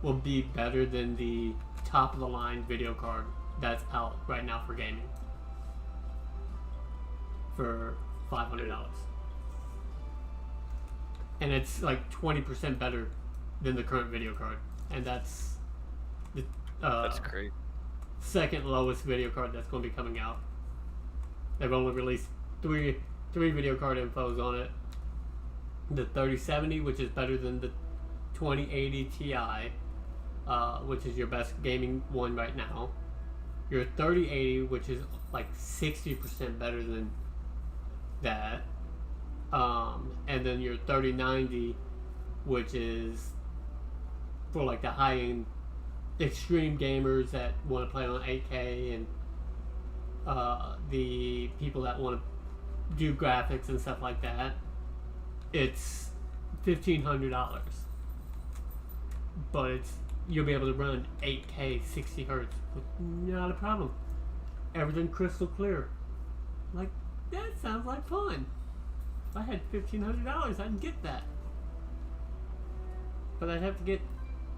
will be better than the top of the line video card that's out right now for gaming for $500, and it's like 20% better than the current video card, and that's the that's great. Second lowest video card that's going to be coming out. They've only released three video card infos on it. The 3070, which is better than the 2080 Ti, which is your best gaming one right now. Your 3080, which is like 60% better than that. And then your 3090, which is for like the high-end extreme gamers that want to play on 8K, and the people that want to do graphics and stuff like that. It's $1,500, but you'll be able to run 8K 60 hertz with not a problem. Everything crystal clear. Like, that sounds like fun. If I had $1,500, I'd get that. But I'd have to get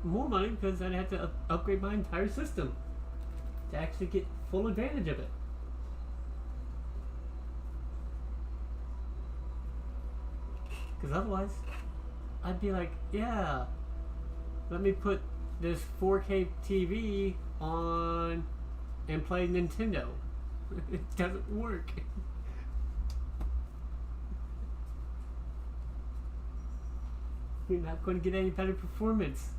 more money because I'd have to upgrade my entire system to actually get full advantage of it. Because otherwise, I'd be like, yeah, let me put this 4K TV on and play Nintendo. It doesn't work. You're not going to get any better performance.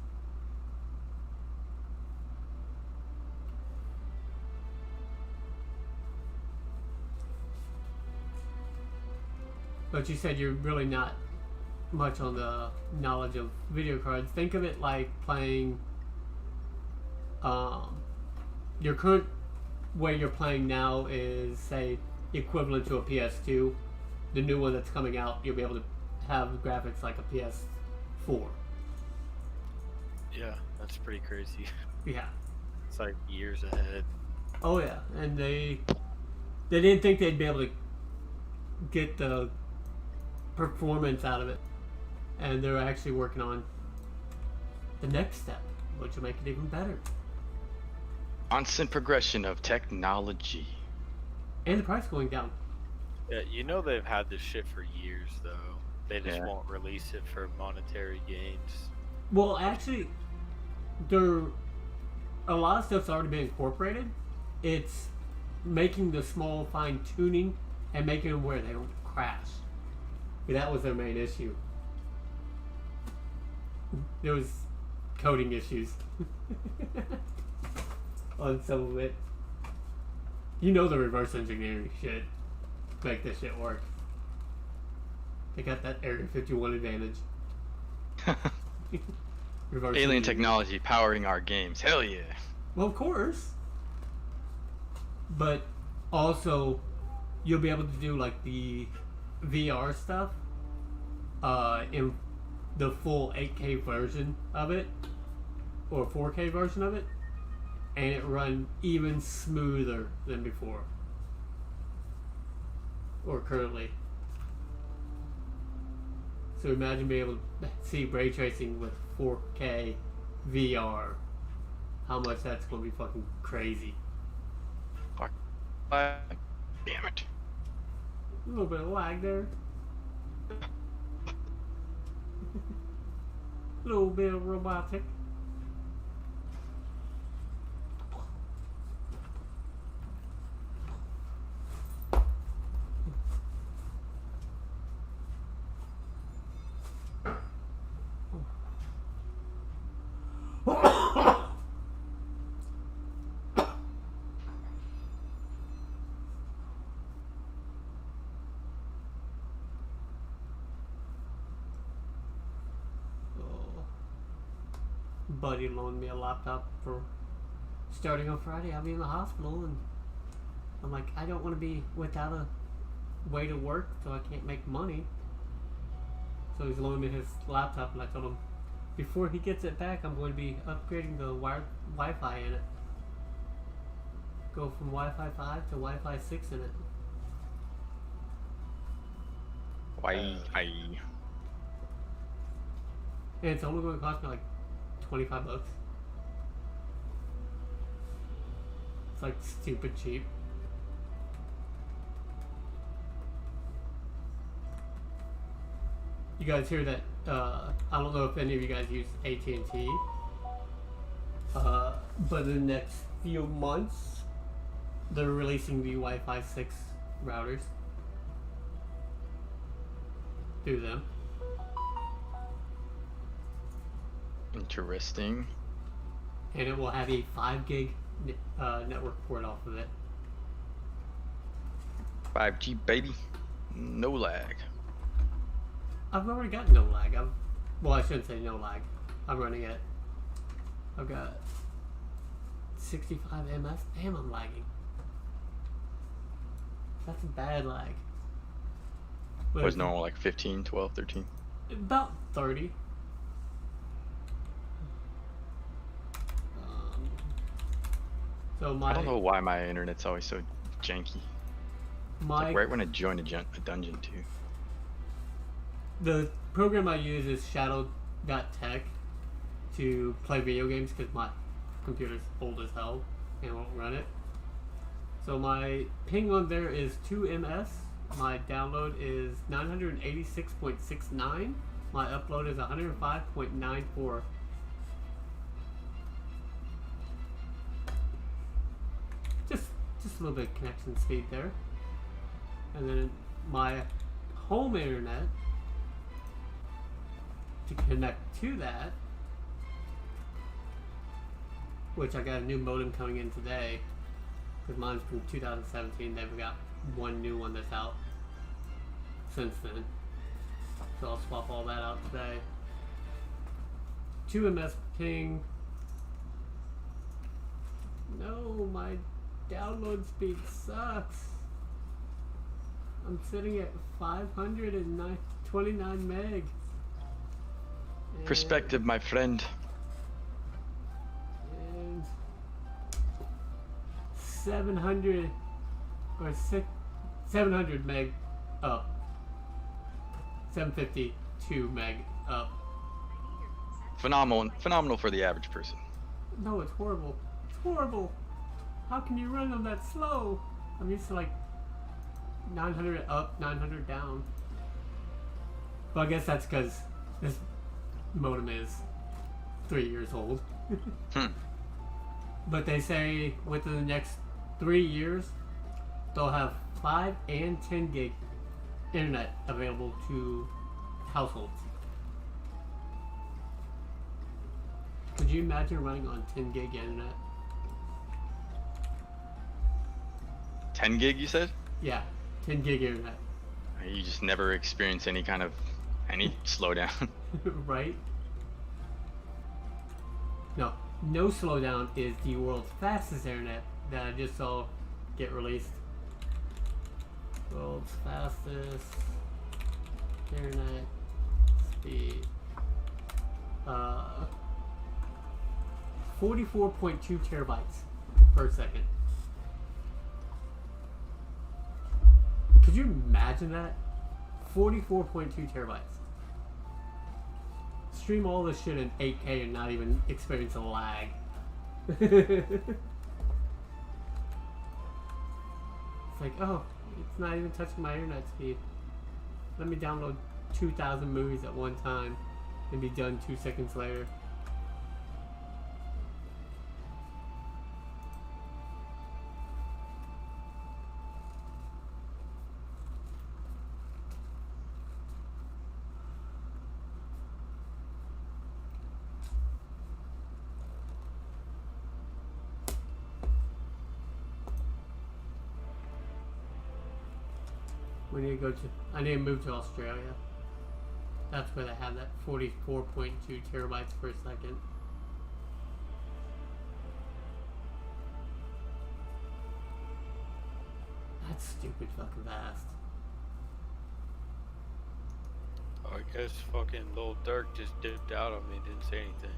But you said you're really not much on the knowledge of video cards. Think of it like playing your current way you're playing now is, say, equivalent to a PS2. The new one that's coming out, you'll be able to have graphics like a PS4. Yeah, that's pretty crazy. Yeah. It's like years ahead. Oh yeah, and they didn't think they'd be able to get the performance out of it, and they're actually working on the next step, which will make it even better. Constant progression of technology. And the price going down. Yeah, you know they've had this shit for years, though. They just Yeah. won't release it for monetary gains. Well, actually, a lot of stuff's already been incorporated. It's making the small fine tuning and making them where they don't crash. That was their main issue. There was coding issues on some of it. You know the reverse engineering shit make this shit work. They got that Area 51 advantage. Reverse Alien engineering. technology powering our games. Hell yeah. Well, of course. But also, you'll be able to do like the VR stuff in the full 8K version of it, or 4K version of it, and it run even smoother than before, or currently. So imagine being able to see ray tracing with 4K VR. How much that's going to be fucking crazy. Fuck. Damn it. A little bit of lag there. A little bit of robotic. Buddy loaned me a laptop for starting on Friday. I'll be in the hospital, and I'm like, I don't want to be without a way to work, so I can't make money. So he's loaning me his laptop, and I told him before he gets it back, I'm going to be upgrading the Wi-Fi in it. Go from Wi-Fi 5 to Wi-Fi 6 in it. Wi-Fi. And it's only going to cost me like $25. It's like stupid cheap. You guys hear that? I don't know if any of you guys use AT&T, but in the next few months, they're releasing the Wi-Fi 6 routers through them. Interesting. And it will have a 5 gig network port off of it. 5G baby. No lag. I've already got no lag. Well, I shouldn't say no lag. I'm running it. I've got 65 ms. Damn, I'm lagging. That's a bad lag. But Was normal like 15, 12, 13? About 30. So I don't know why my internet's always so janky. It's like right when I join a dungeon too. The program I use is shadow.tech to play video games because my computer's old as hell and won't run it. So my ping on there is 2 ms. My download is 986.69. My upload is 105.94. Just a little bit of connection speed there. And then my home internet, to connect to that, which I got a new modem coming in today, because mine's from 2017. They've got one new one that's out since then. So I'll swap all that out today. 2 ms ping. No, my download speed sucks. I'm sitting at 529 meg. Perspective, my friend. And 700 meg up. 752 meg up. Phenomenal for the average person. No, it's horrible. It's horrible. How can you run them that slow? I'm used to like 900 up, 900 down. But I guess that's because this modem is 3 years old. But they say within the next 3 years, they'll have 5 and 10 gig internet available to households. Could you imagine running on 10 gig internet? 10 gig, you said? Yeah, 10 gig internet. You just never experience any kind of I need slowdown. Right? No, no slowdown is the world's fastest internet that I just saw get released. World's fastest internet speed. 44.2 terabytes per second. Could you imagine that? 44.2 terabytes. Stream all this shit in 8K and not even experience a lag. It's like, oh, it's not even touching my internet speed. Let me download 2,000 movies at one time and be done 2 seconds later. We need to go to. I need to move to Australia. That's where they have that 44.2 terabytes per second. That's stupid fucking fast. Oh, I guess fucking Lil Durk just dipped out on me, didn't say anything.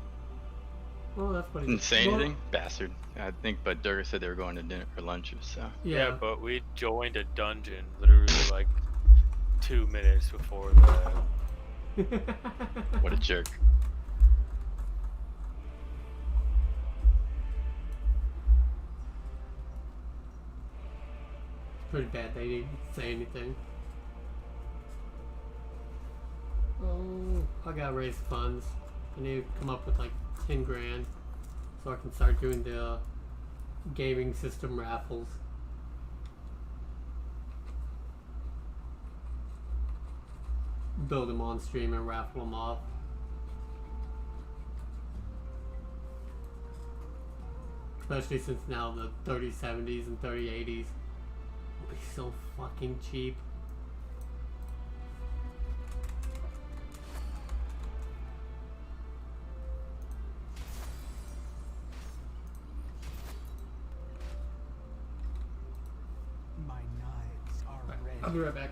Well, that's what he Didn't say anything? Bastard. I think, but Durga said they were going to dinner for lunch, so. Yeah, but we joined a dungeon literally like 2 minutes before that. What a jerk. Pretty bad they didn't say anything. Oh, I gotta raise funds. I need to come up with like 10 grand so I can start doing the gaming system raffles. Build them on stream and raffle them off. Especially since now the 3070s and 3080s will be so fucking cheap. My knives are ready. I'll be right back.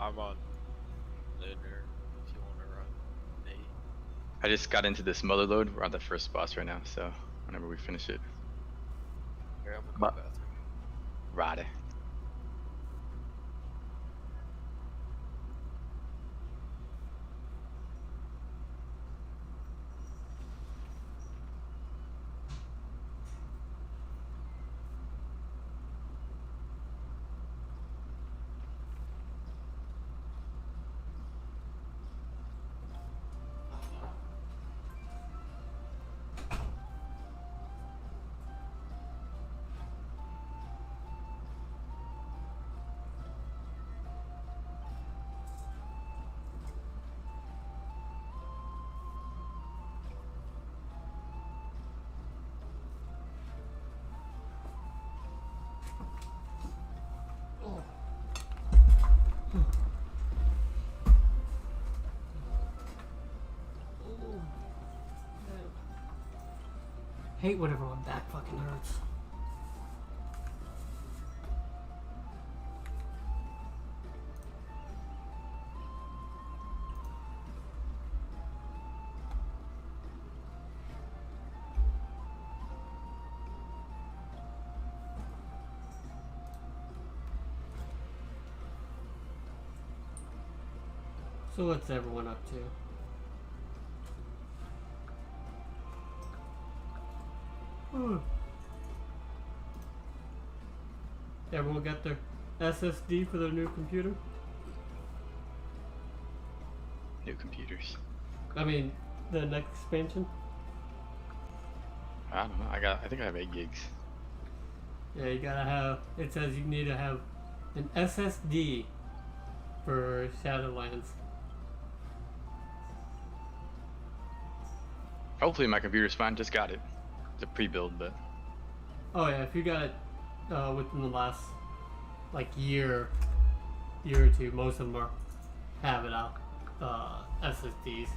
I'm on linear if you want to run Nate. I just got into this mother load. We're on the first boss right now, so whenever we finish it. Here, I'm gonna go Ma- to the bathroom. Rade. Hate whenever my back fucking hurts. So what's everyone up to? Everyone got their SSD for their new computer? New computers. I mean, the next expansion? I don't know. I think I have 8 gigs. Yeah, you gotta have, it says you need to have an SSD for Shadowlands. Hopefully my computer's fine. Just got it. It's a pre-build, but Oh yeah, if you got it within the last like year or two, most of them have it out SSDs.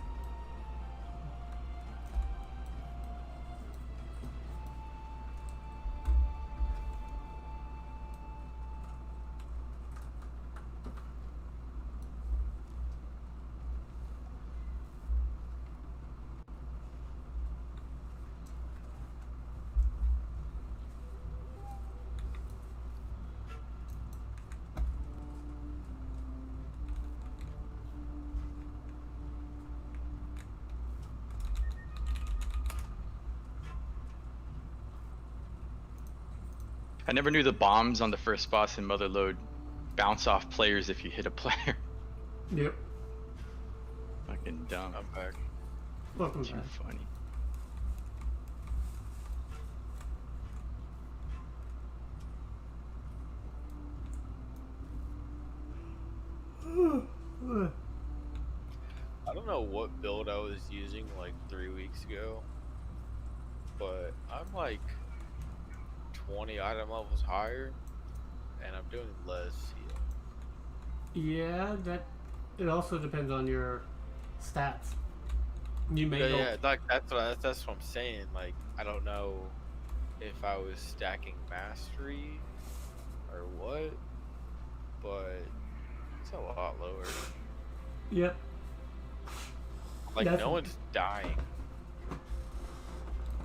I never knew the bombs on the first boss in Motherlode bounce off players if you hit a player. Yep. Fucking dumb. I'm back. Welcome Too back. funny. I don't know what build I was using like 3 weeks ago, but I'm like 20 item levels higher, and I'm doing less heal. Yeah, that it also depends on your stats. You may go Yeah, like that's what I'm saying. Like I don't know if I was stacking mastery or what, but it's a lot lower. Yep. Like That's- no one's dying.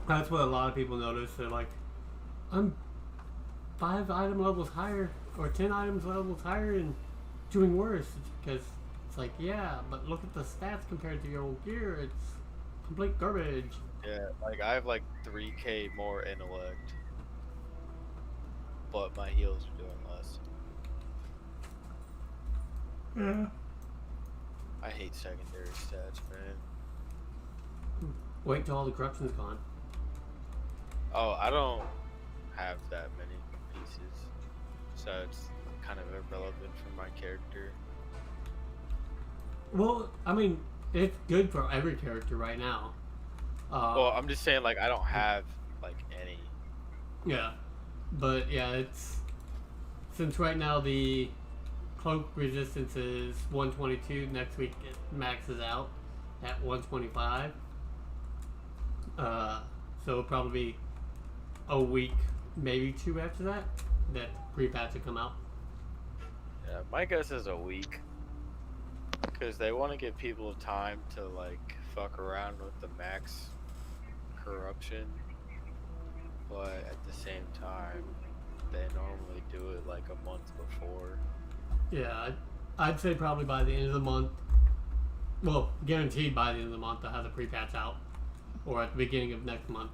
That's what a lot of people notice. They're like, I'm 5 item levels higher or 10 items levels higher and doing worse. It's because it's like, yeah, but look at the stats compared to your old gear. It's complete garbage. Yeah, like I have like 3k more intellect, but my heals are doing less. Yeah. I hate secondary stats, man. Wait till all the corruption's gone. Oh, I don't have that many pieces, so it's kind of irrelevant for my character. Well, I mean, it's good for every character right now. Well, I'm just saying, like, I don't have like any. Yeah, but yeah, it's since right now the cloak resistance is 122. Next week it maxes out at 125. So it'll probably be a week, maybe 2 after that pre-patch will come out. Yeah, my guess is a week, because they want to give people time to like fuck around with the max corruption, but at the same time, they normally do it like a month before. Yeah, I'd say probably by the end of the month. Well, guaranteed by the end of the month they'll have the pre-patch out, or at the beginning of next month.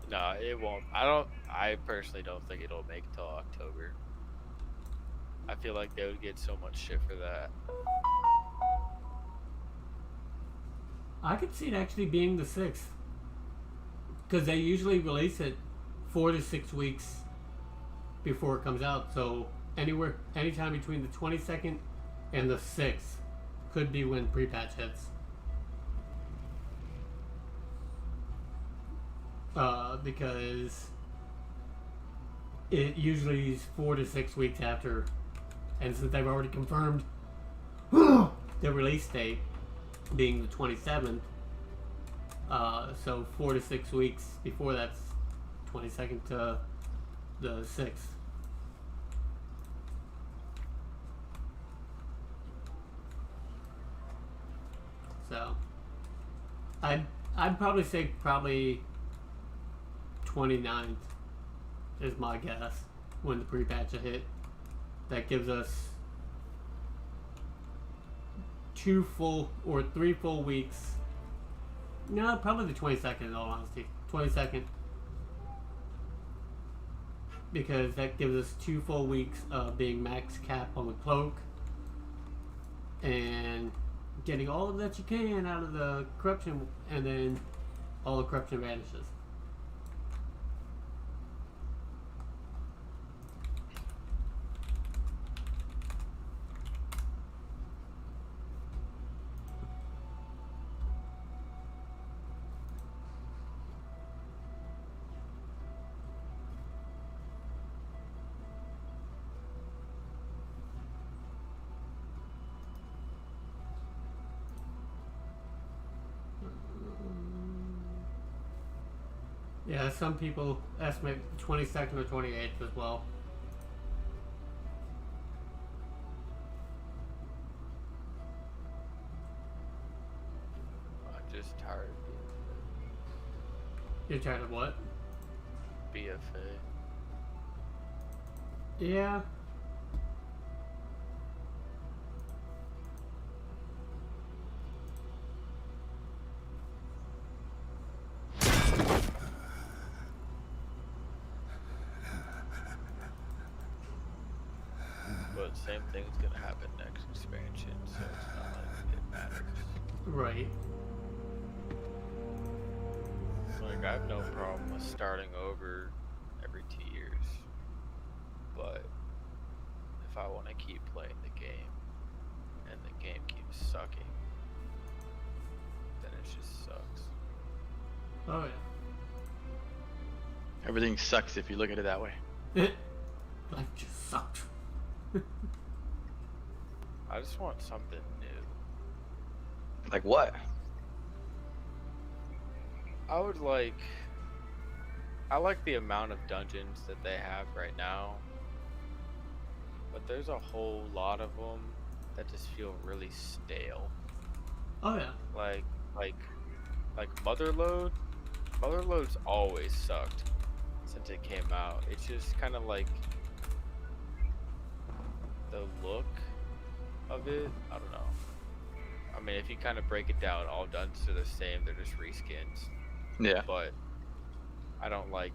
No, it won't. I personally don't think it'll make it till October. I feel like they would get so much shit for that. I could see it actually being the 6th. Because they usually release it 4 to 6 weeks before it comes out. So anytime between the 22nd and the 6th could be when pre-patch hits. Because it usually is 4 to 6 weeks after, and since they've already confirmed the release date being the 27th, so 4 to 6 weeks before that's 22nd to the 6th. So I'd probably say 29th is my guess when the pre-patch will hit. That gives us 2 full or 3 full weeks. No, probably the 22nd in all honesty. 22nd. Because that gives us 2 full weeks of being max cap on the cloak and getting all of that you can out of the corruption, and then all the corruption vanishes. Yeah, some people estimate 22nd or 28th as well. I'm just tired of You're tired of what? BFA. Yeah. But same thing's gonna happen next expansion, so it's not like it matters. Right. Like, I have no problem with starting over every 2 years. But if I want to keep playing the game and the game keeps sucking, then it just sucks. Oh yeah. Everything sucks if you look at it that way. Life just sucked. I just want something new. Like what? I like the amount of dungeons that they have right now, but there's a whole lot of them that just feel really stale. Oh yeah. Like Motherload. Motherload's always sucked since it came out. It's just kind of like the look of it. I don't know. I mean, if you kind of break it down, all dungeons are the same. They're just reskins. Yeah. But I don't like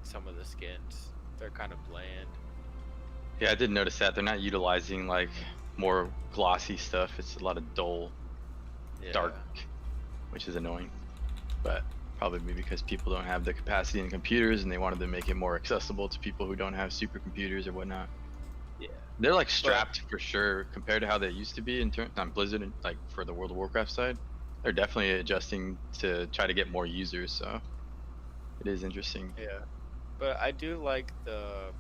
some of the skins. They're kind of bland. Yeah, I did notice that they're not utilizing like more glossy stuff. It's a lot of dull, dark, which is annoying. But probably because people don't have the capacity in computers, and they wanted to make it more accessible to people who don't have supercomputers or whatnot. Yeah. They're like strapped for sure compared to how they used to be in terms on Blizzard and like for the World of Warcraft side. They're definitely adjusting to try to get more users, so it is interesting. Yeah, but I do like the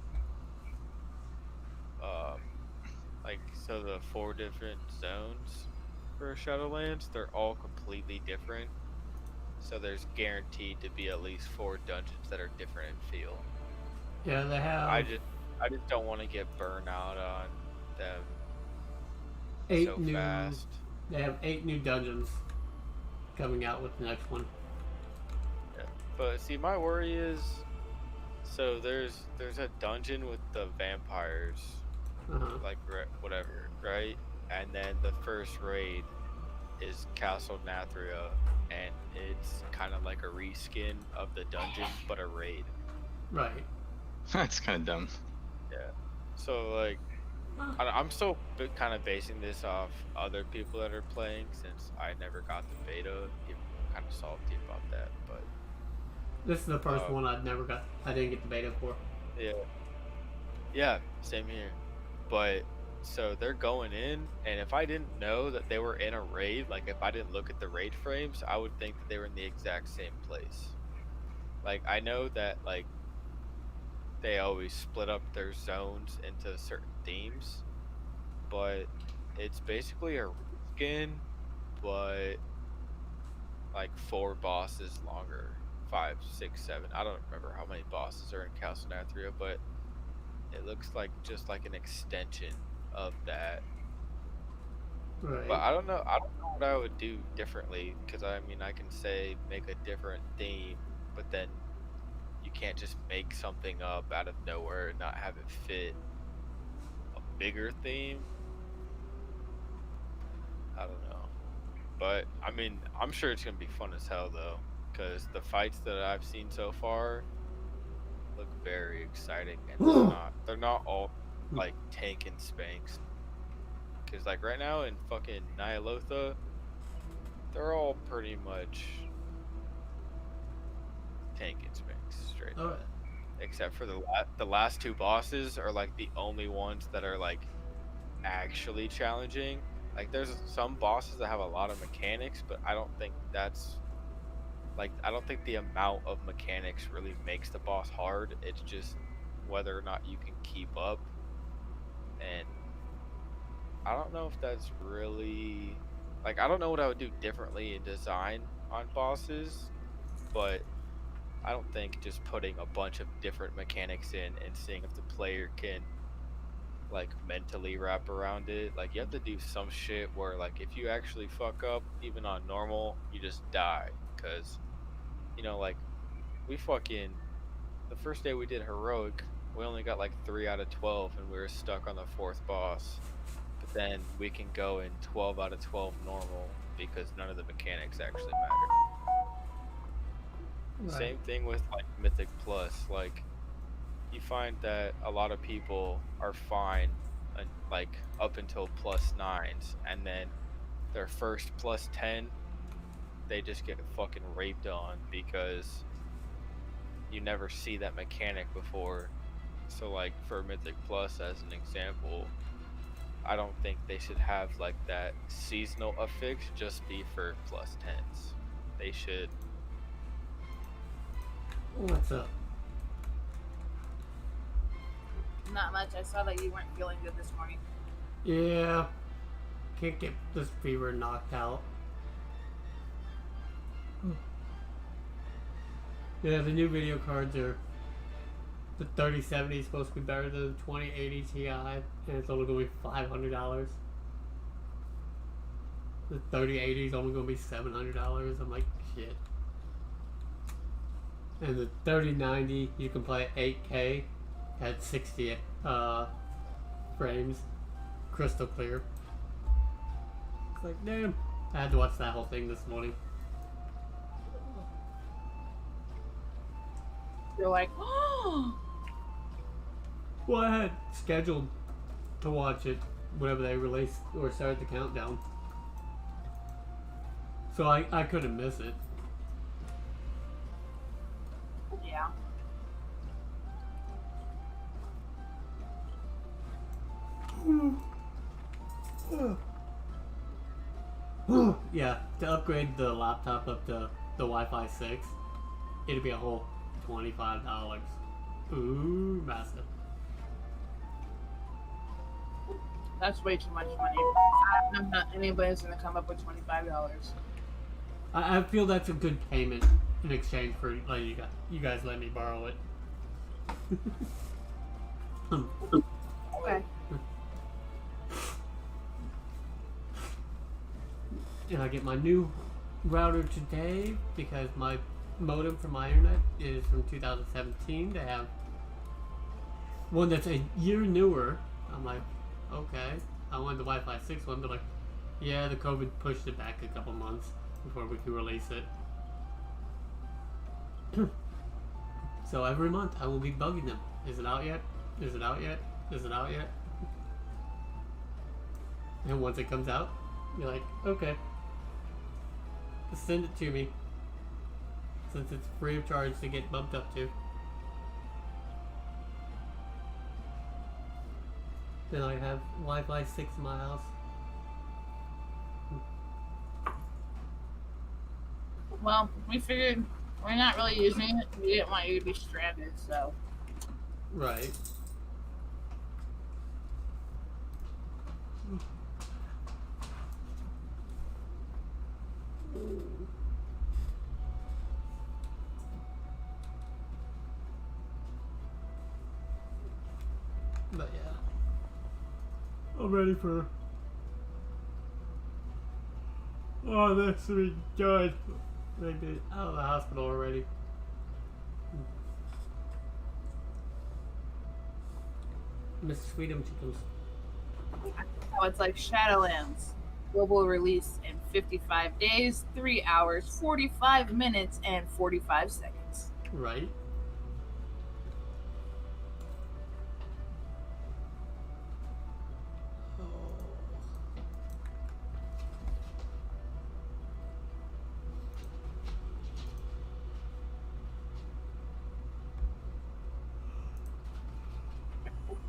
so the 4 different zones for Shadowlands, they're all completely different. So there's guaranteed to be at least 4 dungeons that are different in feel. Yeah, they have. I just don't want to get burned out on them 8 so new. fast. They have 8 new dungeons coming out with the next one. Yeah. But see, my worry is, so there's a dungeon with the vampires, like whatever, right? And then the first raid is Castle Nathria, and it's kind of like a reskin of the dungeon, but a raid. Right. That's kind of dumb. Yeah. So like, I'm still kind of basing this off other people that are playing, since I never got the beta. I'm kind of salty about that, but this is the first one I didn't get the beta for. Yeah, same here. But so they're going in, and if I didn't know that they were in a raid, like if I didn't look at the raid frames, I would think that they were in the exact same place. Like I know that like they always split up their zones into certain themes, but it's basically a skin, but like 4 bosses longer, 5, 6, 7. I don't remember how many bosses are in Castle Nathria, but it looks like just like an extension of that. Right. But I don't know what I would do differently, because I mean I can say make a different theme, but then you can't just make something up out of nowhere and not have it fit a bigger theme. I don't know. But I mean, I'm sure it's gonna be fun as hell though, because the fights that I've seen so far look very exciting, and they're not all like tank and spanks. Because like right now in fucking Nyalotha, they're all pretty much tank and spanks straight up. Except for the last 2 bosses are like the only ones that are like actually challenging. Like there's some bosses that have a lot of mechanics, but I don't think that's like, I don't think the amount of mechanics really makes the boss hard. It's just whether or not you can keep up. And I don't know if that's really like, I don't know what I would do differently in design on bosses, but I don't think just putting a bunch of different mechanics in and seeing if the player can like mentally wrap around it. Like you have to do some shit where like if you actually fuck up even on normal, you just die. Because you know, like we fucking, the first day we did heroic, we only got like 3 out of 12 and we were stuck on the 4th boss. But then we can go in 12 out of 12 normal because none of the mechanics actually matter. Right. Same thing with like Mythic Plus. Like you find that a lot of people are fine like up until +9s, and then their first +10 they just get fucking raped on because you never see that mechanic before. So like for Mythic Plus as an example, I don't think they should have like that seasonal affix just be for +10s. They should. What's up? Not much. I saw that you weren't feeling good this morning. Yeah. Can't get this fever knocked out. Yeah, the new video cards are, the 3070 is supposed to be better than the 2080 Ti, and it's only going to be $500. The 3080 is only going to be $700. I'm like, shit. And the 3090, you can play at 8K at 60 frames, crystal clear. It's like, damn. I had to watch that whole thing this morning. You're like, oh. Well, I had scheduled to watch it whenever they released or started the countdown, so I couldn't miss it. Yeah. Yeah, to upgrade the laptop up to the Wi-Fi 6, it'd be a whole $25. Ooh, massive. That's way too much money. I'm not anybody's gonna come up with $25. I feel that's a good payment in exchange for letting you guys let me borrow it. Okay. And I get my new router today because my modem for my internet is from 2017. They have one that's a year newer. I'm like, okay. I wanted the Wi-Fi 6 one, but like, yeah, the COVID pushed it back a couple months before we could release it. So every month I will be bugging them. Is it out yet? Is it out yet? Is it out yet? And once it comes out, you're like, okay. Just send it to me. Since it's free of charge to get bumped up to. Then I have Wi-Fi 6 in my house. Well, we figured we're not really using it. We didn't want you to be stranded, so. Right. But yeah, I'm ready for this to be good. Maybe out of the hospital already. Miss Sweet'em Chickens. Oh, it's like Shadowlands. Global release in 55 days, 3 hours, 45 minutes, and 45 seconds. Right.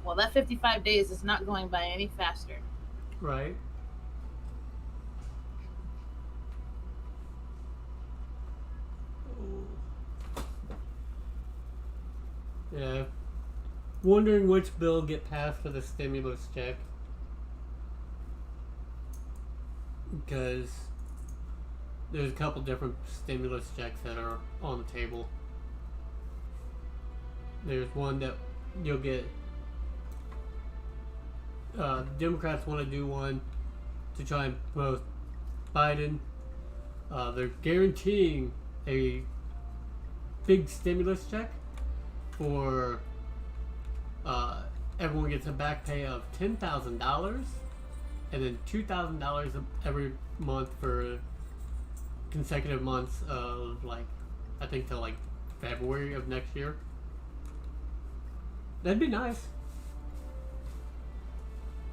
Well, that 55 days is not going by any faster. Right. Yeah. Wondering which bill get passed for the stimulus check. Because there's a couple different stimulus checks that are on the table. There's one that you'll get. Democrats want to do one to try and promote Biden. They're guaranteeing a big stimulus check for everyone gets a back pay of $10,000 and then $2,000 every month for consecutive months of like I think till like February of next year. That'd be nice.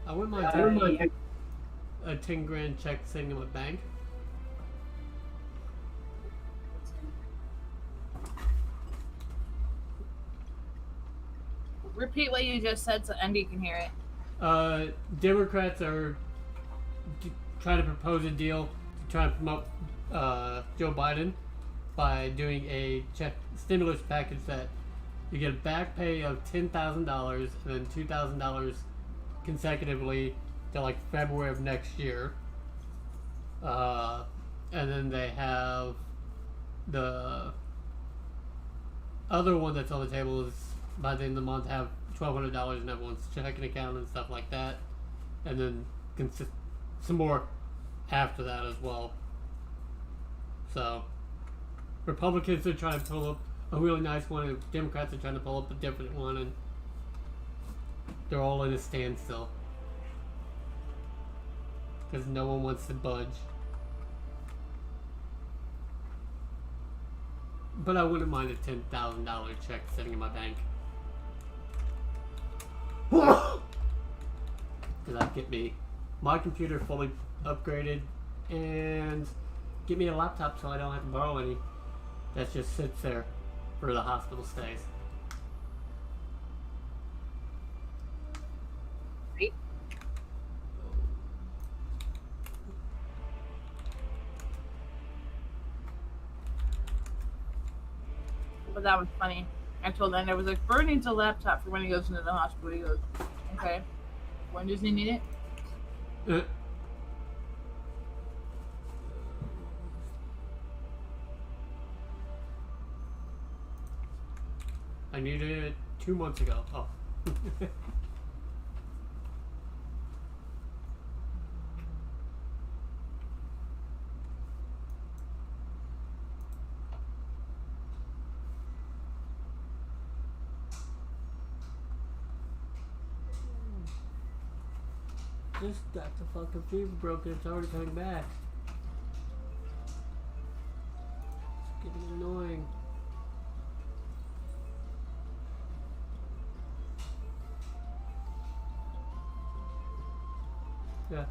I wouldn't mind taking a 10 grand check sitting in my bank. Repeat what you just said so Andy can hear it. Democrats are trying to propose a deal to try and promote Joe Biden by doing a stimulus package that you get a back pay of $10,000 and then $2,000 consecutively till like February of next year. And then they have the other one that's on the table is by the end of the month have $1,200 in everyone's checking account and stuff like that, and then some more after that as well. So Republicans are trying to pull up a really nice one, and Democrats are trying to pull up a different one, and they're all in a standstill because no one wants to budge. But I wouldn't mind a $10,000 check sitting in my bank. Because that'd get me my computer fully upgraded and get me a laptop so I don't have to borrow any. That just sits there for the hospital stays. But that was funny. I told Andy, I was like, Bird needs a laptop for when he goes into the hospital. He goes, okay. When does he need it? I needed it 2 months ago. Oh. Just got the fucking fever broken. It's already coming back. It's getting annoying. Yeah.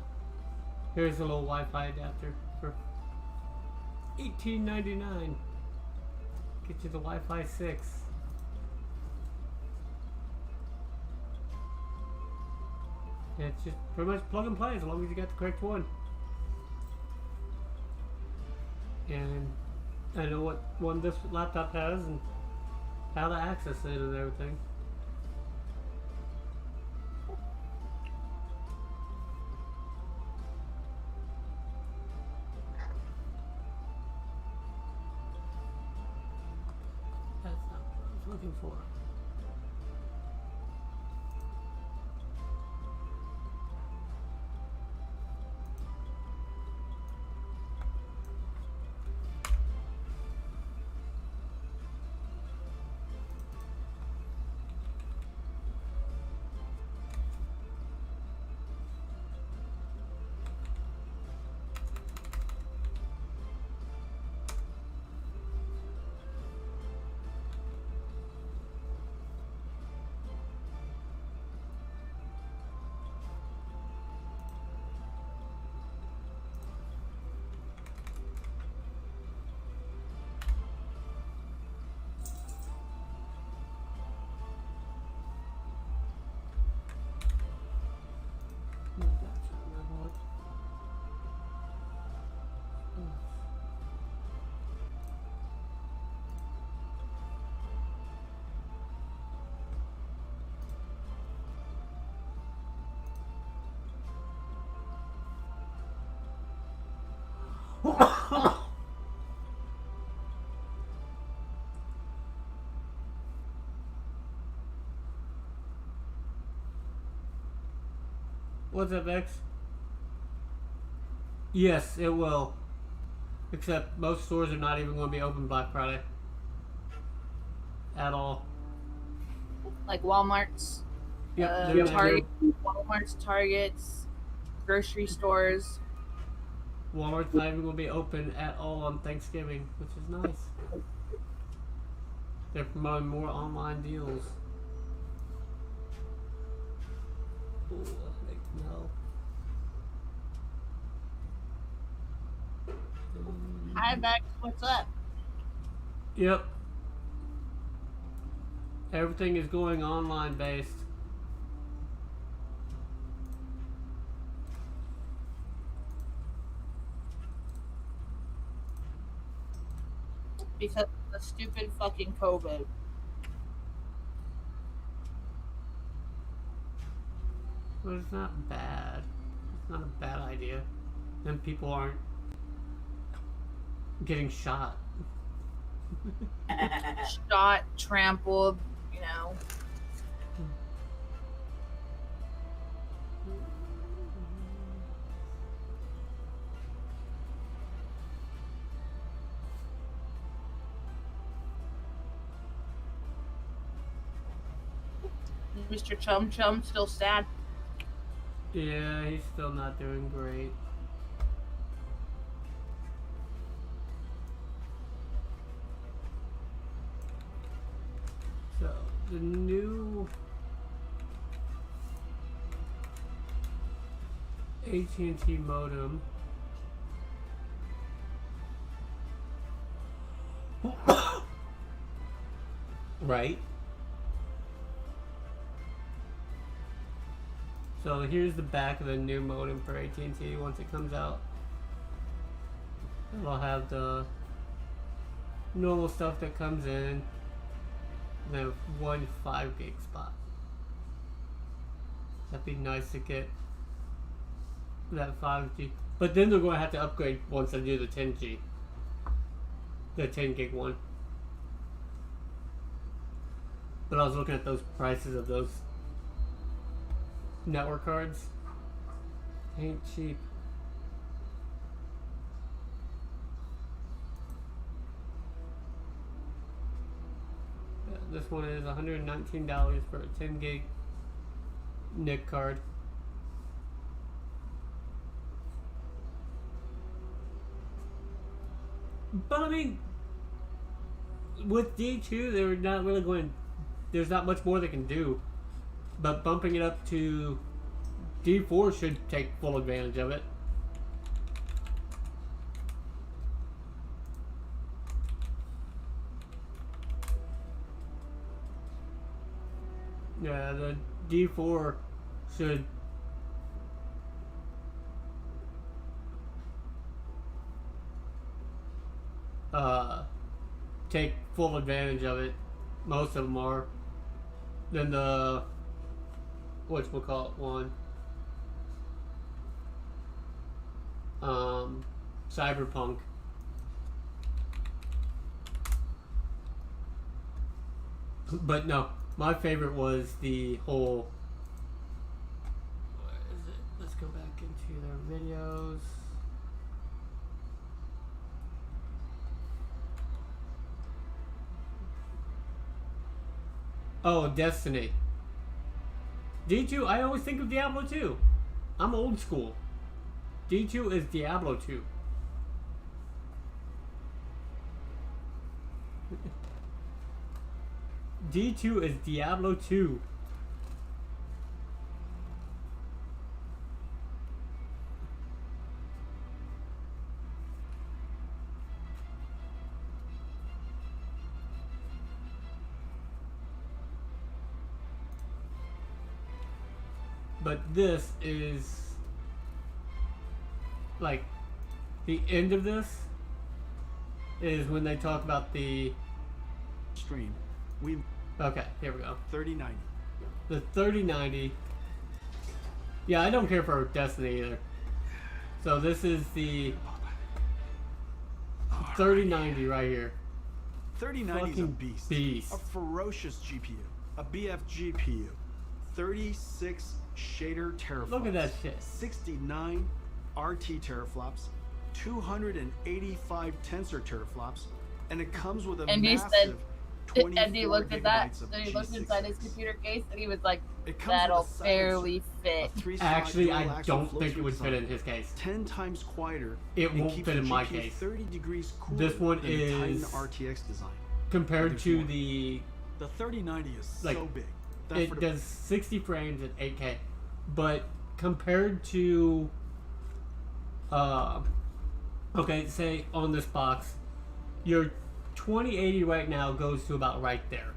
Here's a little Wi-Fi adapter for $18.99. Get you the Wi-Fi 6. And it's just pretty much plug and play as long as you got the correct one. And I know what one this laptop has and how to access it and everything. That's not what I was looking for. What's up, X? Yes, it will. Except most stores are not even going to be open Black Friday. At all. Like Walmart's, Yep. Walmart's, Targets, grocery stores. Walmart's not even going to be open at all on Thanksgiving, which is nice. They're promoting more online deals. Ooh, no. Hi, Bex. What's up? Yep. Everything is going online based. Because of the stupid fucking COVID. But it's not bad. It's not a bad idea. Then people aren't getting shot. Shot, trampled, you know. Mr. Chum Chum still sad? Yeah, he's still not doing great. So, the new AT&T modem right? So here's the back of the new modem for AT&T once it comes out. It'll have the normal stuff that comes in, and then one 5 gig spot. That'd be nice to get that 5G. But then they're going to have to upgrade once they do the 10G. The 10 gig one. But I was looking at those prices of those network cards. Ain't cheap. Yeah, this one is $119 for a 10 gig NIC card. But I mean, with D2, they're not really going. There's not much more they can do. But bumping it up to D4 should take full advantage of it. Yeah, the D4 should take full advantage of it. Most of them are. Then the whatchamacallit one. Cyberpunk. But no, my favorite was the whole. What is it? Let's go back into their videos. Oh, Destiny. D2, I always think of Diablo 2. I'm old school. D2 is Diablo 2. D2 is Diablo 2. But this is like the end of this is when they talk about the stream. Okay, here we go. 3090. The 3090. Yeah, I don't care for Destiny either. So this is the 3090 right here. 3090 is a Fucking beast. A ferocious GPU. A BF GPU. 36 shader teraflops. Look at that shit. 69 RT teraflops. 285 tensor teraflops. And it comes with a And he massive said, 24 and he looked at that. gigabytes of So he looked inside his G6X. computer case and he was like, It comes that'll with a barely fit. Actually, I don't think it would fit in his case. 10 times quieter. It and won't keeps fit the in my GPU case. 30 degrees cooler This one than the Titan is RTX design. compared There's to more. the The 3090 is like so big. That for it the- does 60 frames at 8K, but compared to okay, say on this box, your 2080 right now goes to about right there.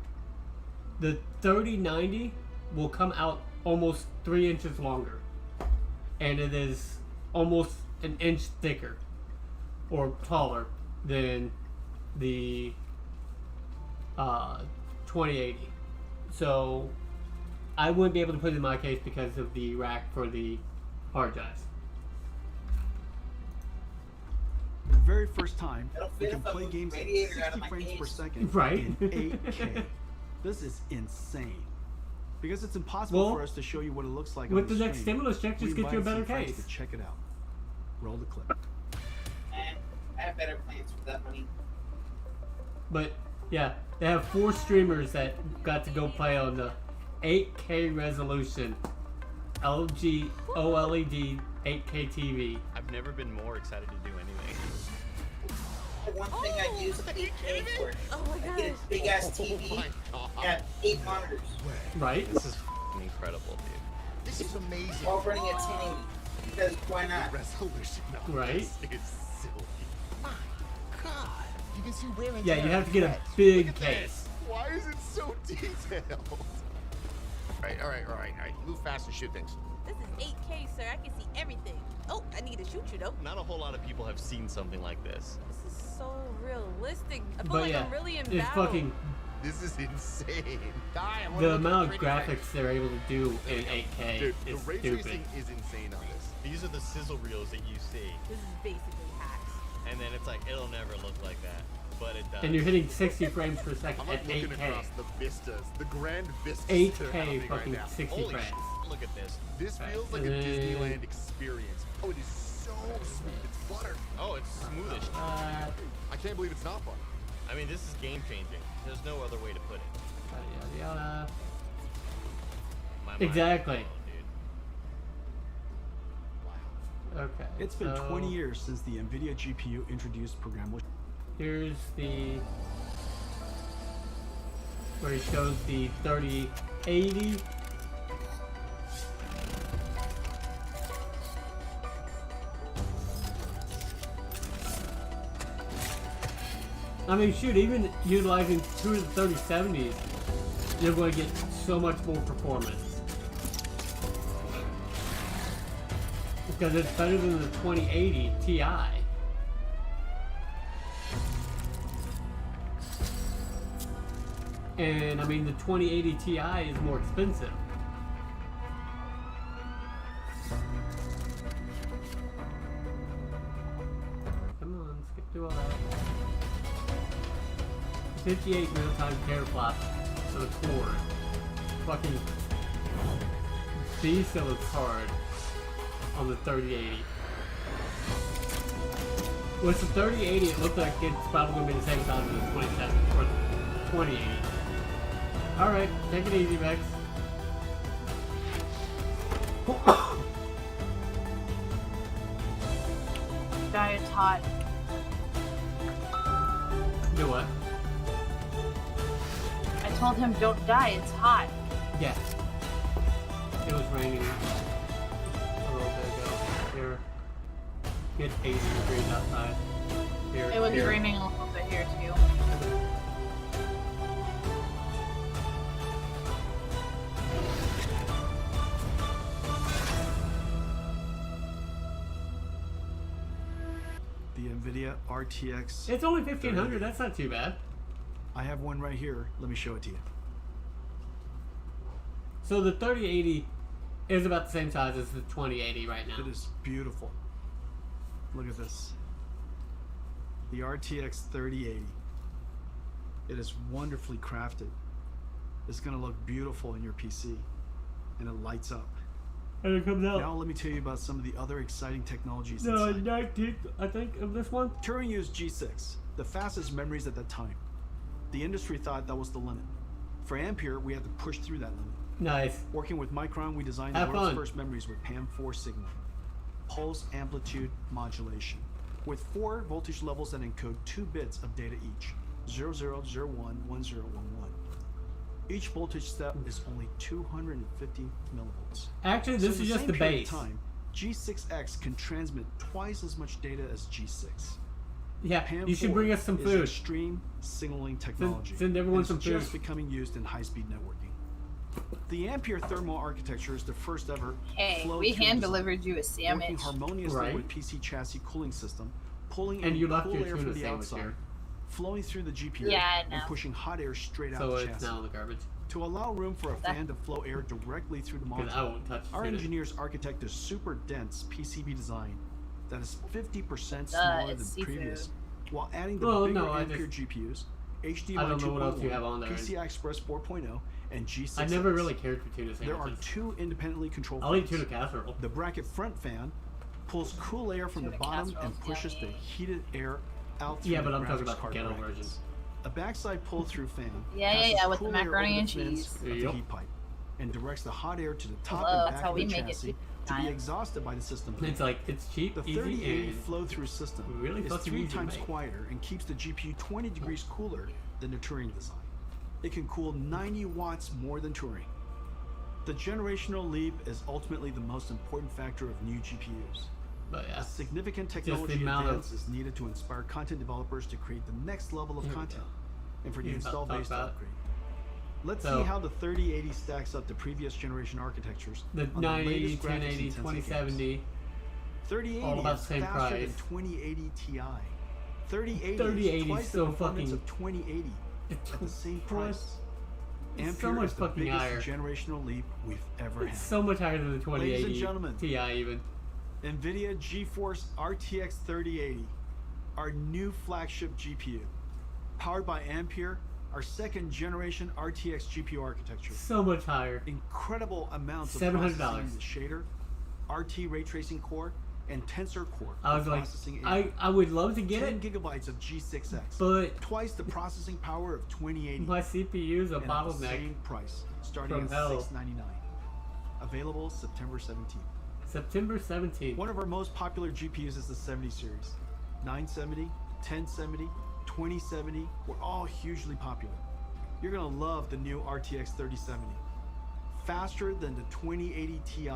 The 3090 will come out almost 3 inches longer, and it is almost an inch thicker or taller than the 2080. So I wouldn't be able to put it in my case because of the rack for the hard drives. the very first time It'll we fit can if I play move the games at radiator out 60 of my frames per case. second Right. in 8K. This is insane. Because it's impossible Well, for us to show you what it looks like with on the the next screen. stimulus check, just We get you a invited better some friends case. to check it out. Roll the clip. And I have better plans for that money. But yeah, they have 4 streamers that got to go play on the 8K resolution LG OLED 8K TV. I've never been more excited to do anything. The one thing I use the 8K for. Oh my I get a big ass TV at 8 monitors Right? This is f***ing incredible, dude. This is amazing. while running at 1080. Because why not? The resolution of Right. this is silly. My God. You can see wear and Yeah, tear you have to get a threads. big Look at case. this. Why is it so detailed? All right. Move fast and shoot things. This is 8K, sir. I can see everything. Oh, I need to shoot you though. Not a whole lot of people have seen something like this. This is so realistic. I feel But like yeah, I'm really in it's battle. fucking This is insane. I wanna the look at amount of pretty graphics things. they're able to do in 8K Dude, the is ray stupid. tracing is insane on this. These are the sizzle reels that you see. This is basically hacks. And then it's like, it'll never look like that. But it does. And you're hitting 60 frames per second I'm like at looking 8K. across the vistas, the grand vistas. 8K that are happening fucking right now. 60 Holy frames. shit, look at this. This Right, feels like a and then- Disneyland experience. Oh, it is so smooth. It's butter. Oh, it's smoothish. I can't believe it's not fun. I mean, this is game changing. There's no other way to put it. Yada, yada. My mind Exactly. is blown, dude. Okay. It's been so 20 years since the NVIDIA GPU introduced programmable. Here's the where he shows the 3080. I mean, shoot, even utilizing two of the 3070s, you're going to get so much more performance. Because it's better than the 2080 Ti. And I mean, the 2080 Ti is more expensive. Come on, skip through all that. 58 real-time teraflops for the core. Fucking beast that looks hard on the 3080. With the 3080, it looks like it's probably going to be the same size as the 27 or 2080. Alright, take it easy, Max. Diet's hot. Do what? I told him don't die, it's hot. Yes. It was raining a little bit ago. Here. It's 80 degrees outside. Here, It was here. raining a little bit here too. The NVIDIA RTX. It's only 1500, that's not too bad. I have one right here. Let me show it to you. So the 3080 is about the same size as the 2080 right now. It is beautiful. Look at this. The RTX 3080. It is wonderfully crafted. It's going to look beautiful in your PC. And it lights up. And it comes out. Now let me tell you about some of the other exciting technologies No, inside. 19th, I think, of this one. Turing used G6, the fastest memories at that time. The industry thought that was the limit. For Ampere, we had to push through that limit. Nice. Working with Micron, we designed the Have world's fun. first memories with PAM4 signaling, pulse amplitude modulation, with 4 voltage levels that encode 2 bits of data each, 0001, 1011. Each voltage step is only 250 millivolts. Actually, So this in is the just same the period of base. time, G6X can transmit twice as much data as G6. Yeah, you should bring us some is food. Extreme signaling technology. Send everyone and some it's food. just becoming used in high-speed networking. The Ampere thermal architecture is the first ever Hey, flow we through hand design, delivered you a working sandwich. harmoniously Right. with PC chassis cooling system, pulling And in you left cool your air tuna from the sandwich outside, here. flowing through the GPU, Yeah, I and know. pushing hot air straight out So the it's chassis. now in the garbage. To allow room for a fan to flow air directly through the Because I module, won't touch our tuna. engineers architect a super dense PCB design that is 50% Duh, smaller than it's seafood. previous, while adding the Well, bigger no, I Ampere just- GPUs, I HDMI don't know what else you 2.1, have on there. PCI Express 4.0, and G6X. I never really cared for tuna There are sandwiches. 2 independently controlled I'll eat fans. tuna casserole. The bracket front fan pulls cool air from the Tuna bottom and casserole's pushes the yummy. heated air out through Yeah, the but I'm talking graphics about the card ghetto brackets. version. A backside pull-through fan Yeah, passes with the cool air macaroni over and the fins cheese. of the Yep. heat pipe and directs the hot air to the top Hello, and that's back how of we the make it chassis to time. be exhausted by the system. It's like, it's cheap, The easy, 3080 and flow-through system really is fucking 3 easy to times make. quieter and keeps the GPU 20 degrees cooler than the Turing design. It can cool 90 watts more than Turing. The generational leap is ultimately the most important factor of new GPUs. But yeah. A significant the technology amount of- advance is needed to inspire content developers to create the next level of Here we content, and for the You're about to install talk base to about- upgrade. Let's So- see how the 3080 stacks up to previous generation architectures. The on 980, latest graphics 1080, intensive 2070. games. 3080 all about is the same faster price. than 2080 Ti. 3080 3080 is twice so the performance fucking- of 2080 at the same What? price. It's Ampere so much is the fucking biggest higher. generational leap we've ever It's had. so much higher than the 2080 Ladies and gentlemen, Ti even. NVIDIA GeForce RTX 3080, our new flagship GPU, powered by Ampere, our second generation RTX GPU architecture. So much higher. Incredible amounts of $700. processing in the shader, RT ray tracing core, and tensor core I was for like, processing I would love to get 10 it, gigabytes of G6X, but twice the processing power of 2080. my CPU is a and at the bottleneck. same price, starting from at hell. $699. Available September 17th. September 17th. One of our most popular GPUs is the 70 series. 970, 1070, 2070 were all hugely popular. You're gonna love the new RTX 3070. Faster than the 2080 Ti.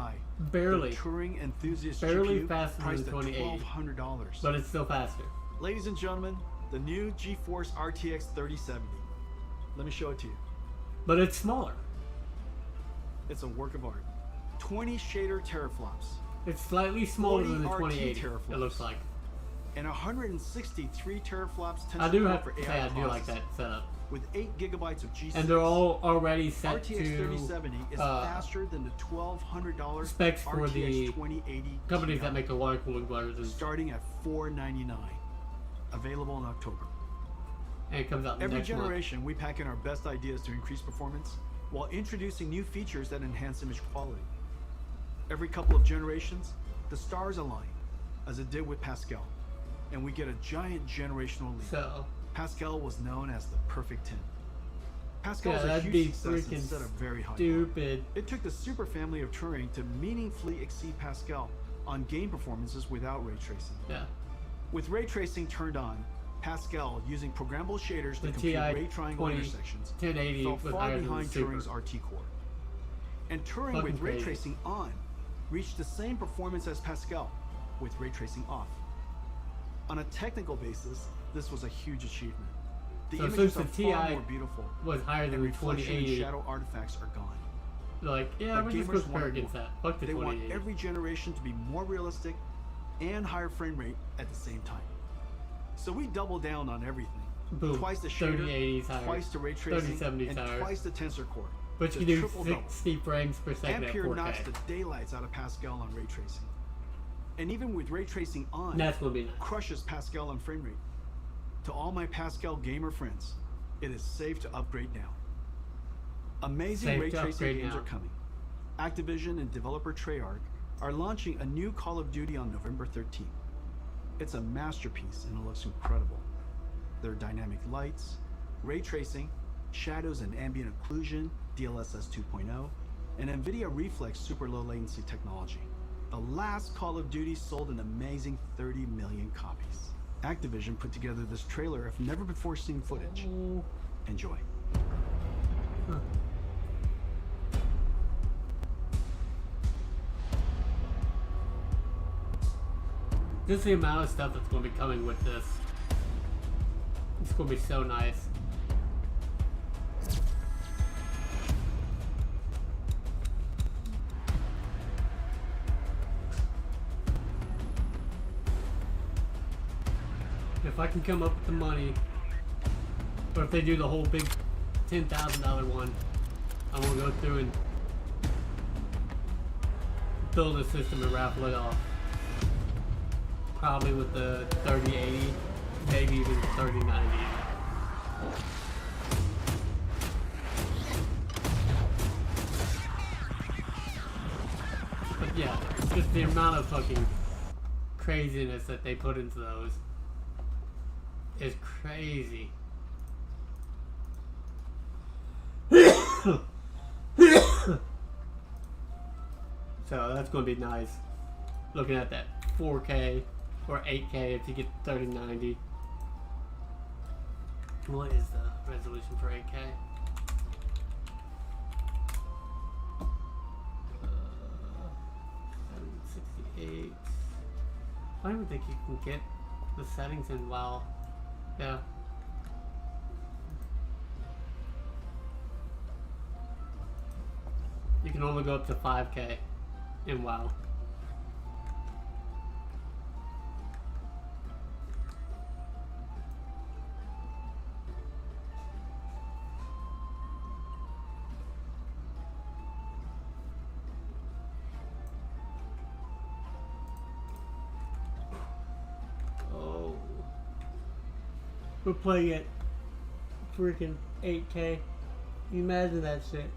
Barely. The Turing enthusiast Barely GPU faster than priced the at 2080. $1,200. But it's still faster. Ladies and gentlemen, the new GeForce RTX 3070. Let me show it to you. But it's smaller. It's a work of art. 20 shader teraflops. It's slightly smaller than the 40 2080. teraflops. It looks like. And 163 teraflops tensor I do core have for to say AI I do like that processing, setup. with 8 gigabytes of G6. And they're all already set RTX to 3070 is faster than the $1,200 specs for RTX the 2080 companies Ti, that make the water cooling versions. starting at $499. Available in October. And it comes out Every next month. generation, we pack in our best ideas to increase performance while introducing new features that enhance image quality. Every couple of generations, the stars align, as it did with Pascal, and we get a giant generational leap. So Pascal was known as the perfect 10. Pascal yeah, was a that'd huge be success and freaking set a very high bar. stupid. It took the super family of Turing to meaningfully exceed Pascal on game performances without ray tracing. Yeah. With ray tracing turned on, Pascal, using programmable shaders to The compute TI ray triangle 20 intersections, 1080 fell was far higher than the behind Super. Turing's RT core. And Turing Fucking with ray crazy. tracing on reached the same performance as Pascal with ray tracing off. On a technical basis, this was a huge achievement. The So images since are the far TI more beautiful, was higher than and the reflection and 2080. shadow artifacts are gone. Like, yeah, But we're just gamers going to compare want against more. that. Fuck the They want 2080. every generation to be more realistic and higher frame rate at the same time. So we double down on everything. Boom. Twice the shader, 3080's higher. twice the ray tracing, 3070's and higher. twice the tensor core. But you The can do triple double. 60 frames per second at Ampere 4K. knocks the daylights out of Pascal on ray tracing. And even with ray tracing on, That's gonna be nice. crushes Pascal on frame rate. To all my Pascal gamer friends, it is safe to upgrade now. Amazing Safe ray to tracing upgrade games now. are coming. Activision and developer Treyarch are launching a new Call of Duty on November 13th. It's a masterpiece and it looks incredible. There are dynamic lights, ray tracing, shadows and ambient occlusion, DLSS 2.0, and NVIDIA Reflex super low latency technology. The last Call of Duty sold an amazing 30 million copies. Activision put together this trailer of never before seen footage. Enjoy. Just the amount of stuff that's going to be coming with this. It's going to be so nice. If I can come up with the money, or if they do the whole big $10,000 one, I'm going to go through and build a system and raffle it off. Probably with the 3080, maybe even the 3090. But yeah, just the amount of fucking craziness that they put into those is crazy. So that's going to be nice. Looking at that 4K or 8K if you get 3090. What is the resolution for 8K? 768. I don't even think you can get the settings in WoW. Yeah. You can only go up to 5K in WoW. Oh. We're playing at freaking 8K. You imagine that shit.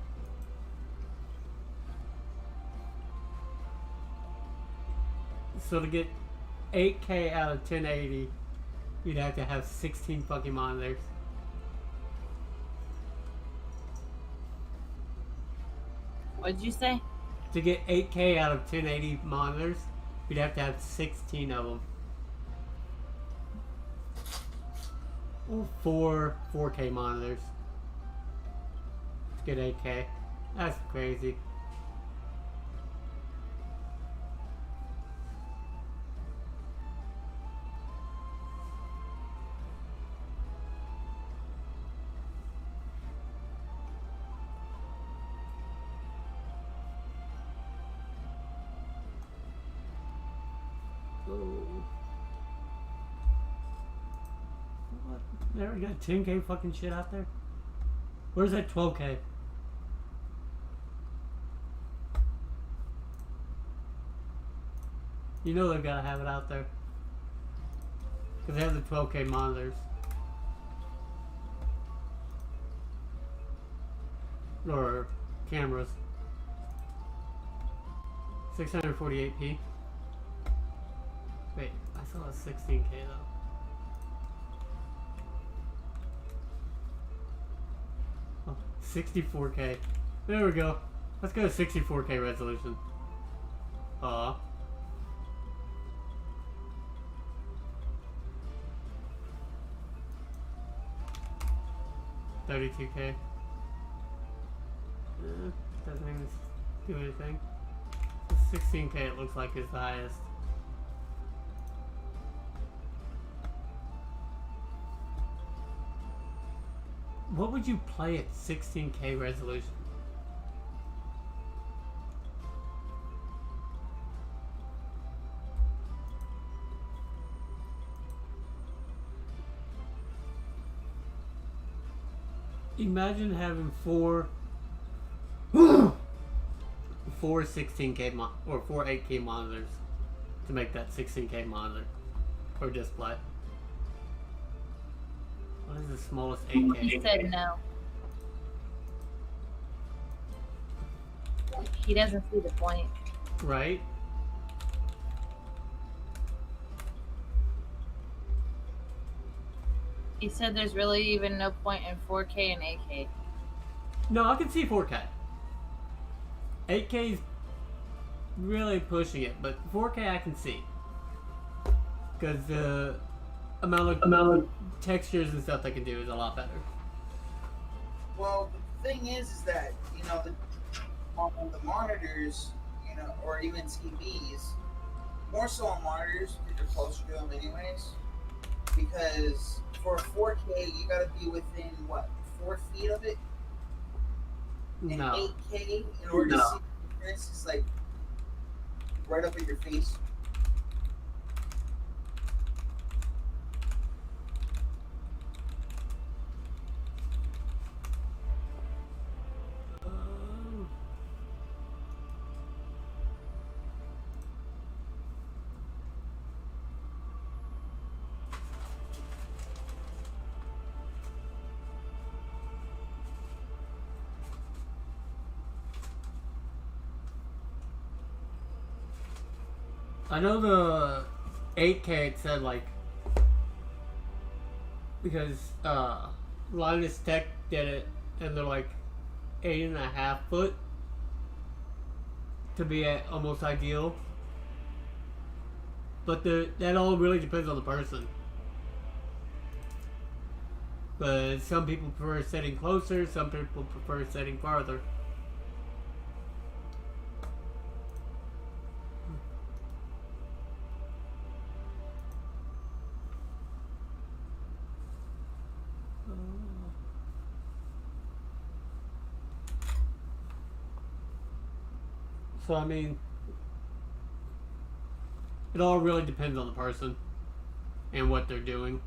So to get 8K out of 1080, you'd have to have 16 fucking monitors. What'd you say? To get 8K out of 1080 monitors, you'd have to have 16 of them. 4 4K monitors to get 8K. That's crazy. What? They already got 10K fucking shit out there? Where's that 12K? You know they've gotta have it out there. Because they have the 12K monitors. Or cameras. 648p. Wait, I saw a 16K though. Oh, 64K. There we go. Let's go to 64K resolution. 32K. Doesn't even do anything. 16K it looks like is the highest. What would you play at 16K resolution? Imagine having four 16K or 4 8K monitors to make that 16K monitor or display. What is the smallest 8K? He said no. He doesn't see the point. Right? He said there's really even no point in 4K and 8K. No, I can see 4K. 8K is really pushing it, but 4K I can see. Because the amount of textures and stuff they can do is a lot better. Well, the thing is that, you know, on the monitors, you know, or even TVs, more so on monitors because you're closer to them anyways. Because for 4K, you gotta be within, what, 4 feet of it? And No. 8K, in order to see the difference, is like right up in your face. I know the 8K it said like because Linus Tech did it and they're like 8.5 foot to be at almost ideal. But that all really depends on the person. But some people prefer setting closer, some people prefer setting farther. So I mean, it all really depends on the person and what they're doing.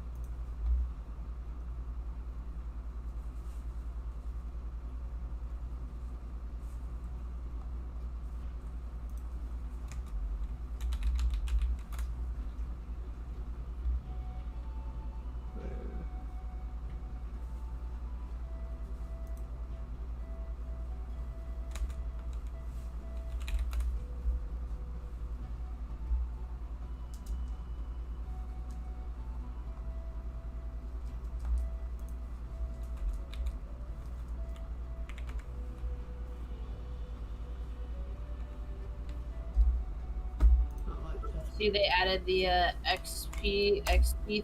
See, they added the XP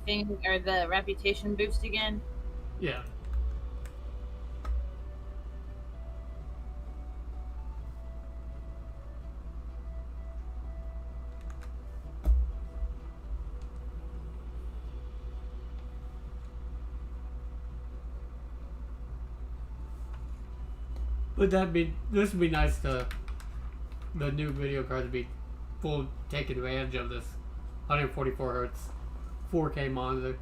thing, or the reputation boost again. Yeah. But this would be nice to the new video card to be full take advantage of this 144 hertz 4K monitor.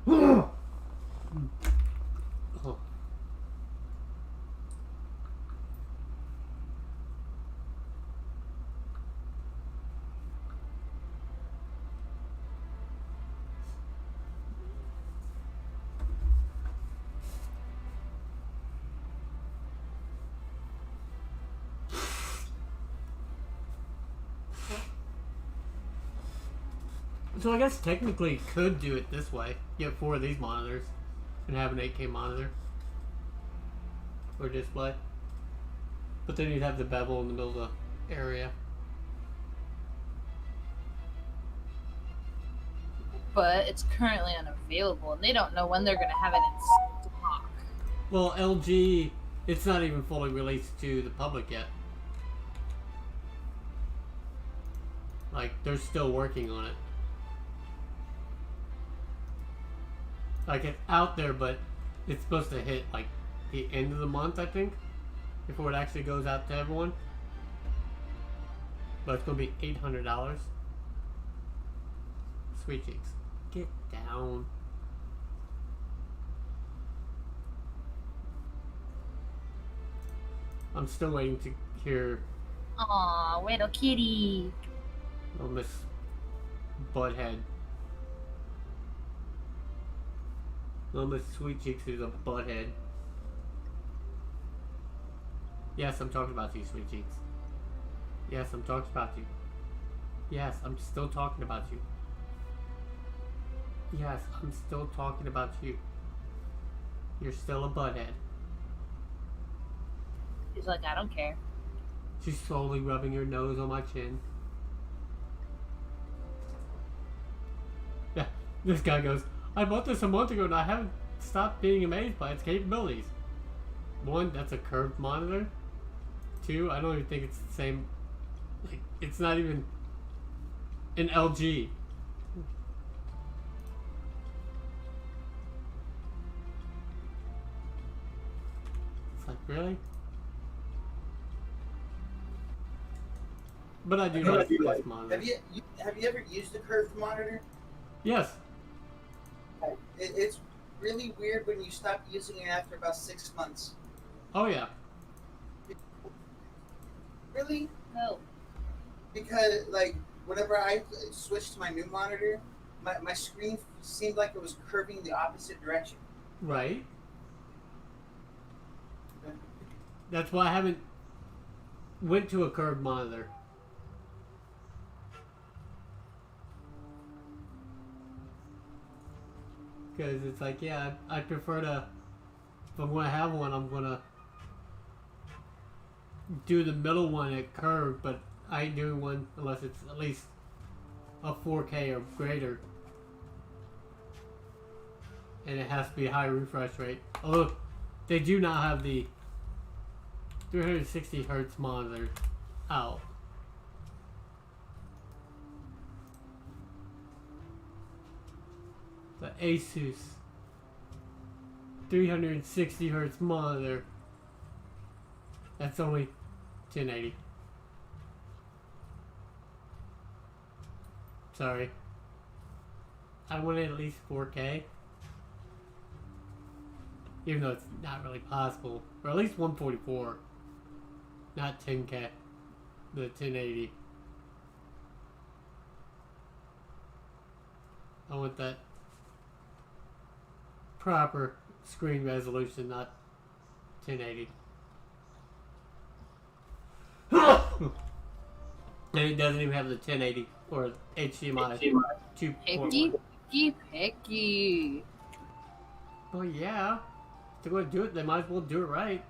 Oh. So I guess technically you could do it this way. Get 4 of these monitors and have an 8K monitor or display. But then you'd have the bevel in the middle of the area. But it's currently unavailable, and they don't know when they're going to have it in stock. Well, LG, it's not even fully released to the public yet. Like, they're still working on it. Like, it's out there, but it's supposed to hit, like, the end of the month, I think, before it actually goes out to everyone. But it's going to be $800. Sweet cheeks. Get down. I'm still waiting to hear... Aw, little kitty. Oh, Miss Butthead. Little Miss Sweet Cheeks who's a butthead. Yes, I'm talking about you, Sweet Cheeks. Yes, I'm talking about you. Yes, I'm still talking about you. Yes, I'm still talking about you. You're still a butthead. She's like, I don't care. She's slowly rubbing her nose on my chin. Yeah, this guy goes, I bought this a month ago and I haven't stopped being amazed by its capabilities. 1, that's a curved monitor. 2, I don't even think it's the same. Like, it's not even an LG. It's like, really? But I do like this monitor. Have you ever used a curved monitor? Yes. It's really weird when you stop using it after about 6 months. Oh yeah. Really? No. Because like whenever I switched to my new monitor, my screen seemed like it was curving the opposite direction. Right. That's why I haven't went to a curved monitor. Because it's like, yeah, I prefer to, if I'm going to have one, I'm going to do the middle one at curved, but I ain't doing one unless it's at least a 4K or greater. And it has to be a high refresh rate. Although, they do not have the 360 hertz monitor out. The Asus 360 hertz monitor. That's only 1080. Sorry. I wanted at least 4K. Even though it's not really possible. Or at least 144. Not 10K. The 1080. I want that proper screen resolution, not 1080. And it doesn't even have the 1080 or HDMI 2.1. Picky. Well, yeah. If they're going to do it, they might as well do it right.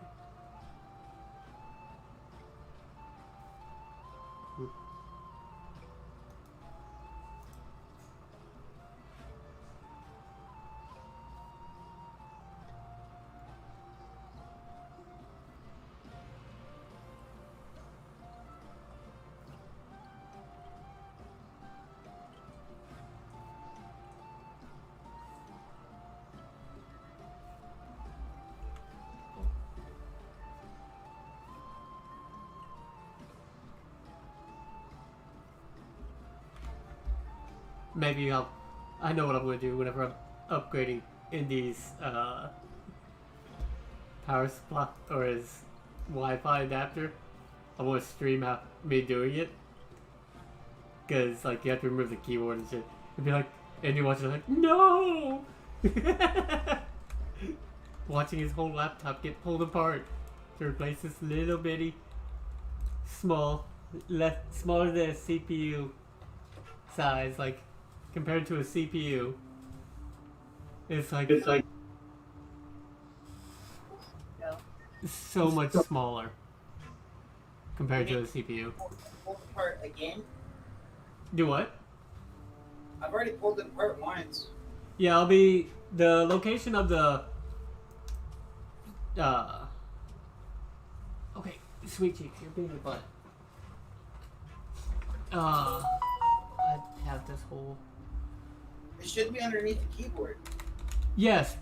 maybe I know what I'm going to do whenever I'm upgrading Indy's power supply or his Wi-Fi adapter. I want to stream out me doing it, because like you have to remove the keyboard and shit. And be like, and you watch it like, no. Watching his whole laptop get pulled apart to replace this little bitty, smaller than a CPU size, like compared to a CPU. It's like so much smaller compared to a CPU. Pulled apart again? Do what? I've already pulled it apart once. Yeah, I'll be the location of the okay, sweet cheeks, you're being a butt. I have this whole. It should be underneath the keyboard. Yes.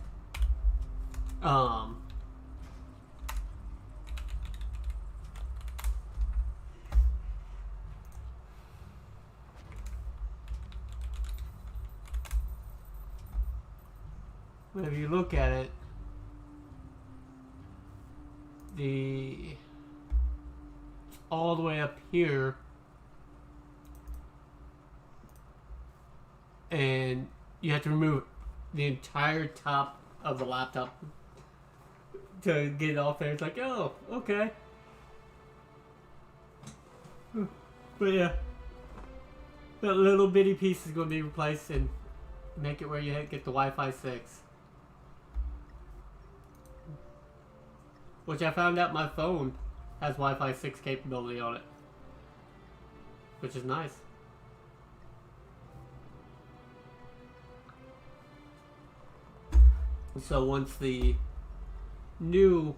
But if you look at it, all the way up here, and you have to remove the entire top of the laptop to get it off there. It's like, oh, okay. But yeah, that little bitty piece is going to be replaced and make it where you get the Wi-Fi 6. Which I found out my phone has Wi-Fi 6 capability on it. Which is nice. So once the new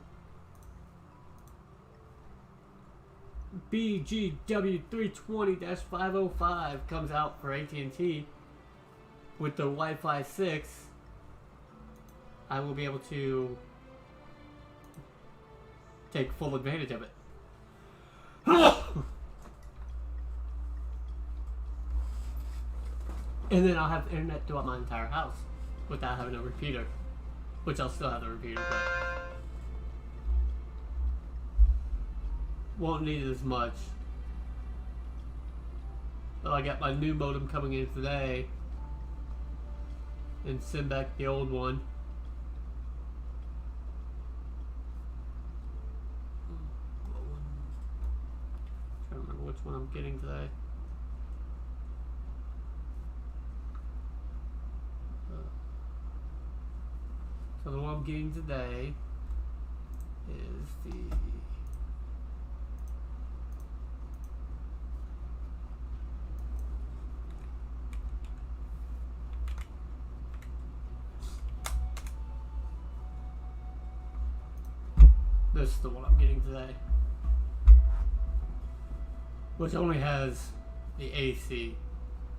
BGW320-505 comes out for AT&T with the Wi-Fi 6, I will be able to take full advantage of it. And then I'll have internet throughout my entire house without having a repeater. Which I'll still have the repeater, but won't need it as much. But I got my new modem coming in today and send back the old one. I'm trying to remember which one I'm getting today. So the one I'm getting today is this is the one I'm getting today, which only has the AC,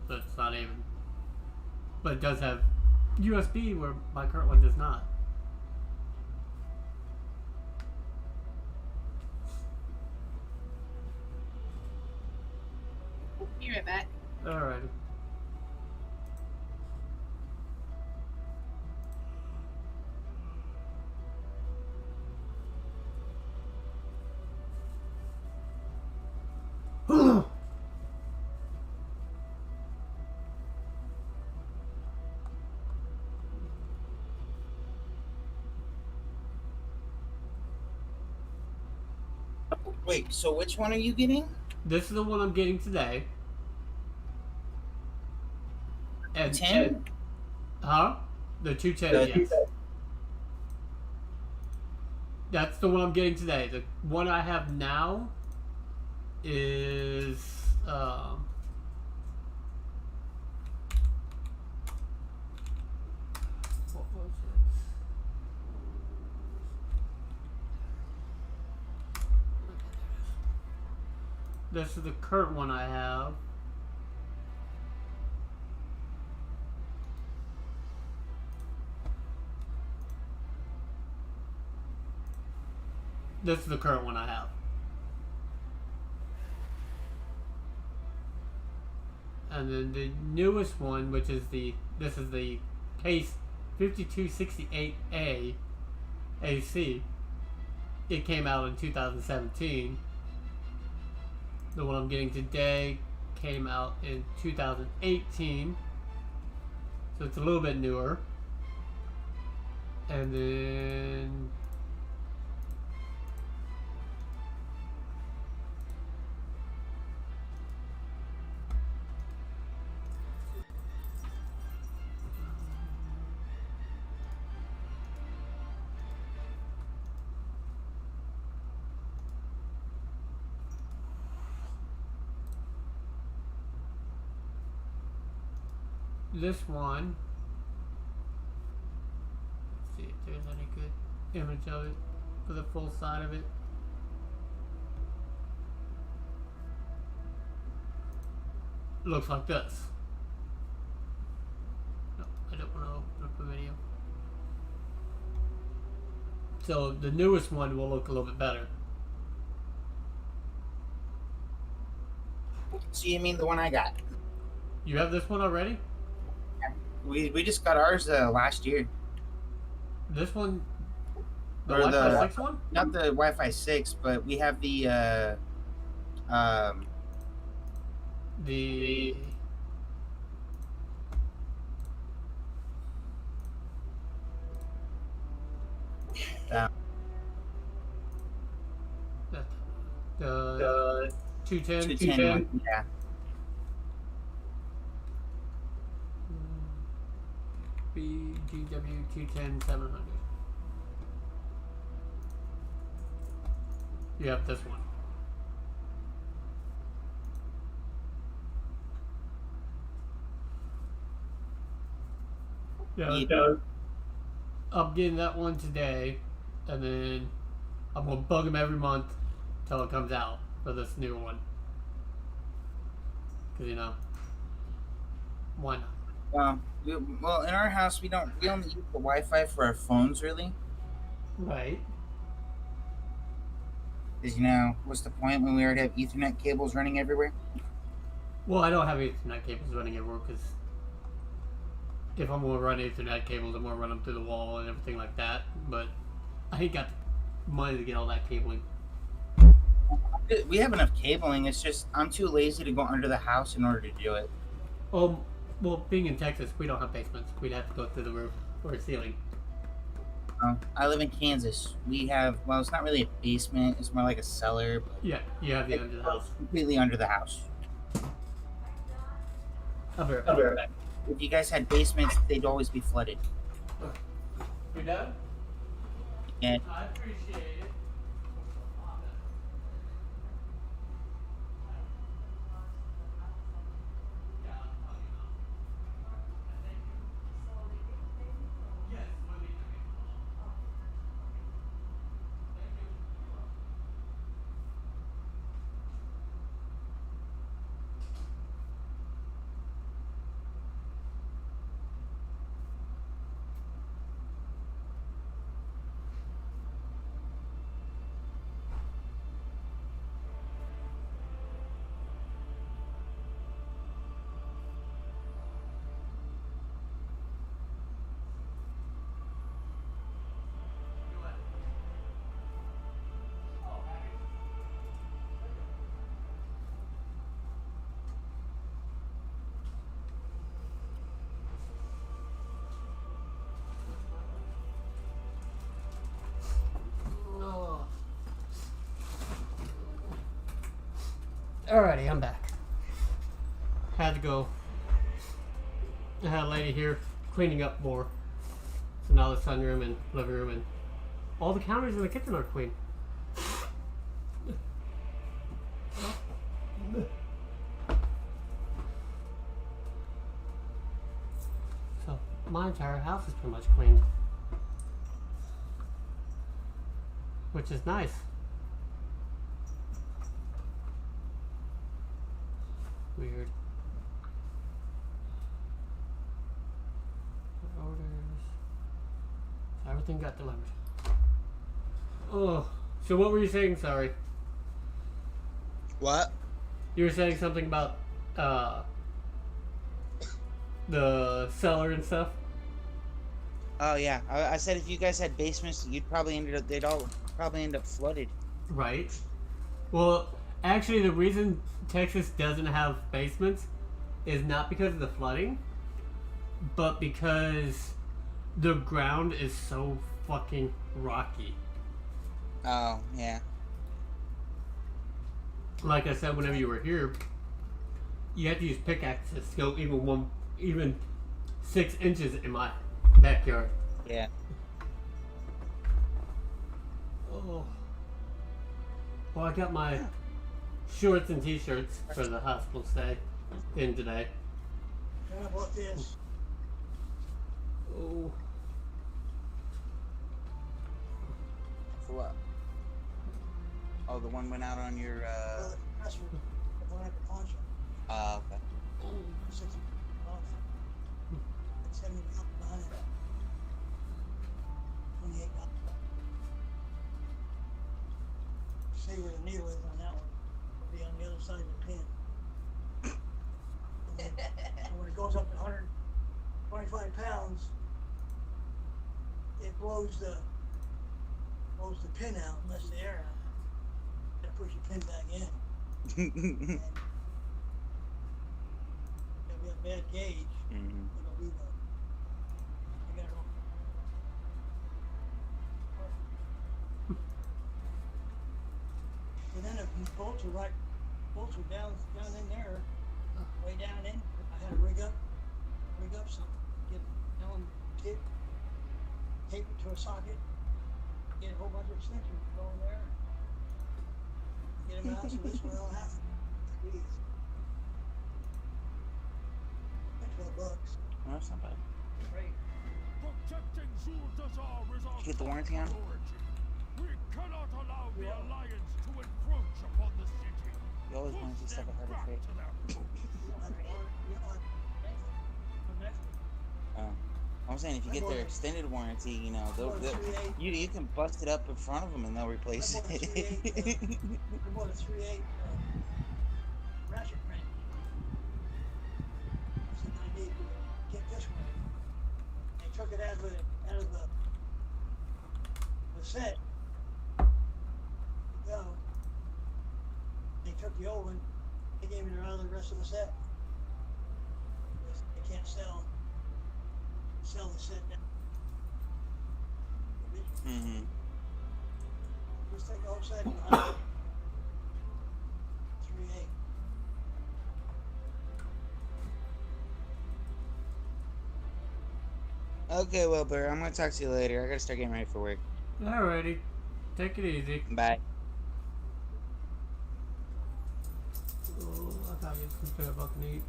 but it's not even, but it does have USB where my current one does not. Be right back. Alright. Wait, so which one are you getting? This is the one I'm getting today. And 10? Huh? The 210, yes. That's the one I'm getting today. The one I have now is what was it? This is the current one I have. This is the current one I have. And then the newest one, which is this is the case 5268A AC. It came out in 2017. The one I'm getting today came out in 2018. So it's a little bit newer. And then this one, let's see if there's any good image of it for the full side of it. Looks like this. No, I don't want to open up the video. So the newest one will look a little bit better. So you mean the one I got? You have this one already? We just got ours last year. This one, the Or Wi-Fi 6 one? Not the Wi-Fi 6, but we have the the 210. 210. Yeah. BGW 210 700. You have this one. Yeah, I'm getting that one today, and then I'm gonna bug him every month till it comes out for this new one. Cause why not? Well, in our house we only use the Wi-Fi for our phones, really. Right. Because what's the point when we already have Ethernet cables running everywhere? Well, I don't have Ethernet cables running everywhere because if I'm gonna run Ethernet cables, I'm gonna run them through the wall and everything like that. But I ain't got the money to get all that cabling. We have enough cabling. It's just I'm too lazy to go under the house in order to do it. Well, being in Texas, we don't have basements. We'd have to go through the roof or a ceiling. I live in Kansas. We have, well, it's not really a basement. It's more like a cellar. But yeah, you have the under the house. Completely under the house. I'll be right back. If you guys had basements, they'd always be flooded. You're done? Yeah. I appreciate it. Alrighty, I'm back. Had to go. I had a lady here cleaning up more. So now the sunroom and living room and all the counters in the kitchen are clean. So my entire house is pretty much clean. Which is nice. Weird. Orders. Everything got delivered. Oh, so what were you saying? Sorry. What? You were saying something about the cellar and stuff. Oh yeah, I said if you guys had basements, they'd all probably end up flooded. Right. Well, actually, the reason Texas doesn't have basements is not because of the flooding, but because the ground is so fucking rocky. Oh yeah. Like I said, whenever you were here, you had to use pickaxes to go even 6 inches in my backyard. Yeah. Oh. Well, I got my shorts and t-shirts for the hospital stay in today. How about this? Oh. For what? Oh, the one went out on your. That's the one at the pawn shop. Okay. 60 off. 70 behind it. $28. See where the needle is on that one. It'll be on the other side of the pin. And when it goes up to 125 pounds, it blows the pin out, and lets the air out. You gotta push your pin back in. And it'll be a bad gauge. It'll be the. You gotta go. And then if these bolts are down in there, way down in. I had to rig up something, get Allen tape it to a socket, get a whole bunch of extensions to go in there, get them out so this way it'll happen. Jeez. $12. Oh, that's not bad. Right. Did you get the warranty on? We cannot allow the Alliance to encroach upon the city. You always want to see stuff ahead of it. I'm saying if you get their extended warranty, you know, you can bust it up in front of them and they'll replace it. I bought a 3/8 ratchet wrench. I said I need to get this one. They took it out of the set. Go. They took the old one. They gave me the rest of the set. They can't sell the set now. Just take the whole set and 3/8. Okay, Wilbur, I'm gonna talk to you later. I gotta start getting ready for work. Alrighty. Take it easy. Bye. Oh, I thought you was gonna fucking eat.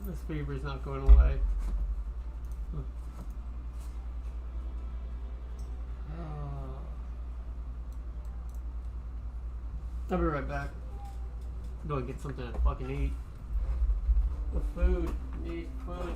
This fever's not going away. I'll be right back. I'm going to get something to fucking eat. The food. Eat food.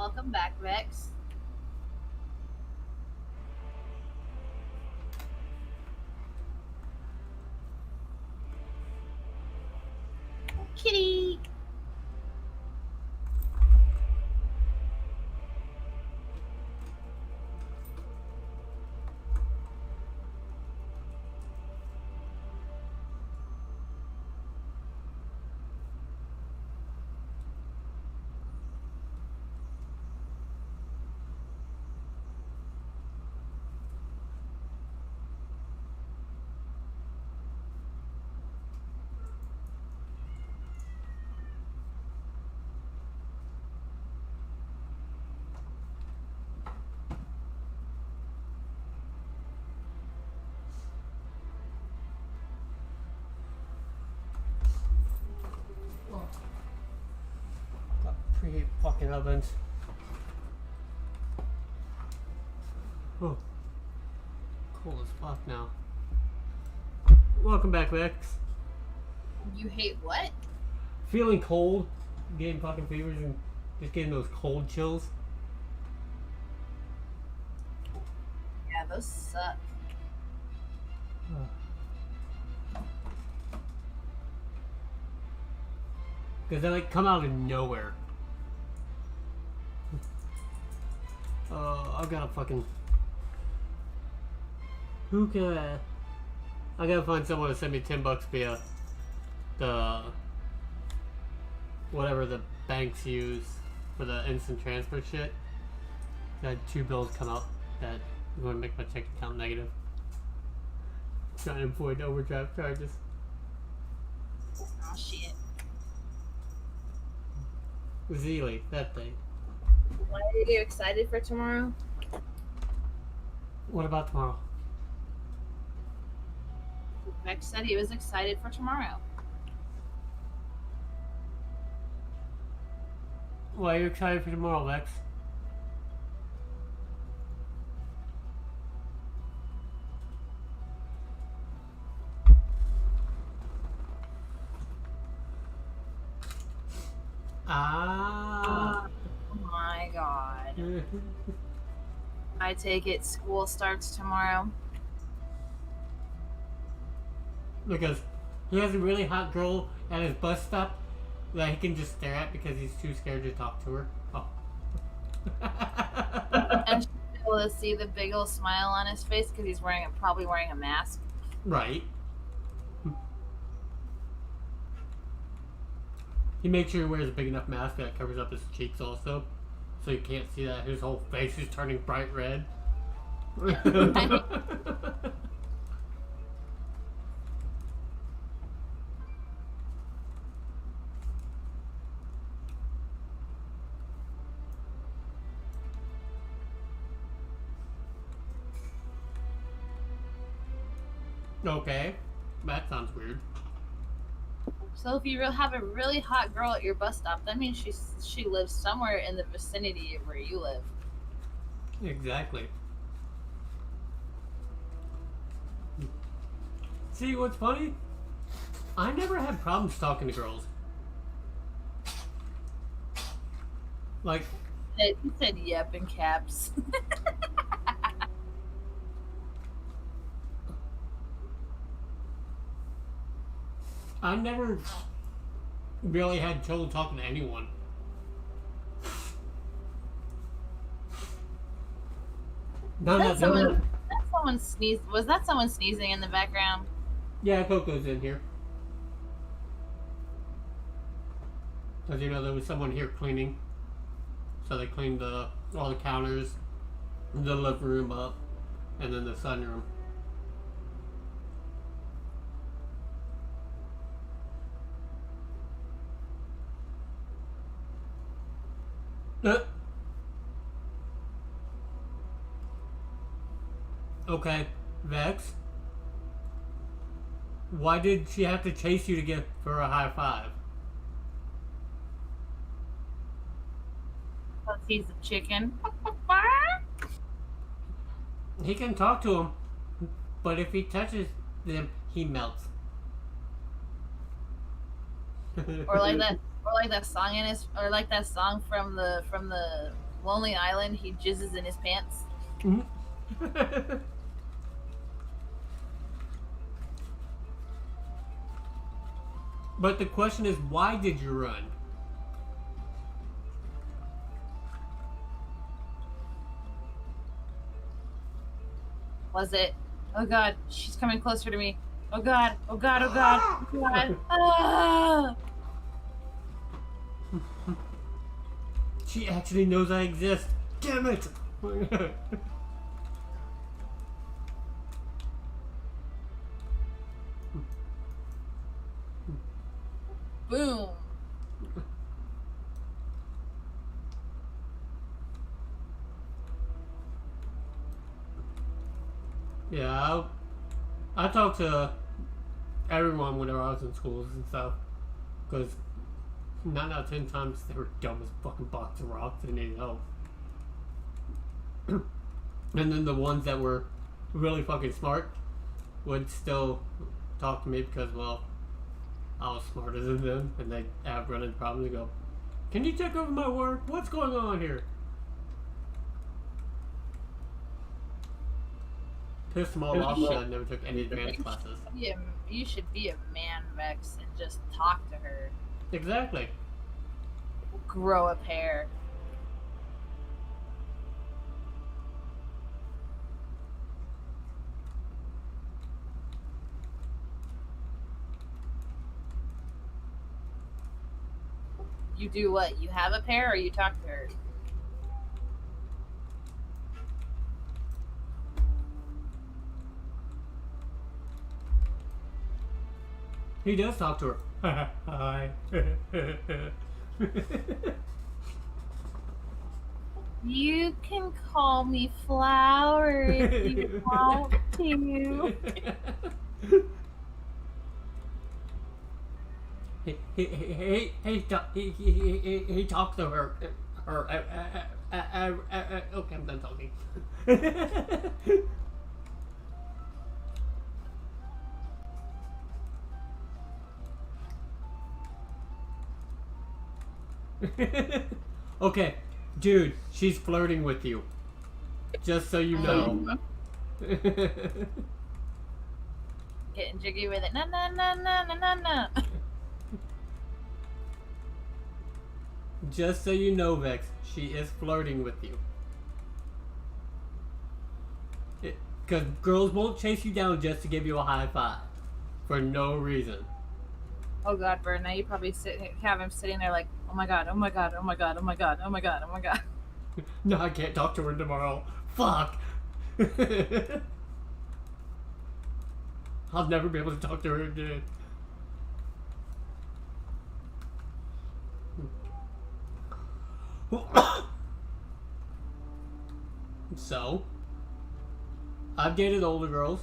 Welcome back, Vex. Kitty. Preheat fucking ovens. Oh. Cold as fuck now. Welcome back, Vex. You hate what? Feeling cold, getting fucking fevers and just getting those cold chills. Yeah, those suck. Because they like come out of nowhere. I've got to fucking... Who can I gotta find someone to send me $10 via the... whatever the banks use for the instant transfer shit. I had 2 bills come up that are going to make my check account negative. Trying to avoid overdraft charges. Oh shit. Zeely, that thing. Why are you excited for tomorrow? What about tomorrow? Vex said he was excited for tomorrow. Why are you excited for tomorrow, Vex? Ah. Oh my god. I take it school starts tomorrow. Because he has a really hot girl at his bus stop that he can just stare at because he's too scared to talk to her. Oh. And she'll be able to see the big old smile on his face because he's probably wearing a mask. Right. He makes sure he wears a big enough mask that covers up his cheeks also. So you can't see that his whole face is turning bright red. Okay, that sounds weird. So if you have a really hot girl at your bus stop, that means she lives somewhere in the vicinity of where you live. Exactly. See, what's funny? I never had problems talking to girls. Like... He said yep in caps. I never really had trouble talking to anyone. Someone sneezed. Was that someone sneezing in the background? Yeah, Coco's in here. As you know, there was someone here cleaning. So they cleaned all the counters, the living room up, and then the sunroom. Okay, Vex. Why did she have to chase you to give her a high five? Because he's a chicken. He can talk to him, but if he touches them, he melts. Or like that song from the Lonely Island, he jizzes in his pants. But the question is, why did you run? Was it, oh god, she's coming closer to me. Oh god, oh god, oh god, oh god. Ah! She actually knows I exist. Damn it! Boom. Yeah, I talked to everyone whenever I was in schools and stuff, because 9 out of 10 times they were dumb as fucking box of rocks and needed help. And then the ones that were really fucking smart would still talk to me because, well, I was smarter than them, and they'd have run into problems and go, "Can you check over my work? What's going on here?" Pissed them all off because I never took any advanced classes. You should be a man, Vex, and just talk to her. Exactly. Grow a pair. You do what? You have a pair or you talk to her? He does talk to her. Hi. You can call me Flower if you want to. He talked to her. Okay, I'm done talking. Okay, dude, she's flirting with you. Just so you know. Getting jiggy with it. No, no, no, no, no, no, no. Just so you know, Vex, she is flirting with you. Because girls won't chase you down just to give you a high five. For no reason. Oh god, Bert, now you probably have him sitting there like, oh my god, oh my god, oh my god, oh my god, oh my god, oh my god. No, I can't talk to her tomorrow. Fuck! I'll never be able to talk to her again. So, I've dated older girls.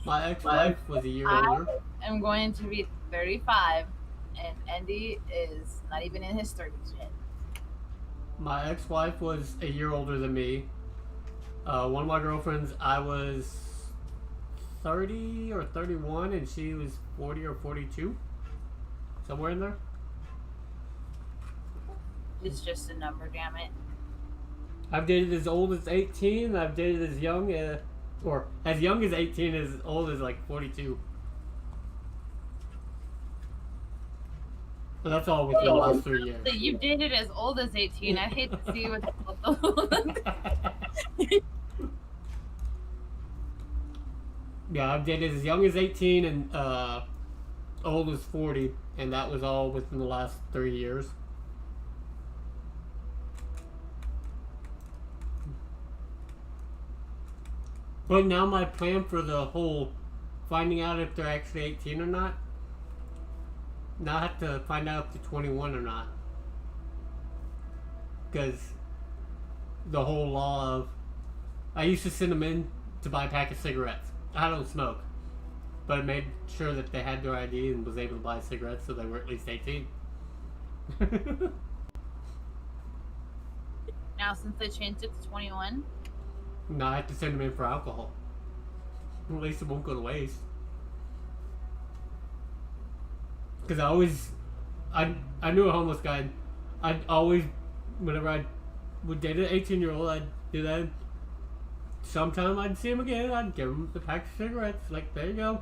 My ex-wife was a year older. I am going to be 35, and Andy is not even in his 30s yet. My ex-wife was a year older than me. One of my girlfriends, I was 30 or 31, and she was 40 or 42. Somewhere in there. It's just a number, damn it. I've dated as old as 18. I've dated as young as, or as young as 18, as old as like 42. And that's all within the last 3 years. So you dated as old as 18. I hate to see what Yeah, I've dated as young as 18 and old as 40, and that was all within the last 3 years. But now my plan for the whole finding out if they're actually 18 or not, now I have to find out if they're 21 or not. Because the whole law of, I used to send them in to buy a pack of cigarettes. I don't smoke, but I made sure that they had their ID and was able to buy cigarettes so they were at least 18. Now since they changed it to 21? Now I have to send them in for alcohol. At least it won't go to waste. Because I knew a homeless guy. I'd always whenever I would date an 18-year-old, I'd do that. Sometime I'd see him again, I'd give him the pack of cigarettes. Like, there you go.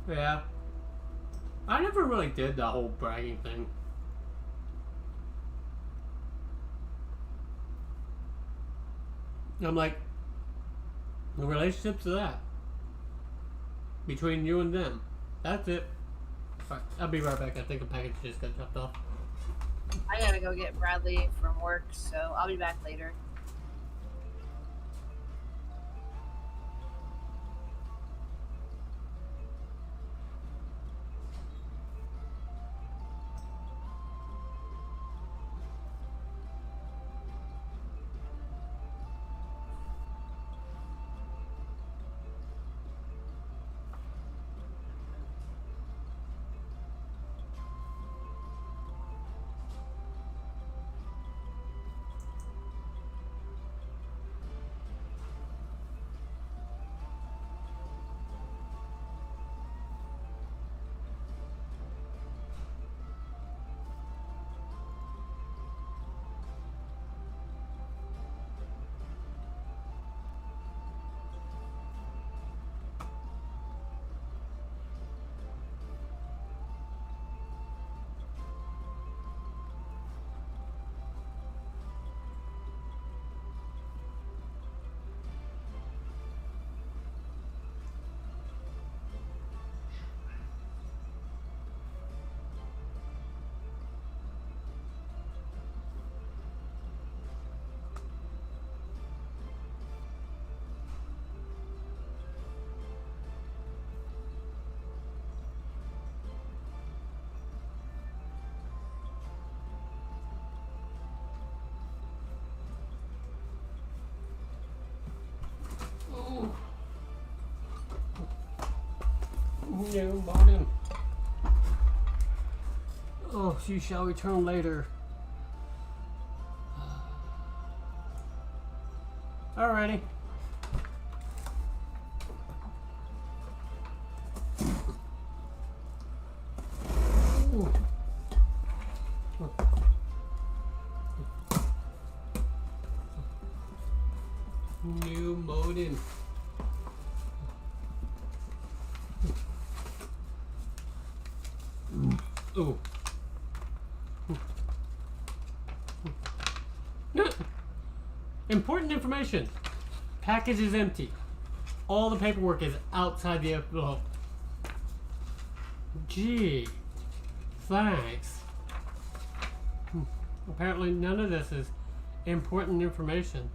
Yeah. I never really did the whole bragging thing. I'm like, the relationship's that. Between you and them. That's it. Alright, I'll be right back. I think a package just got dropped off. I gotta go get Bradley from work, so I'll be back later. No, Martin. Oh, she shall return later. Alrighty. Ooh. New modem. Ooh. Important information. Package is empty. All the paperwork is outside the envelope. Gee. Thanks. Apparently none of this is important information.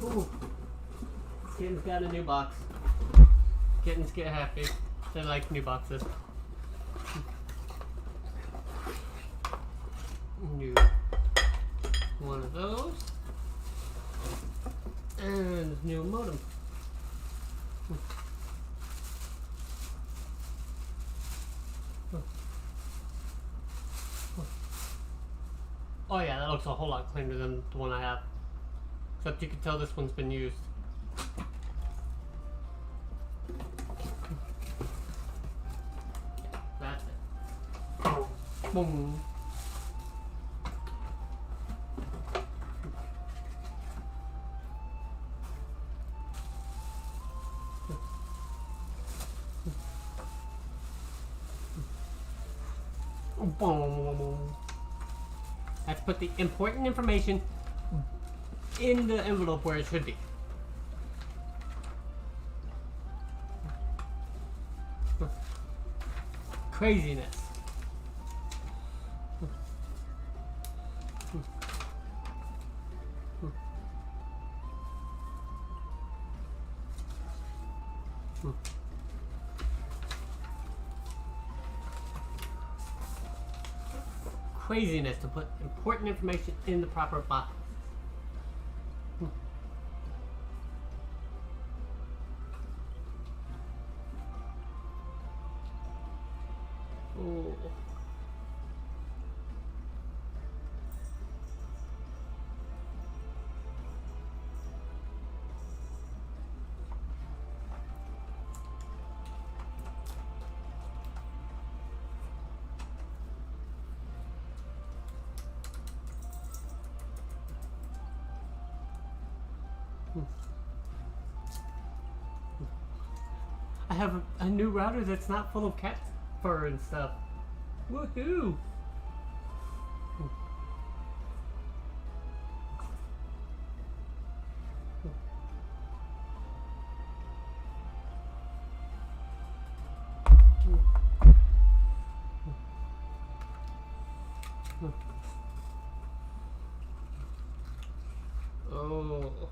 Ooh. Kitten's got a new box. Kittens get happy. They like new boxes. New one of those. And new modem. Oh yeah, that looks a whole lot cleaner than the one I have. Except you can tell this one's been used. That's it. Boom. Boom. Let's put the important information in the envelope where it should be. Craziness. Craziness to put important information in the proper box. Oh. I have a new router that's not full of cat fur and stuff. Woohoo! Oh.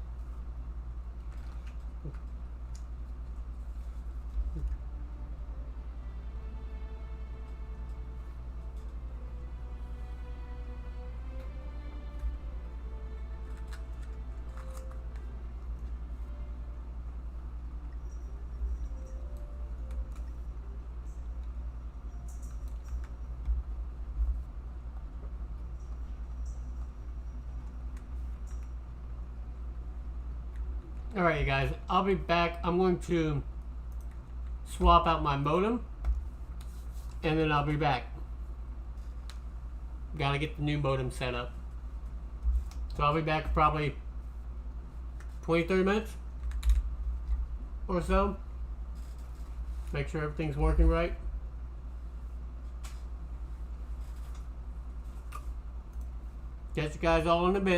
Alright, you guys, I'll be back. I'm going to swap out my modem, and then I'll be back. Gotta get the new modem set up. So I'll be back probably 20-30 minutes or so. Make sure everything's working right. Catch you guys all in a bit.